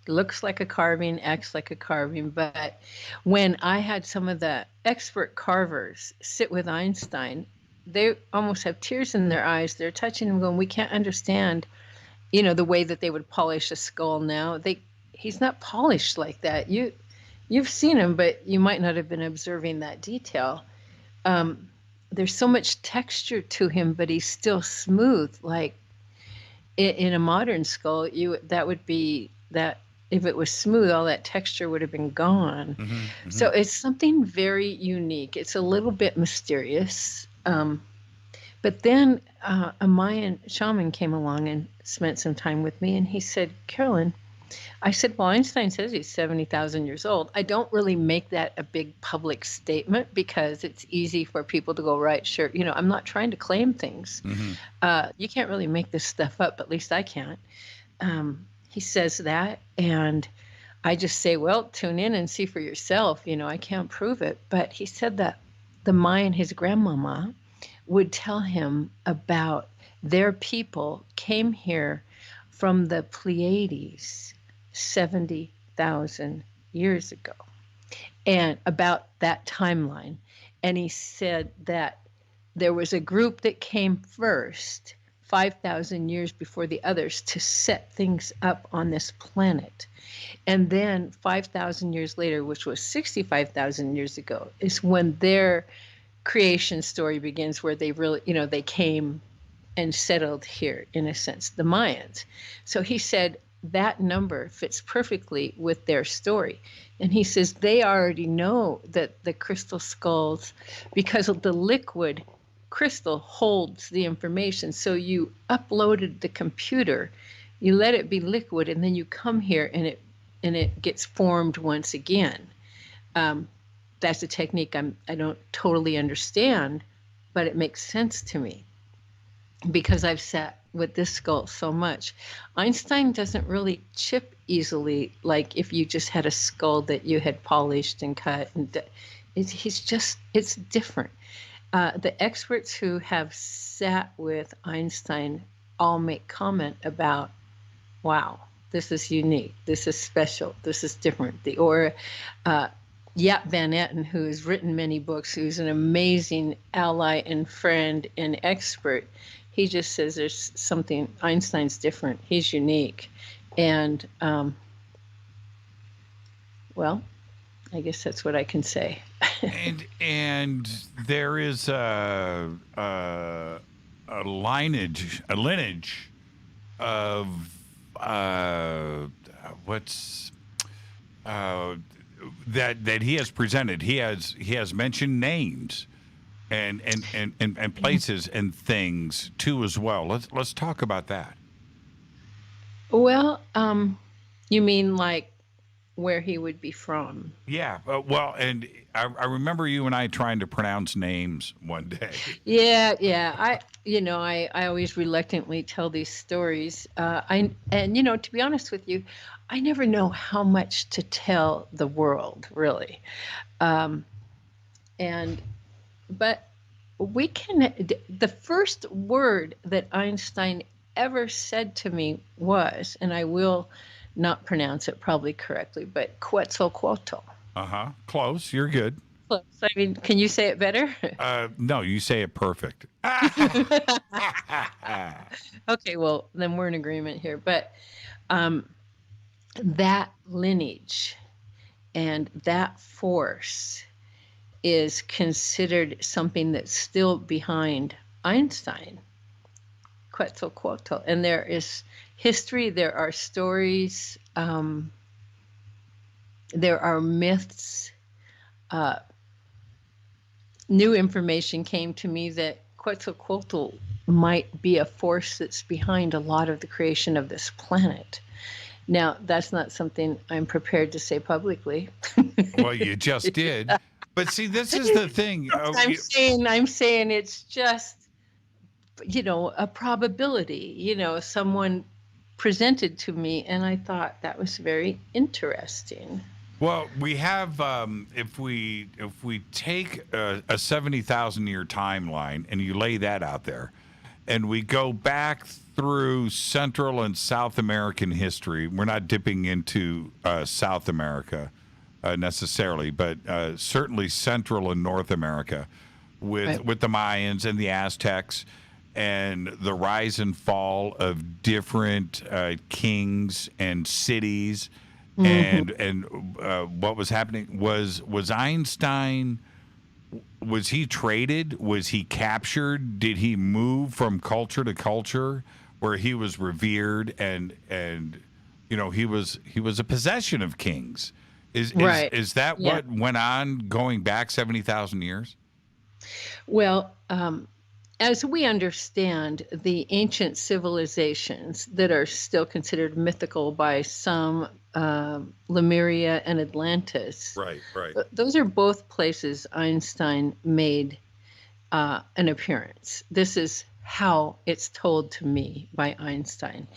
Looks like a carving, acts like a carving, but when I had some of the expert carvers sit with Einstein, they almost have tears in their eyes. They're touching him going, we can't understand, the way that they would polish a skull now. He's not polished like that. You've seen him, but you might not have been observing that detail. There's so much texture to him, but he's still smooth. Like in a modern skull, that would be that. If it was smooth, all that texture would have been gone. Mm-hmm, mm-hmm. So it's something very unique. It's a little bit mysterious. But then a Mayan shaman came along and spent some time with me, and he said, Carolyn, I said, well, Einstein says he's 70,000 years old. I don't really make that a big public statement because it's easy for people to go, right, sure. I'm not trying to claim things. Mm-hmm. You can't really make this stuff up, at least I can't. He says that, and I just say, well, tune in and see for yourself. I can't prove it. But he said that the Mayan, his grandmama, would tell him about their people came here from the Pleiades 70,000 years ago, and about that timeline. And he said that there was a group that came first 5,000 years before the others to set things up on this planet. And then 5,000 years later, which was 65,000 years ago, is when their creation story begins, where they really, they came and settled here, in a sense, the Mayans. So he said that number fits perfectly with their story. And he says they already know that the crystal skulls, because of the liquid crystal holds the information. So you uploaded the computer, you let it be liquid, and then you come here and it gets formed once again. That's a technique I don't totally understand, but it makes sense to me because I've sat with this skull so much. Einstein doesn't really chip easily, like if you just had a skull that you had polished and cut. And it's different. The experts who have sat with Einstein all make comment about, wow, this is unique, this is special, this is different. Or Jaap Van Etten, who has written many books, who's an amazing ally and friend and expert, he just says there's something, Einstein's different, he's unique. And, well, I guess that's what I can say. and there is a lineage of that he has presented. He has mentioned names and places and things too as well. Let's talk about that. Well, you mean like where he would be from? Yeah. Well, and I remember you and I trying to pronounce names one day. Yeah. I always reluctantly tell these stories. To be honest with you, I never know how much to tell the world, really. But we can. The first word that Einstein ever said to me was, and I will not pronounce it probably correctly, but Quetzalcoatl. Close. You're good. Close. I mean, can you say it better? No, you say it perfect. Okay, well, then we're in agreement here. But that lineage and that force is considered something that's still behind Einstein, Quetzalcoatl. And there is history, there are stories, there are myths. New information came to me that Quetzalcoatl might be a force that's behind a lot of the creation of this planet. Now, that's not something I'm prepared to say publicly. Well, you just did. But see, this is the thing. I'm saying it's just, a probability. Someone presented to me, and I thought that was very interesting. Well, we have, if we take a 70,000 year timeline and you lay that out there, and we go back through Central and South American history, we're not dipping into South America necessarily, but certainly Central and North America with the Mayans and the Aztecs and the rise and fall of different kings and cities. And what was happening was Einstein, was he traded? Was he captured? Did he move from culture to culture where he was revered and he was a possession of kings? Is that what went on going back 70,000 years? Well, as we understand the ancient civilizations that are still considered mythical by some, Lemuria and Atlantis. Right. Those are both places Einstein made an appearance. This is how it's told to me by Einstein.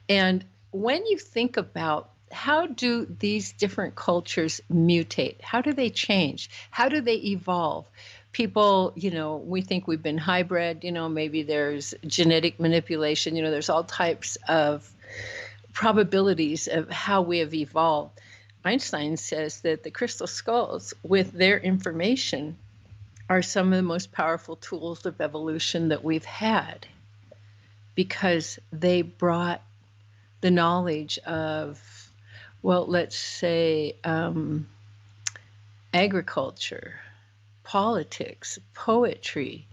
And when you think about how do these different cultures mutate? How do they change? How do they evolve? People, we think we've been hybrid, maybe there's genetic manipulation, there's all types of probabilities of how we have evolved. Einstein says that the crystal skulls, with their information, are some of the most powerful tools of evolution that we've had, because they brought the knowledge of, well, let's say, agriculture, politics, poetry,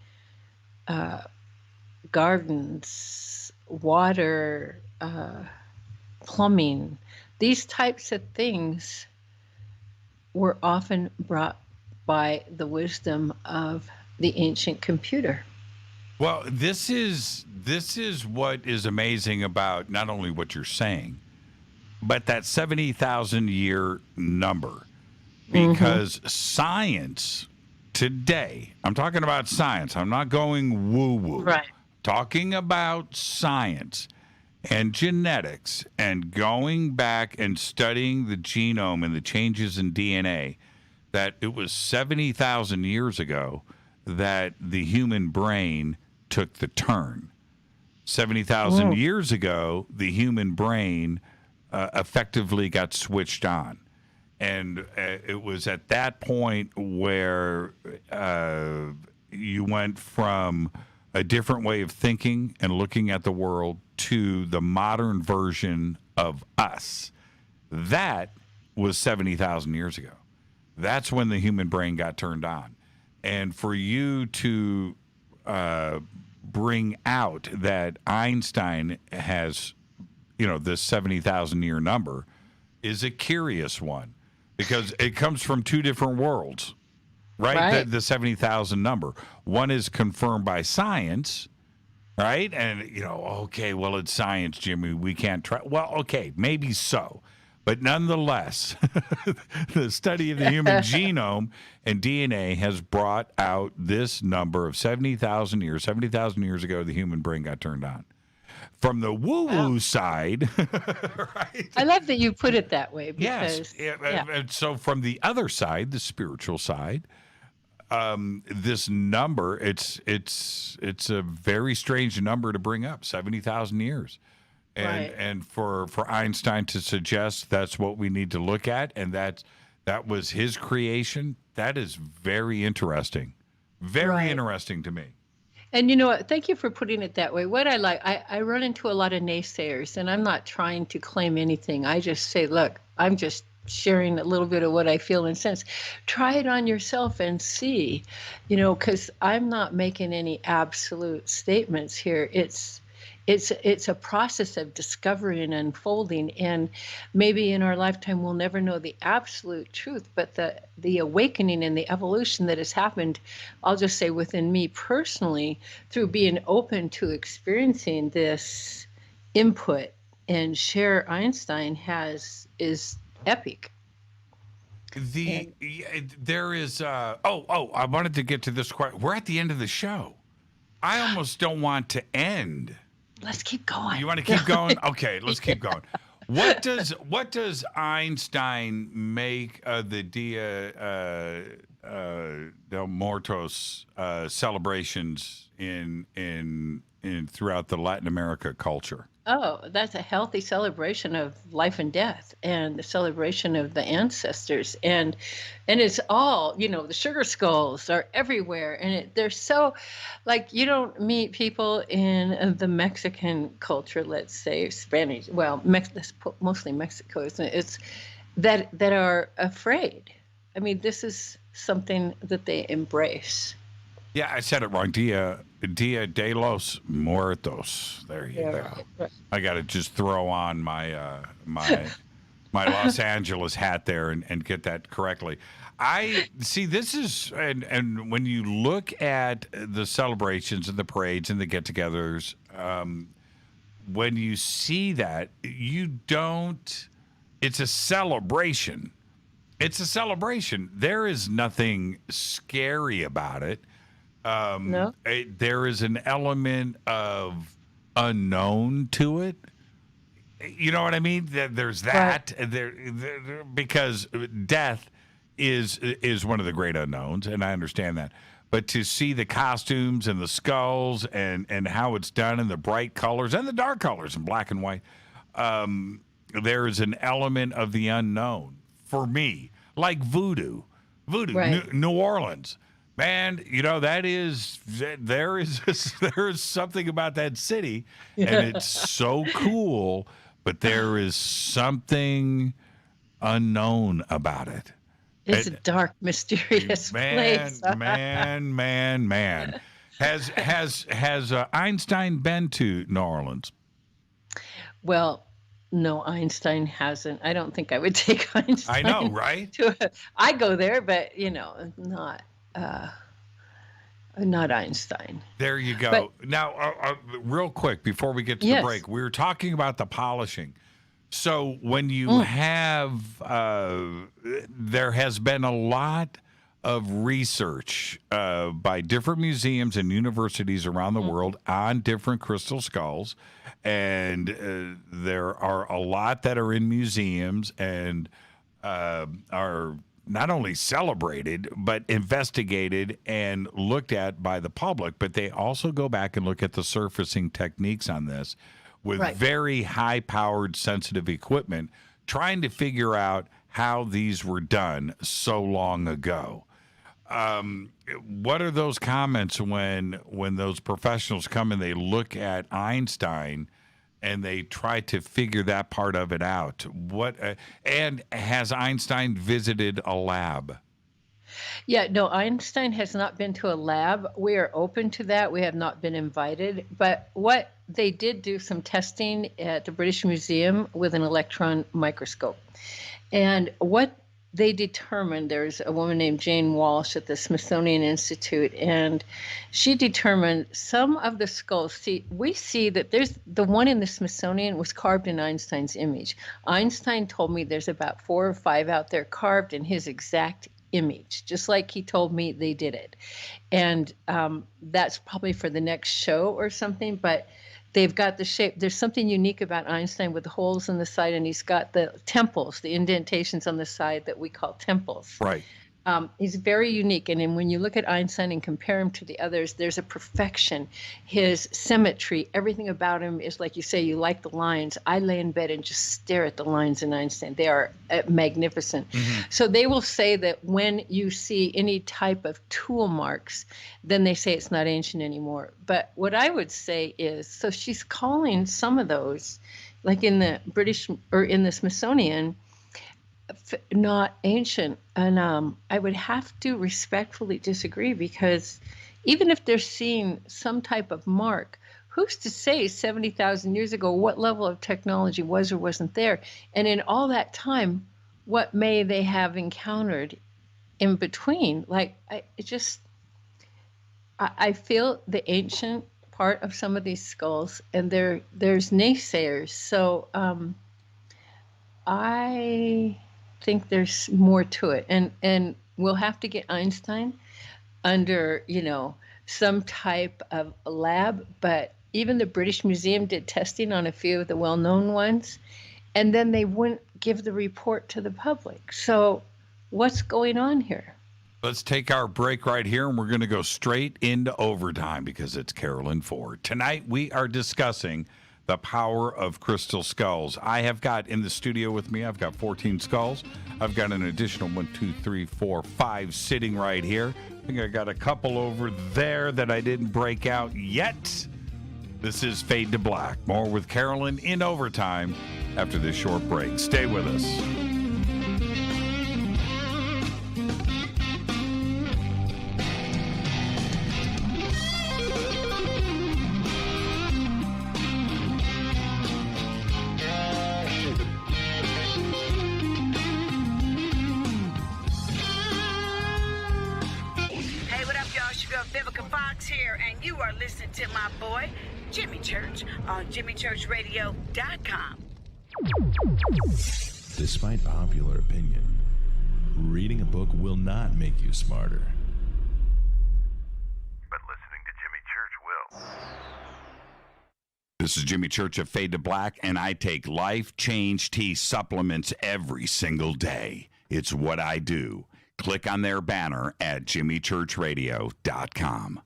gardens, water, plumbing. These types of things were often brought by the wisdom of the ancient computer. Well, this is what is amazing about not only what you're saying, but that 70,000 year number. Because science today, I'm talking about science, I'm not going woo-woo. Right. Talking about science and genetics and going back and studying the genome and the changes in DNA, that it was 70,000 years ago that the human brain took the turn. 70,000 years ago, the human brain effectively got switched on. And it was at that point where you went from a different way of thinking and looking at the world to the modern version of us. That was 70,000 years ago. That's when the human brain got turned on. And for you to bring out that Einstein has, this 70,000 year number is a curious one, because it comes from two different worlds, right? The 70,000 number. One is confirmed by science, right? And, okay, well, it's science, Jimmy. We can't try. Well, okay, maybe so. But nonetheless, the study of the human genome and DNA has brought out this number of 70,000 years. 70,000 years ago, the human brain got turned on. From the woo-woo side, right? I love that you put it that way. Because, And so from the other side, the spiritual side, this number, it's a very strange number to bring up, 70,000 years. And for Einstein to suggest that's what we need to look at, and that was his creation, that is very interesting. Very interesting to me. And you know what? Thank you for putting it that way. What I like, I run into a lot of naysayers, and I'm not trying to claim anything. I just say, look, I'm just sharing a little bit of what I feel and sense. Try it on yourself and see, because I'm not making any absolute statements here. It's a process of discovery and unfolding, and maybe in our lifetime we'll never know the absolute truth, but the awakening and the evolution that has happened, I'll just say within me personally, through being open to experiencing this input and share Einstein is epic. There is I wanted to get to this question. We're at the end of the show. I almost don't want to end. Let's keep going. You want to keep going? Okay, let's keep going. What does Einstein make of the Dia del Muertos celebrations in throughout the Latin America culture? Oh, that's a healthy celebration of life and death, and the celebration of the ancestors, and it's all, the sugar skulls are everywhere, and they're so, you don't meet people in the Mexican culture, let's say Spanish, well, mostly Mexico, it's that are afraid. I mean, this is something that they embrace. Yeah, I said it wrong. Dia de los Muertos. There you go. Right. I got to just throw on my my Los Angeles hat there and get that correctly. I see. This is and when you look at the celebrations and the parades and the get-togethers, when you see that, you don't. It's a celebration. It's a celebration. There is nothing scary about it. No. There is an element of unknown to it. You know what I mean? There's that. Right. There, because death is one of the great unknowns, and I understand that. But to see the costumes and the skulls and how it's done and the bright colors and the dark colors and black and white, there is an element of the unknown for me, like voodoo. Right. New Orleans. Man, there is something about that city, and it's so cool, but there is something unknown about it. It's a dark, mysterious place. Man. Has Einstein been to New Orleans? Well, no, Einstein hasn't. I don't think I would take Einstein. I know, right? I go there, but not Einstein. There you go. But, now, real quick before we get to the break, we were talking about the polishing. So when you have, there has been a lot of research by different museums and universities around the world on different crystal skulls, and there are a lot that are in museums and are not only celebrated, but investigated and looked at by the public, but they also go back and look at the surfacing techniques on this with very high-powered sensitive equipment, trying to figure out how these were done so long ago. What are those comments when those professionals come and they look at Einstein and they try to figure that part of it out? And has Einstein visited a lab? Yeah, no, Einstein has not been to a lab. We are open to that. We have not been invited. But what they did do some testing at the British Museum with an electron microscope. And what they determined, there's a woman named Jane Walsh at the Smithsonian Institute, and she determined some of the skulls. We see that there's the one in the Smithsonian was carved in Einstein's image. Einstein told me there's about 4 or 5 out there carved in his exact image, just like he told me they did it. And that's probably for the next show or something, but they've got the shape. There's something unique about Einstein with the holes in the side, and he's got the temples, the indentations on the side that we call temples. Right. He's very unique. And then when you look at Einstein and compare him to the others, there's a perfection. His symmetry, everything about him is like you say, you like the lines. I lay in bed and just stare at the lines in Einstein. They are magnificent. Mm-hmm. So they will say that when you see any type of tool marks, then they say it's not ancient anymore. But what I would say is, so she's calling some of those, like in the British or in the Smithsonian, not ancient. And I would have to respectfully disagree, because even if they're seeing some type of mark, who's to say 70,000 years ago what level of technology was or wasn't there? And in all that time, what may they have encountered in between? Like, I feel the ancient part of some of these skulls, and there's naysayers. So I think there's more to it, and we'll have to get Einstein under some type of lab. But even the British Museum did testing on a few of the well-known ones, and then they wouldn't give the report to the public. So what's going on here? Let's take our break right here, and we're going to go straight into overtime because it's Carolyn Ford. Tonight we are discussing the power of crystal skulls. I have got in the studio with me, I've got 14 skulls. I've got an additional 1, 2, 3, 4, 5 sitting right here. I think I got a couple over there that I didn't break out yet. This is Fade to Black. More with Carolyn in overtime after this short break. Stay with us. Listening to my boy, Jimmy Church, on jimmychurchradio.com. Despite popular opinion, reading a book will not make you smarter. But listening to Jimmy Church will. This is Jimmy Church of Fade to Black, and I take Life Change Tea supplements every single day. It's what I do. Click on their banner at jimmychurchradio.com.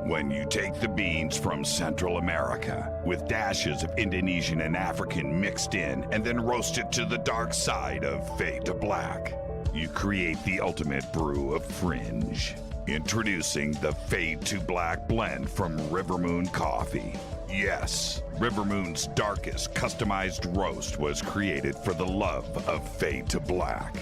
When you take the beans from Central America with dashes of Indonesian and African mixed in and then roast it to the dark side of Fade to Black, you create the ultimate brew of fringe. Introducing the Fade to Black blend from Rivermoon Coffee. Yes, Rivermoon's darkest customized roast was created for the love of Fade to Black.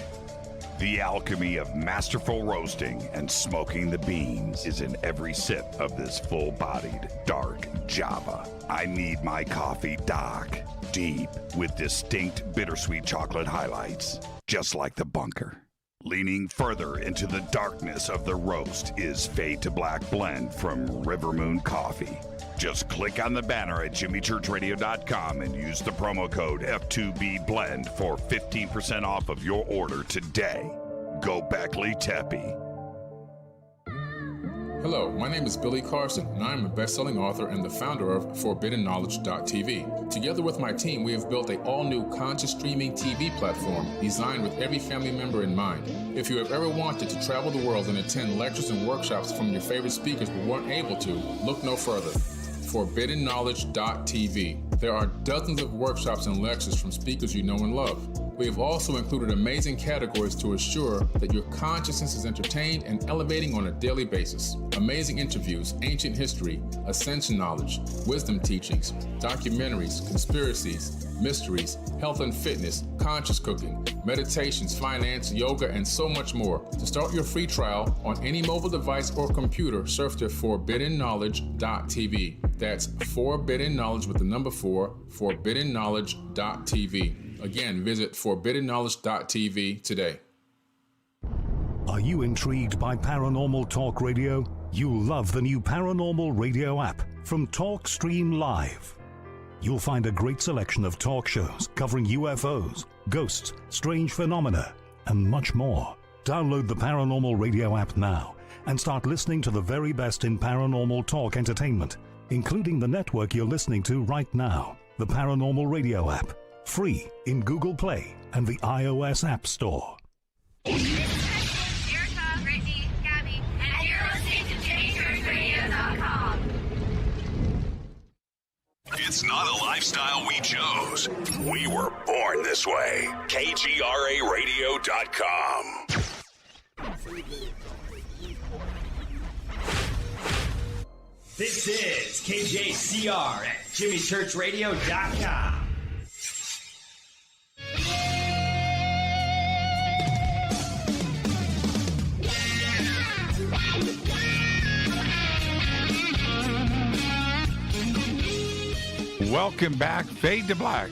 The alchemy of masterful roasting and smoking the beans is in every sip of this full-bodied, dark Java. I need my coffee dark, deep, with distinct bittersweet chocolate highlights, just like the bunker. Leaning further into the darkness of the roast is Fade to Black blend from Rivermoon Coffee. Just click on the banner at jimmychurchradio.com and use the promo code F2BBLEND for 15% off of your order today. Go Beckley Teppy. Hello, my name is Billy Carson, and I am a best-selling author and the founder of ForbiddenKnowledge.tv. Together with my team, we have built an all-new conscious streaming TV platform designed with every family member in mind. If you have ever wanted to travel the world and attend lectures and workshops from your favorite speakers but weren't able to, look no further. ForbiddenKnowledge.tv. There are dozens of workshops and lectures from speakers you know and love. We have also included amazing categories to assure that your consciousness is entertained and elevating on a daily basis. Amazing interviews, ancient history, ascension knowledge, wisdom teachings, documentaries, conspiracies, mysteries, health and fitness, conscious cooking, meditations, finance, yoga, and so much more. To start your free trial on any mobile device or computer, surf to ForbiddenKnowledge.tv. That's Forbidden Knowledge with the number 4, ForbiddenKnowledge.tv. Again, visit ForbiddenKnowledge.tv today. Are you intrigued by Paranormal Talk Radio? You'll love the new Paranormal Radio app from TalkStream Live. You'll find a great selection of talk shows covering UFOs, ghosts, strange phenomena, and much more. Download the Paranormal Radio app now and start listening to the very best in paranormal talk entertainment, including the network you're listening to right now, the Paranormal Radio app. Free in Google Play and the iOS App Store. Erica, Brittany, Gabby, and you're listening to JimmyChurchRadio.com. It's not a lifestyle we chose. We were born this way. KGRARadio.com. This is KJCR at JimmyChurchRadio.com. Welcome back, Fade to Black.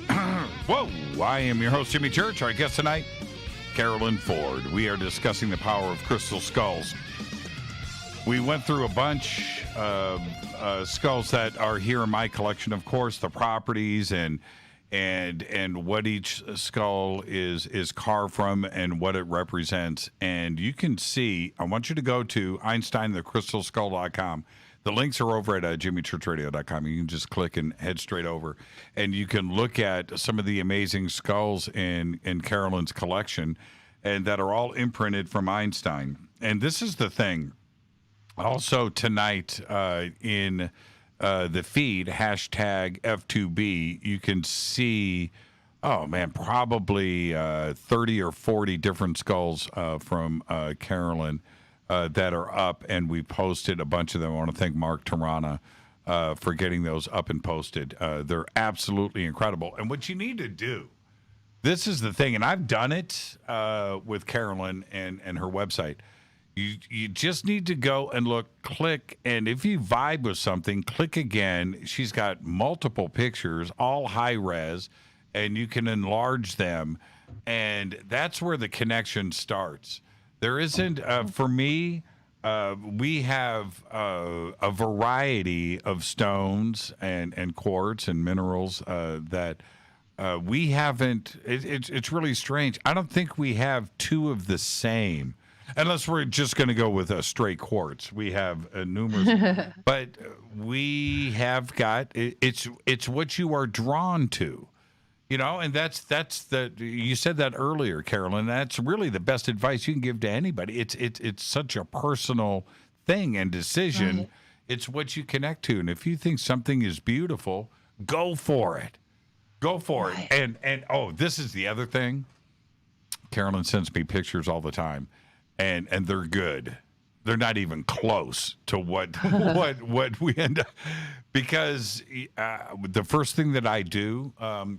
Whoa, I am your host, Jimmy Church. Our guest tonight, Carolyn Ford. We are discussing the power of crystal skulls. We went through a bunch of skulls that are here in my collection, of course, the properties and what each skull is carved from and what it represents. And you can see, I want you to go to EinsteinTheCrystalSkull.com. The links are over at JimmyChurchRadio.com. You can just click and head straight over, and you can look at some of the amazing skulls in Carolyn's collection, and that are all imprinted from Einstein. And this is the thing. Also tonight in the feed, hashtag F2B, you can see, probably 30 or 40 different skulls from Carolyn that are up, and we posted a bunch of them. I want to thank Mark Tarana for getting those up and posted. They're absolutely incredible. And what you need to do, this is the thing, and I've done it with Carolyn and her website. You just need to go and click, and if you vibe with something, click again. She's got multiple pictures, all high res, and you can enlarge them, and that's where the connection starts. There isn't, for me, we have a variety of stones and quartz and minerals that we haven't, it's really strange. I don't think we have two of the same, unless we're just going to go with a straight quartz. We have numerous, but we have got, it's what you are drawn to. You know, and that's you said that earlier, Carolyn. That's really the best advice you can give to anybody. It's such a personal thing and decision. Right. It's what you connect to, and if you think something is beautiful, go for it. Go for it. And this is the other thing. Carolyn sends me pictures all the time, and they're good. They're not even close to what we end up, because the first thing that I do,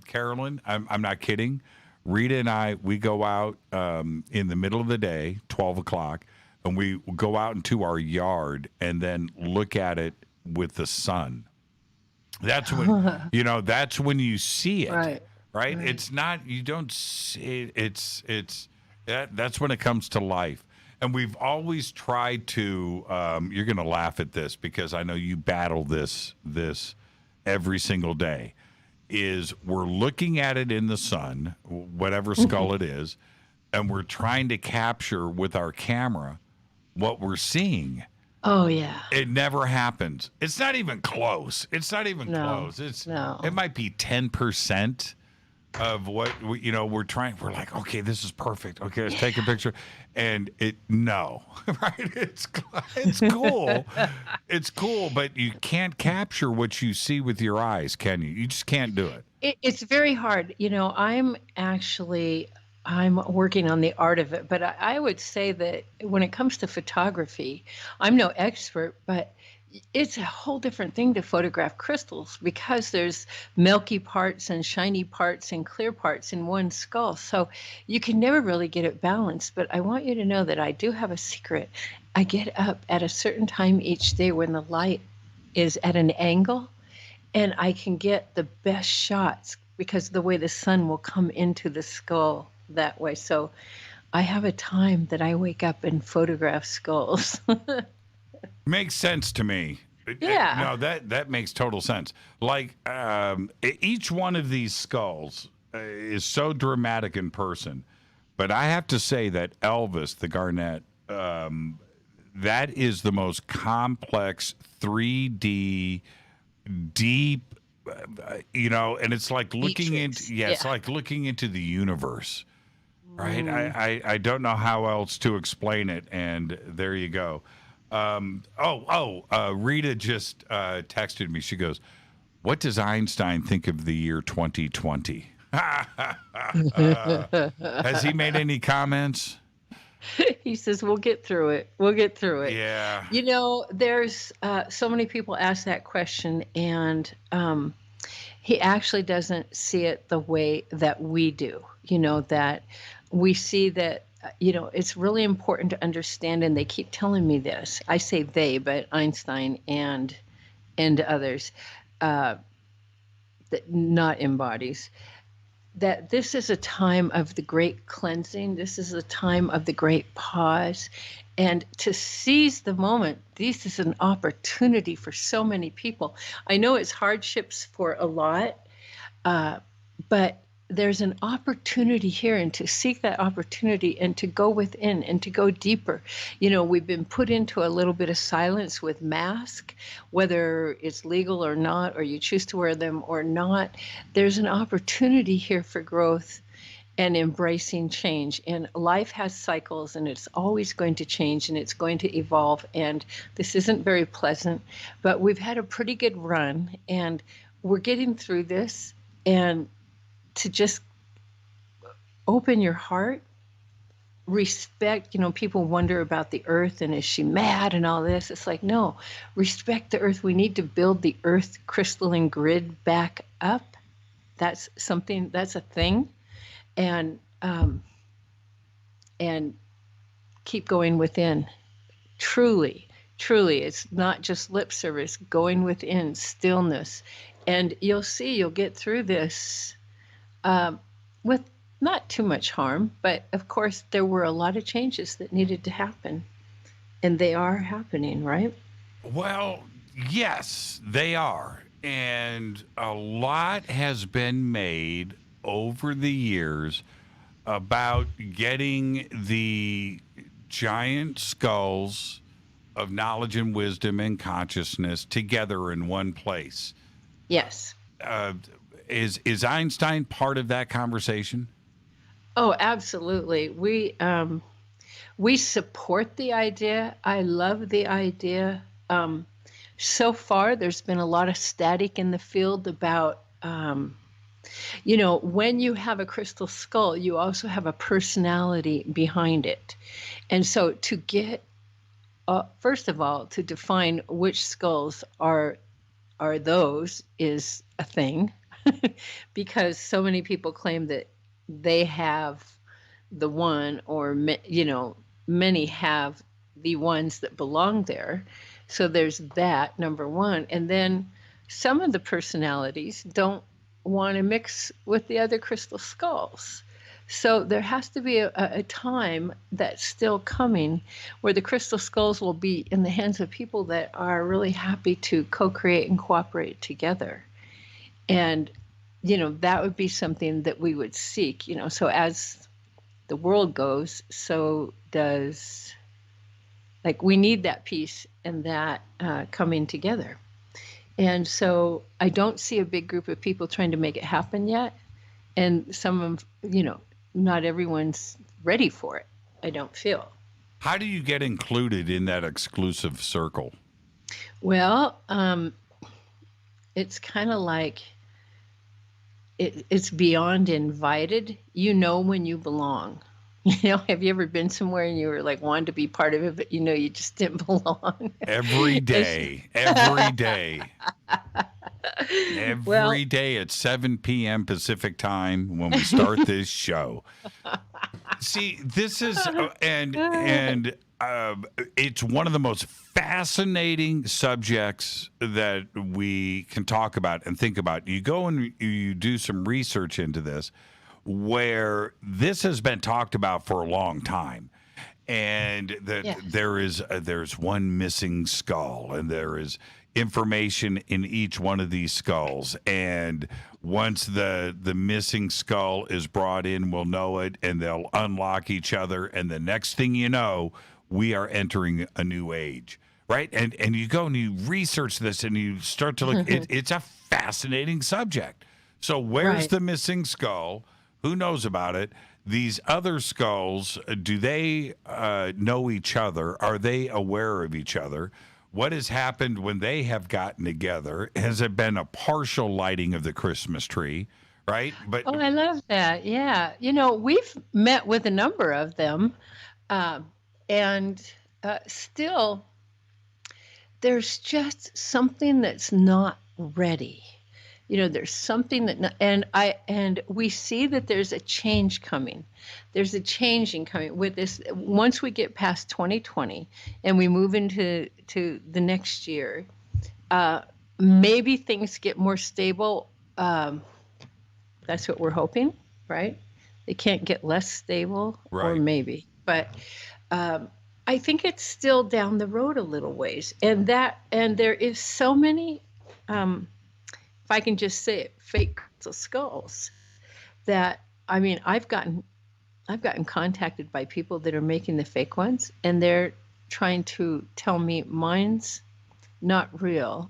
Carolyn, I'm not kidding. Rita and I, we go out in the middle of the day, 12 o'clock, and we go out into our yard and then look at it with the sun. That's when that's when you see it, right? It's not, you don't see it. That's when it comes to life. And we've always tried to, you're going to laugh at this because I know you battle this every single day, is we're looking at it in the sun, whatever skull it is, and we're trying to capture with our camera what we're seeing. Oh, yeah. It never happens. It's not even close. Close. It might be 10% of what we're trying. We're like, okay, this is perfect. Okay, let's take a picture. And right? It's cool. It's cool, but you can't capture what you see with your eyes, can you? You just can't do it. It's very hard. I'm working on the art of it, but I would say that when it comes to photography, I'm no expert, but it's a whole different thing to photograph crystals because there's milky parts and shiny parts and clear parts in one skull. So you can never really get it balanced. But I want you to know that I do have a secret. I get up at a certain time each day when the light is at an angle, and I can get the best shots because of the way the sun will come into the skull that way. So I have a time that I wake up and photograph skulls. Makes sense to me. Yeah. No, that makes total sense. Like each one of these skulls is so dramatic in person, but I have to say that Elvis, the Garnet, that is the most complex 3D, deep, and it's like looking it's like looking into the universe, right? I don't know how else to explain it, and there you go. Rita just texted me. She goes, "What does Einstein think of the year 2020?" Has he made any comments? He says, we'll get through it. Yeah. There's so many people ask that question, and he actually doesn't see it the way that we do. That we see that, it's really important to understand, and they keep telling me this. I say they, but Einstein and others, that not embodies, that this is a time of the great cleansing. This is a time of the great pause. And to seize the moment, this is an opportunity for so many people. I know it's hardships for a lot, but there's an opportunity here, and to seek that opportunity and to go within and to go deeper. We've been put into a little bit of silence with masks, whether it's legal or not, or you choose to wear them or not. There's an opportunity here for growth and embracing change. And life has cycles, and it's always going to change, and it's going to evolve. And this isn't very pleasant, but we've had a pretty good run, and we're getting through this. And to just open your heart, respect, people wonder about the earth and is she mad and all this. It's like, no, respect the earth. We need to build the earth crystalline grid back up. That's something, that's a thing. And keep going within. Truly, it's not just lip service, going within, stillness. And you'll see, you'll get through this with not too much harm, but of course there were a lot of changes that needed to happen, and they are happening, right? Well, yes, they are. And a lot has been made over the years about getting the giant skulls of knowledge and wisdom and consciousness together in one place. Yes. Is Einstein part of that conversation? Oh, absolutely. We support the idea. I love the idea. So far, there's been a lot of static in the field about You know, when you have a crystal skull, you also have a personality behind it. And so to get, first of all, to define which skulls are those is a thing, because so many people claim that they have the one, or, you know, many have the ones that belong there. So there's that, number one. And then some of the personalities don't want to mix with the other crystal skulls. So there has to be a time that's still coming where the crystal skulls will be in the hands of people that are really happy to co-create and cooperate together. And, you know, that would be something that we would seek, you know. So as the world goes, so does, like, we need that peace and that coming together. And so I don't see a big group of people trying to make it happen yet. And some of, you know, not everyone's ready for it, I don't feel. How do you get included in that exclusive circle? Well, it's kind of like, it's beyond invited. You know when you belong. You know, have you ever been somewhere and you were like wanted to be part of it, but you know you just didn't belong? Every day. Every day. Every day at 7 p.m. Pacific time when we start this show. See, this is, and it's one of the most fascinating subjects that we can talk about and think about. You go and you do some research into this, where this has been talked about for a long time, and that there's one missing skull, and there is information in each one of these skulls, and once the missing skull is brought in, we'll know it, and they'll unlock each other, and the next thing you know, we are entering a new age, right? And you go and you research this, and you start to look. It's a fascinating subject. So where's the missing skull? Who knows about it? These other skulls, do they know each other? Are they aware of each other? What has happened when they have gotten together? Has it been a partial lighting of the Christmas tree, right? But I love that. Yeah. You know, we've met with a number of them, and still there's just something that's not ready. You know, there's something that, and we see that there's a change coming. There's a changing coming with this. Once we get past 2020 and we move into the next year, maybe things get more stable. That's what we're hoping, right? They can't get less stable, or maybe, but I think it's still down the road a little ways, and there is so many. If I can just say it, fake crystal skulls that, I mean, I've gotten contacted by people that are making the fake ones, and they're trying to tell me mine's not real,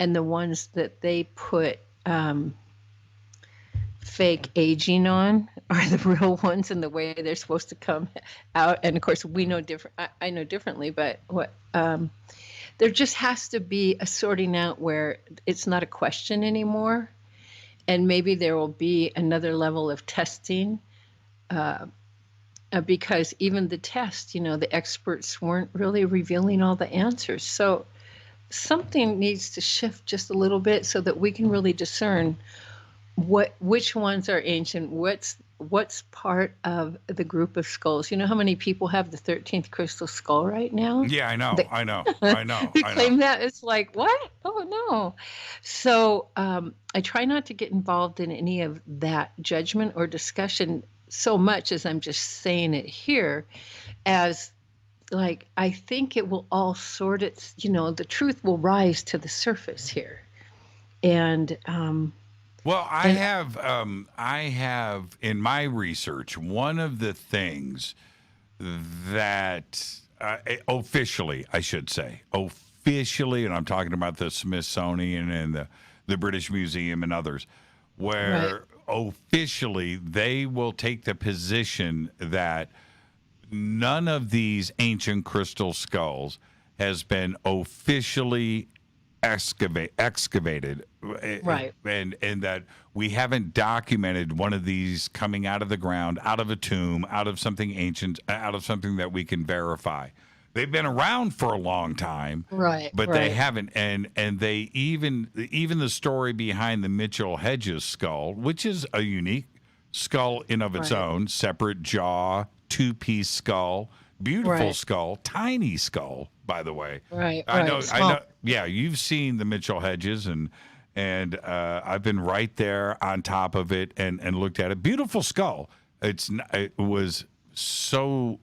and the ones that they put fake aging on are the real ones and the way they're supposed to come out. And of course, we know different. I know differently, but what there just has to be a sorting out where it's not a question anymore. And maybe there will be another level of testing, because even the test, you know, the experts weren't really revealing all the answers. So something needs to shift just a little bit so that we can really discern which ones are ancient, what's part of the group of skulls. You know how many people have the 13th crystal skull right now? Yeah, I know. They claim that. It's like, what? Oh, no. So I try not to get involved in any of that judgment or discussion so much as I'm just saying it here, as like, I think it will all sort it, you know, the truth will rise to the surface here. And well, I have in my research, one of the things that officially, I should say, and I'm talking about the Smithsonian and the British Museum and others, where officially they will take the position that none of these ancient crystal skulls has been officially excavated, Right. and that we haven't documented one of these coming out of the ground, out of a tomb, out of something ancient, out of something that we can verify. They've been around for a long time, Right, but they right. haven't. And they even the story behind the Mitchell Hedges skull, which is a unique skull in of its Right. own, separate jaw, 2-piece skull, beautiful Right. skull, tiny skull, by the way. Right, I know. right. I Small. know. Yeah, you've seen the Mitchell Hedges, and I've been right there on top of it and looked at it. Beautiful skull. It was so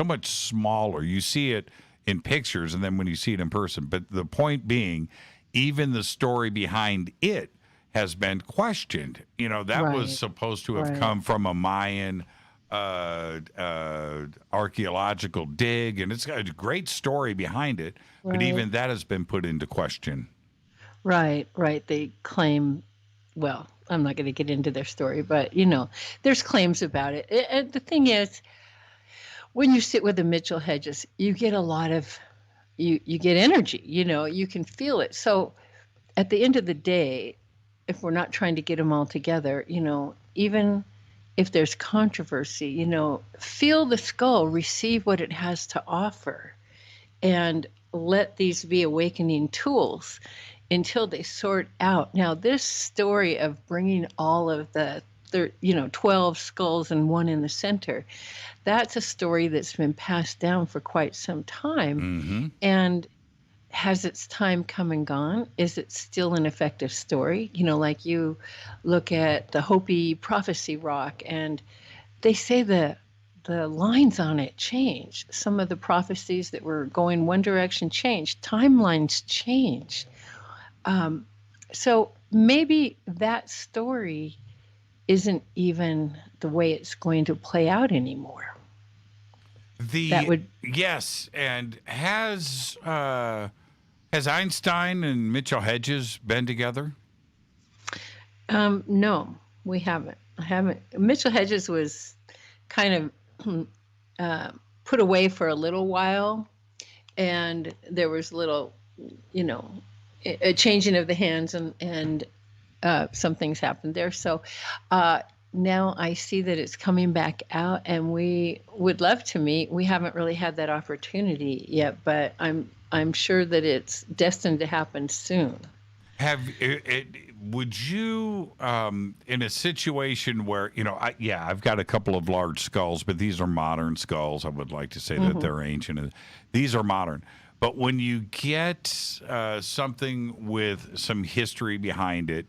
much smaller. You see it in pictures, and then when you see it in person. But the point being, even the story behind it has been questioned. You know, that Right. was supposed to have Right. come from a Mayan archaeological dig, and it's got a great story behind it. But Right. even that has been put into question. Right, right. They claim, well, I'm not going to get into their story, but there's claims about it. And the thing is, when you sit with the Mitchell Hedges, you get a lot of, you get energy. You can feel it. So at the end of the day, if we're not trying to get them all together, even if there's controversy, feel the skull, receive what it has to offer, and let these be awakening tools until they sort out. Now, this story of bringing all of the 12 skulls and one in the center, that's a story that's been passed down for quite some time. Mm-hmm. And has its time come and gone? Is it still an effective story? Like you look at the Hopi prophecy rock, and they say the lines on it change. Some of the prophecies that were going one direction change. Timelines change. So maybe that story isn't even the way it's going to play out anymore. Yes, and has Einstein and Mitchell Hedges been together? No, we haven't. I haven't. Mitchell Hedges was kind of put away for a little while, and there was little, a changing of the hands, and some things happened there. So now I see that it's coming back out, and we would love to meet. We haven't really had that opportunity yet, but I'm sure that it's destined to happen soon. Would you, in a situation where, I've got a couple of large skulls, but these are modern skulls. I would like to say that they're ancient. These are modern. But when you get something with some history behind it,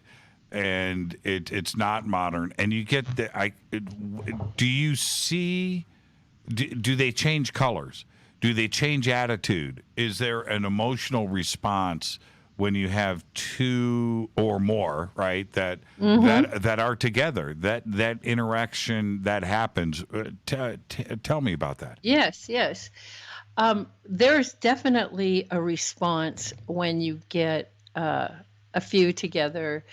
and it's not modern, and you get do you see? Do they change colors? Do they change attitude? Is there an emotional response when you have two or more, right? That are together. That interaction that happens. Tell me about that. Yes. There's definitely a response when you get a few together,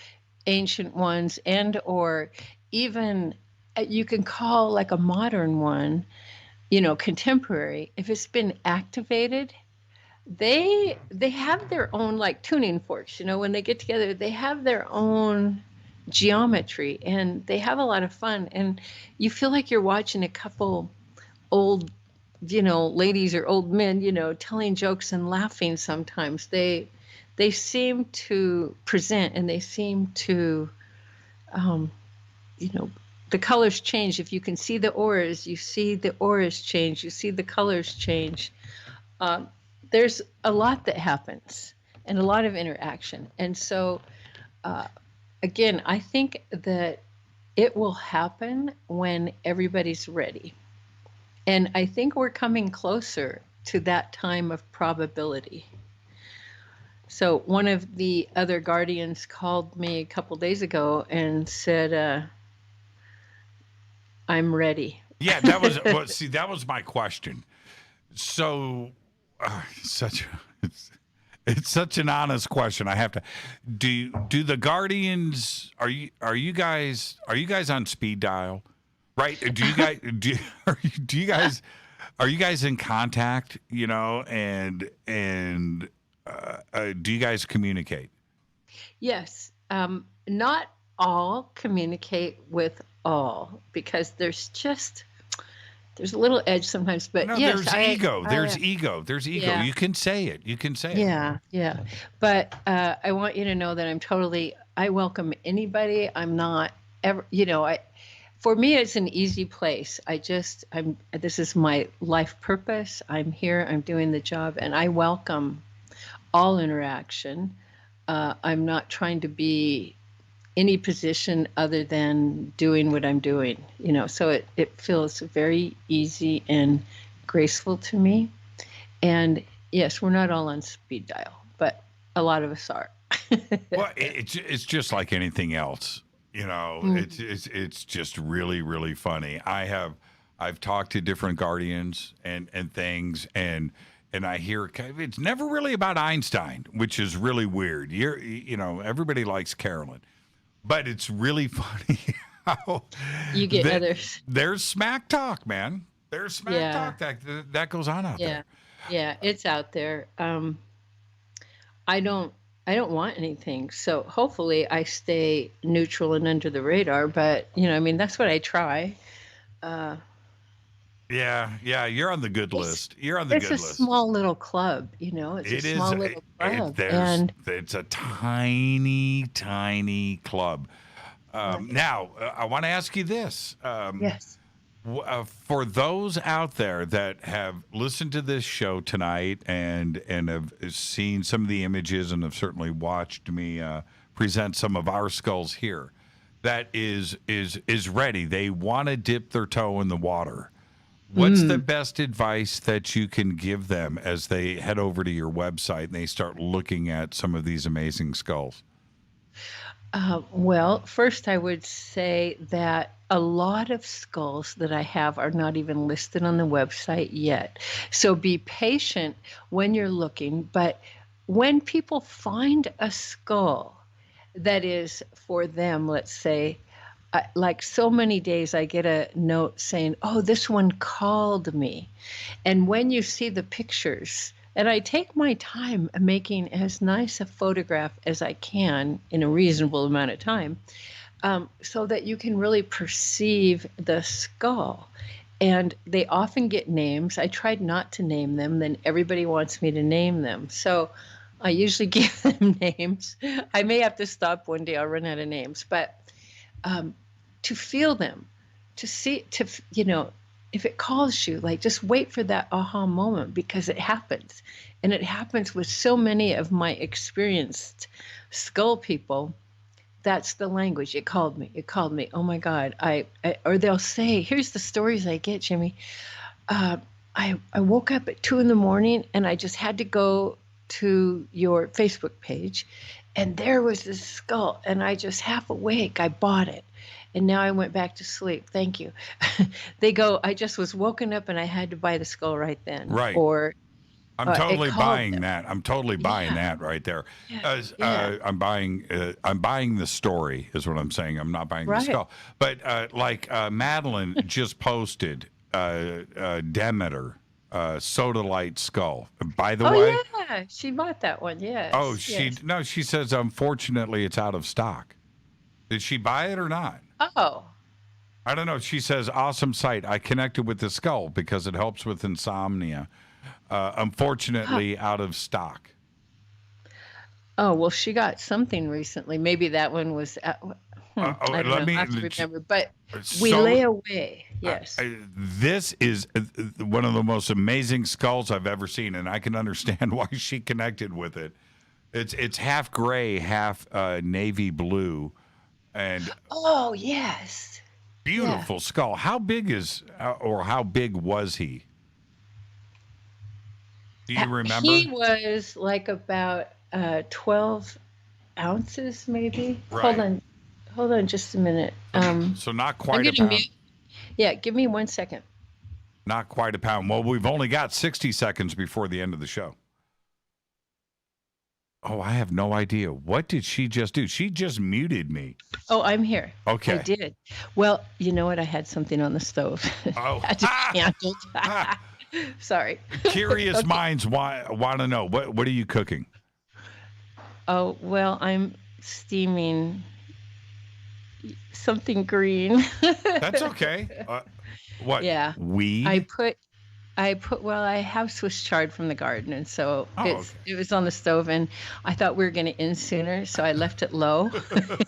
ancient ones, and or even you can call like a modern one, contemporary. If it's been activated, they have their own like tuning forks. When they get together, they have their own geometry, and they have a lot of fun. And you feel like you're watching a couple old, ladies or old men, telling jokes and laughing. Sometimes they seem to present, and they seem to, the colors change. If you can see the auras, you see the auras change. You see the colors change. There's a lot that happens and a lot of interaction. And so, again, I think that it will happen when everybody's ready. And I think we're coming closer to that time of probability. So one of the other guardians called me a couple days ago and said, I'm ready. Yeah, that was that was my question. So it's such an honest question. I have to do the guardians, are you guys on speed dial? Right? Are you guys in contact, and do you guys communicate? Yes. Not all communicate with all because there's a little edge sometimes, but No, yes, there's ego. There's ego. Yeah. You can say it. Yeah. But I want you to know that I welcome anybody. I'm not ever, for me, it's an easy place. This is my life purpose. I'm here, I'm doing the job, and I welcome all interaction. I'm not trying to be any position other than doing what I'm doing, so it feels very easy and graceful to me. And yes, we're not all on speed dial, but a lot of us are. Well, it's just like anything else, it's just really, really funny. I've talked to different guardians and things, and I hear it's never really about Einstein, which is really weird. Everybody likes Carolyn. But it's really funny how you get others. There's smack talk, man. There's smack talk that goes on out there. Yeah, it's out there. I don't want anything. So hopefully I stay neutral and under the radar. But that's what I try. Yeah, you're on the good list. You're on the good list. It's a small little club, It's a small little club. It's a tiny, tiny club. Now, I want to ask you this. Yes. For those out there that have listened to this show tonight and have seen some of the images and have certainly watched me present some of our skulls here, that is ready. They want to dip their toe in the water. What's the best advice that you can give them as they head over to your website and they start looking at some of these amazing skulls? Well, first I would say that a lot of skulls that I have are not even listed on the website yet. So be patient when you're looking. But when people find a skull that is for them, let's say, like so many days I get a note saying, oh, this one called me. And when you see the pictures, and I take my time making as nice a photograph as I can in a reasonable amount of time, so that you can really perceive the skull. And they often get names. I tried not to name them, then everybody wants me to name them. So I usually give them names. I may have to stop one day, I'll run out of names. But to feel them, to see, if it calls you, like just wait for that aha moment because it happens. And it happens with so many of my experienced skull people. That's the language. It called me. Oh my God. Or they'll say, here's the stories I get, Jimmy. I woke up at 2 a.m. and I just had to go to your Facebook page and there was this skull and I just half awake. I bought it. And now I went back to sleep. Thank you. They go, I just was woken up and I had to buy the skull right then. Right. Or I'm totally buying that. I'm totally buying that right there. I'm buying the story is what I'm saying. I'm not buying the skull. But Madeline just posted Demeter Sodalite skull. By the way. Oh yeah, she bought that one. Yes. Oh, she says unfortunately it's out of stock. Did she buy it or not? Oh. I don't know. She says, awesome site. I connected with the skull because it helps with insomnia. Unfortunately, out of stock. Oh, well, she got something recently. Maybe that one was... I don't know. I have to remember. But we lay away. Yes. This is one of the most amazing skulls I've ever seen, and I can understand why she connected with it. It's half gray, half navy blue. And oh yes, beautiful skull. How big how big was he? Do you remember? He was like about 12 ounces, maybe. Right. Hold on, just a minute. So not quite a pound. Yeah, give me 1 second. Not quite a pound. Well, we've only got 60 seconds before the end of the show. Oh, I have no idea. What did she just do? She just muted me. Oh, I'm here. Okay. I did. Well, you know what? I had something on the stove. Oh. I had to handle Sorry. Curious Okay. minds want to know, what are you cooking? Oh, well, I'm steaming something green. That's okay. What? Yeah. Weed? Well, I have Swiss chard from the garden, and so Oh, it was on the stove, and I thought we were going to end sooner, so I left it low,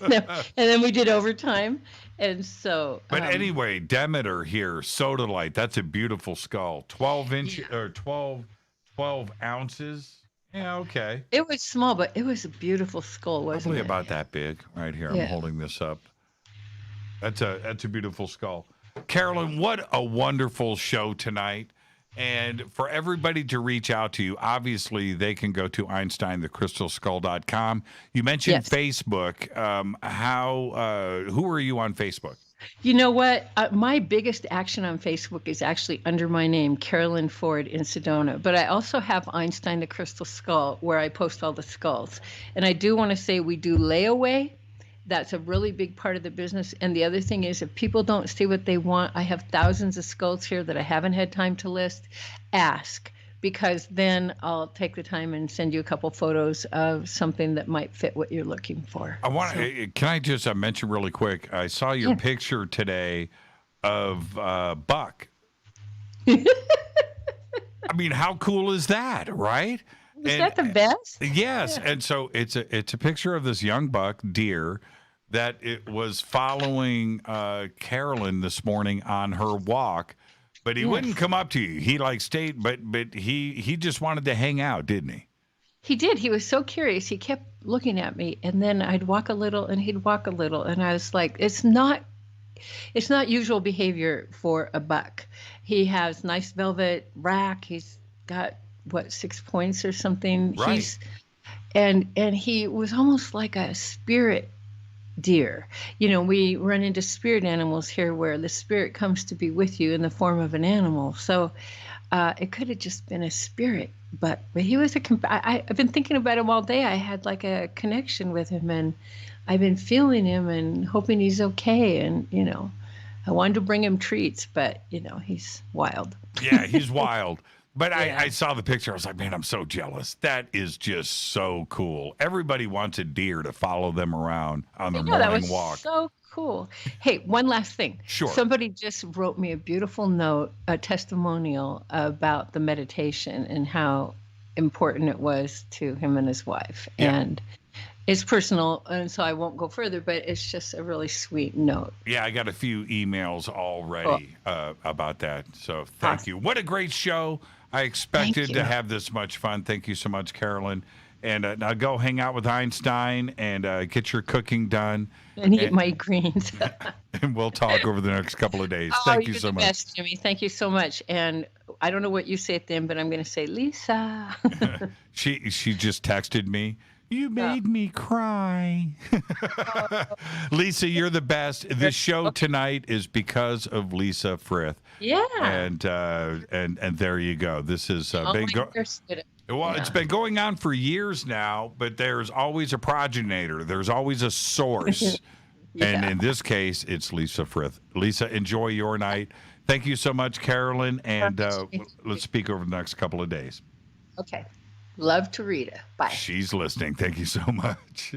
and then we did overtime, and so. But anyway, Demeter here, Sodalite, that's a beautiful skull. 12 or 12 ounces. Yeah, okay. It was small, but it was a beautiful skull, wasn't Probably it? about that big right here. Yeah. I'm holding this up. That's a beautiful skull. Carolyn, what a wonderful show tonight. And for everybody to reach out to you, obviously they can go to EinsteinTheCrystalSkull.com. You mentioned Facebook. Who are you on Facebook? You know what? My biggest action on Facebook is actually under my name, Carolyn Ford in Sedona. But I also have Einstein the Crystal Skull, where I post all the skulls. And I do want to say we do layaway. That's a really big part of the business. And the other thing is, if people don't see what they want, I have thousands of skulls here that I haven't had time to list. Ask, because then I'll take the time and send you a couple photos of something that might fit what you're looking for. Can I just mention really quick? I saw your picture today of Buck. I mean, how cool is that, right? Is that the best? Yes, and so it's a picture of this young buck deer that it was following Carolyn this morning on her walk, but he wouldn't come up to you. He stayed, but he just wanted to hang out, didn't he? He did. He was so curious. He kept looking at me, and then I'd walk a little, and he'd walk a little, and I was like, it's not usual behavior for a buck. He has nice velvet rack. He's got 6 points or something. Right. And he was almost like a spirit deer. You know, we run into spirit animals here where the spirit comes to be with you in the form of an animal. So it could have just been a spirit, but he was I've been thinking about him all day. I had like a connection with him, and I've been feeling him and hoping he's okay. And, I wanted to bring him treats, but, he's wild. Yeah, he's wild. But I saw the picture. I was like, man, I'm so jealous. That is just so cool. Everybody wants a deer to follow them around on their morning that was walk. So cool. Hey, one last thing. Sure. Somebody just wrote me a beautiful note, a testimonial about the meditation and how important it was to him and his wife. Yeah. And it's personal, and so I won't go further, but it's just a really sweet note. Yeah, I got a few emails already about that. So thank you. What a great show. I expected to have this much fun. Thank you so much, Carolyn. And now go hang out with Einstein and get your cooking done. And eat my greens. And we'll talk over the next couple of days. Oh, Thank you you're so the much. best, Jimmy. Thank you so much. And I don't know what you say at the end, but I'm going to say, Lisa. She just texted me. You made me cry. Lisa, you're the best. This show tonight is because of Lisa Frith. Yeah. And there you go. This has it's been going on for years now, but there's always a progenitor. There's always a source. And in this case, it's Lisa Frith. Lisa, enjoy your night. Thank you so much, Carolyn. And let's speak over the next couple of days. Okay. Love to Rita. Bye. She's listening. Thank you so much.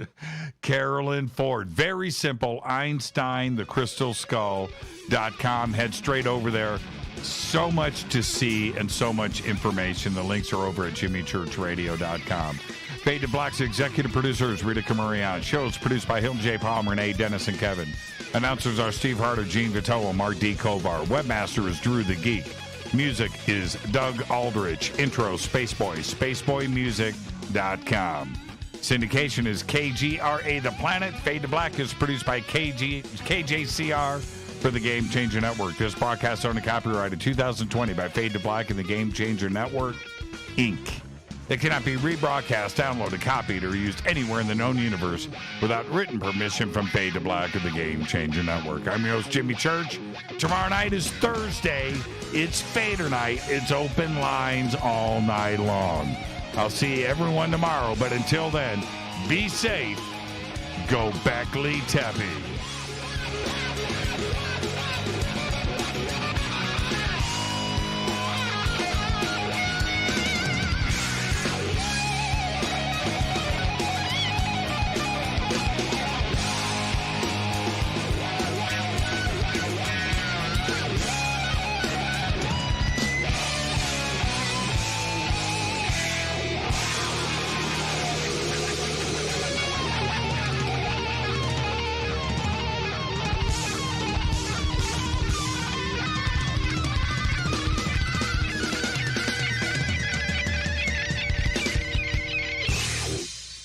Carolyn Ford. Very simple. EinsteinTheCrystalSkull.com. Head straight over there. So much to see and so much information. The links are over at JimmyChurchRadio.com. Fade to Black's executive producer is Rita Camarion. Shows produced by Hilton J. Palmer, Renee, Dennis, and Kevin. Announcers are Steve Harder, Gene Vitello, Mark D. Kovar. Webmaster is Drew the Geek. Music is Doug Aldrich. Intro, Spaceboy, SpaceboyMusic.com. Syndication is KGRA The Planet. Fade to Black is produced by KJCR for the Game Changer Network. This broadcast owned and copyrighted 2020 by Fade to Black and the Game Changer Network, Inc. It cannot be rebroadcast, downloaded, copied, or used anywhere in the known universe without written permission from Fade to Black of the Game Changer Network. I'm your host, Jimmy Church. Tomorrow night is Thursday. It's Fader night. It's open lines all night long. I'll see everyone tomorrow, but until then, be safe. Go Beckley Teppy.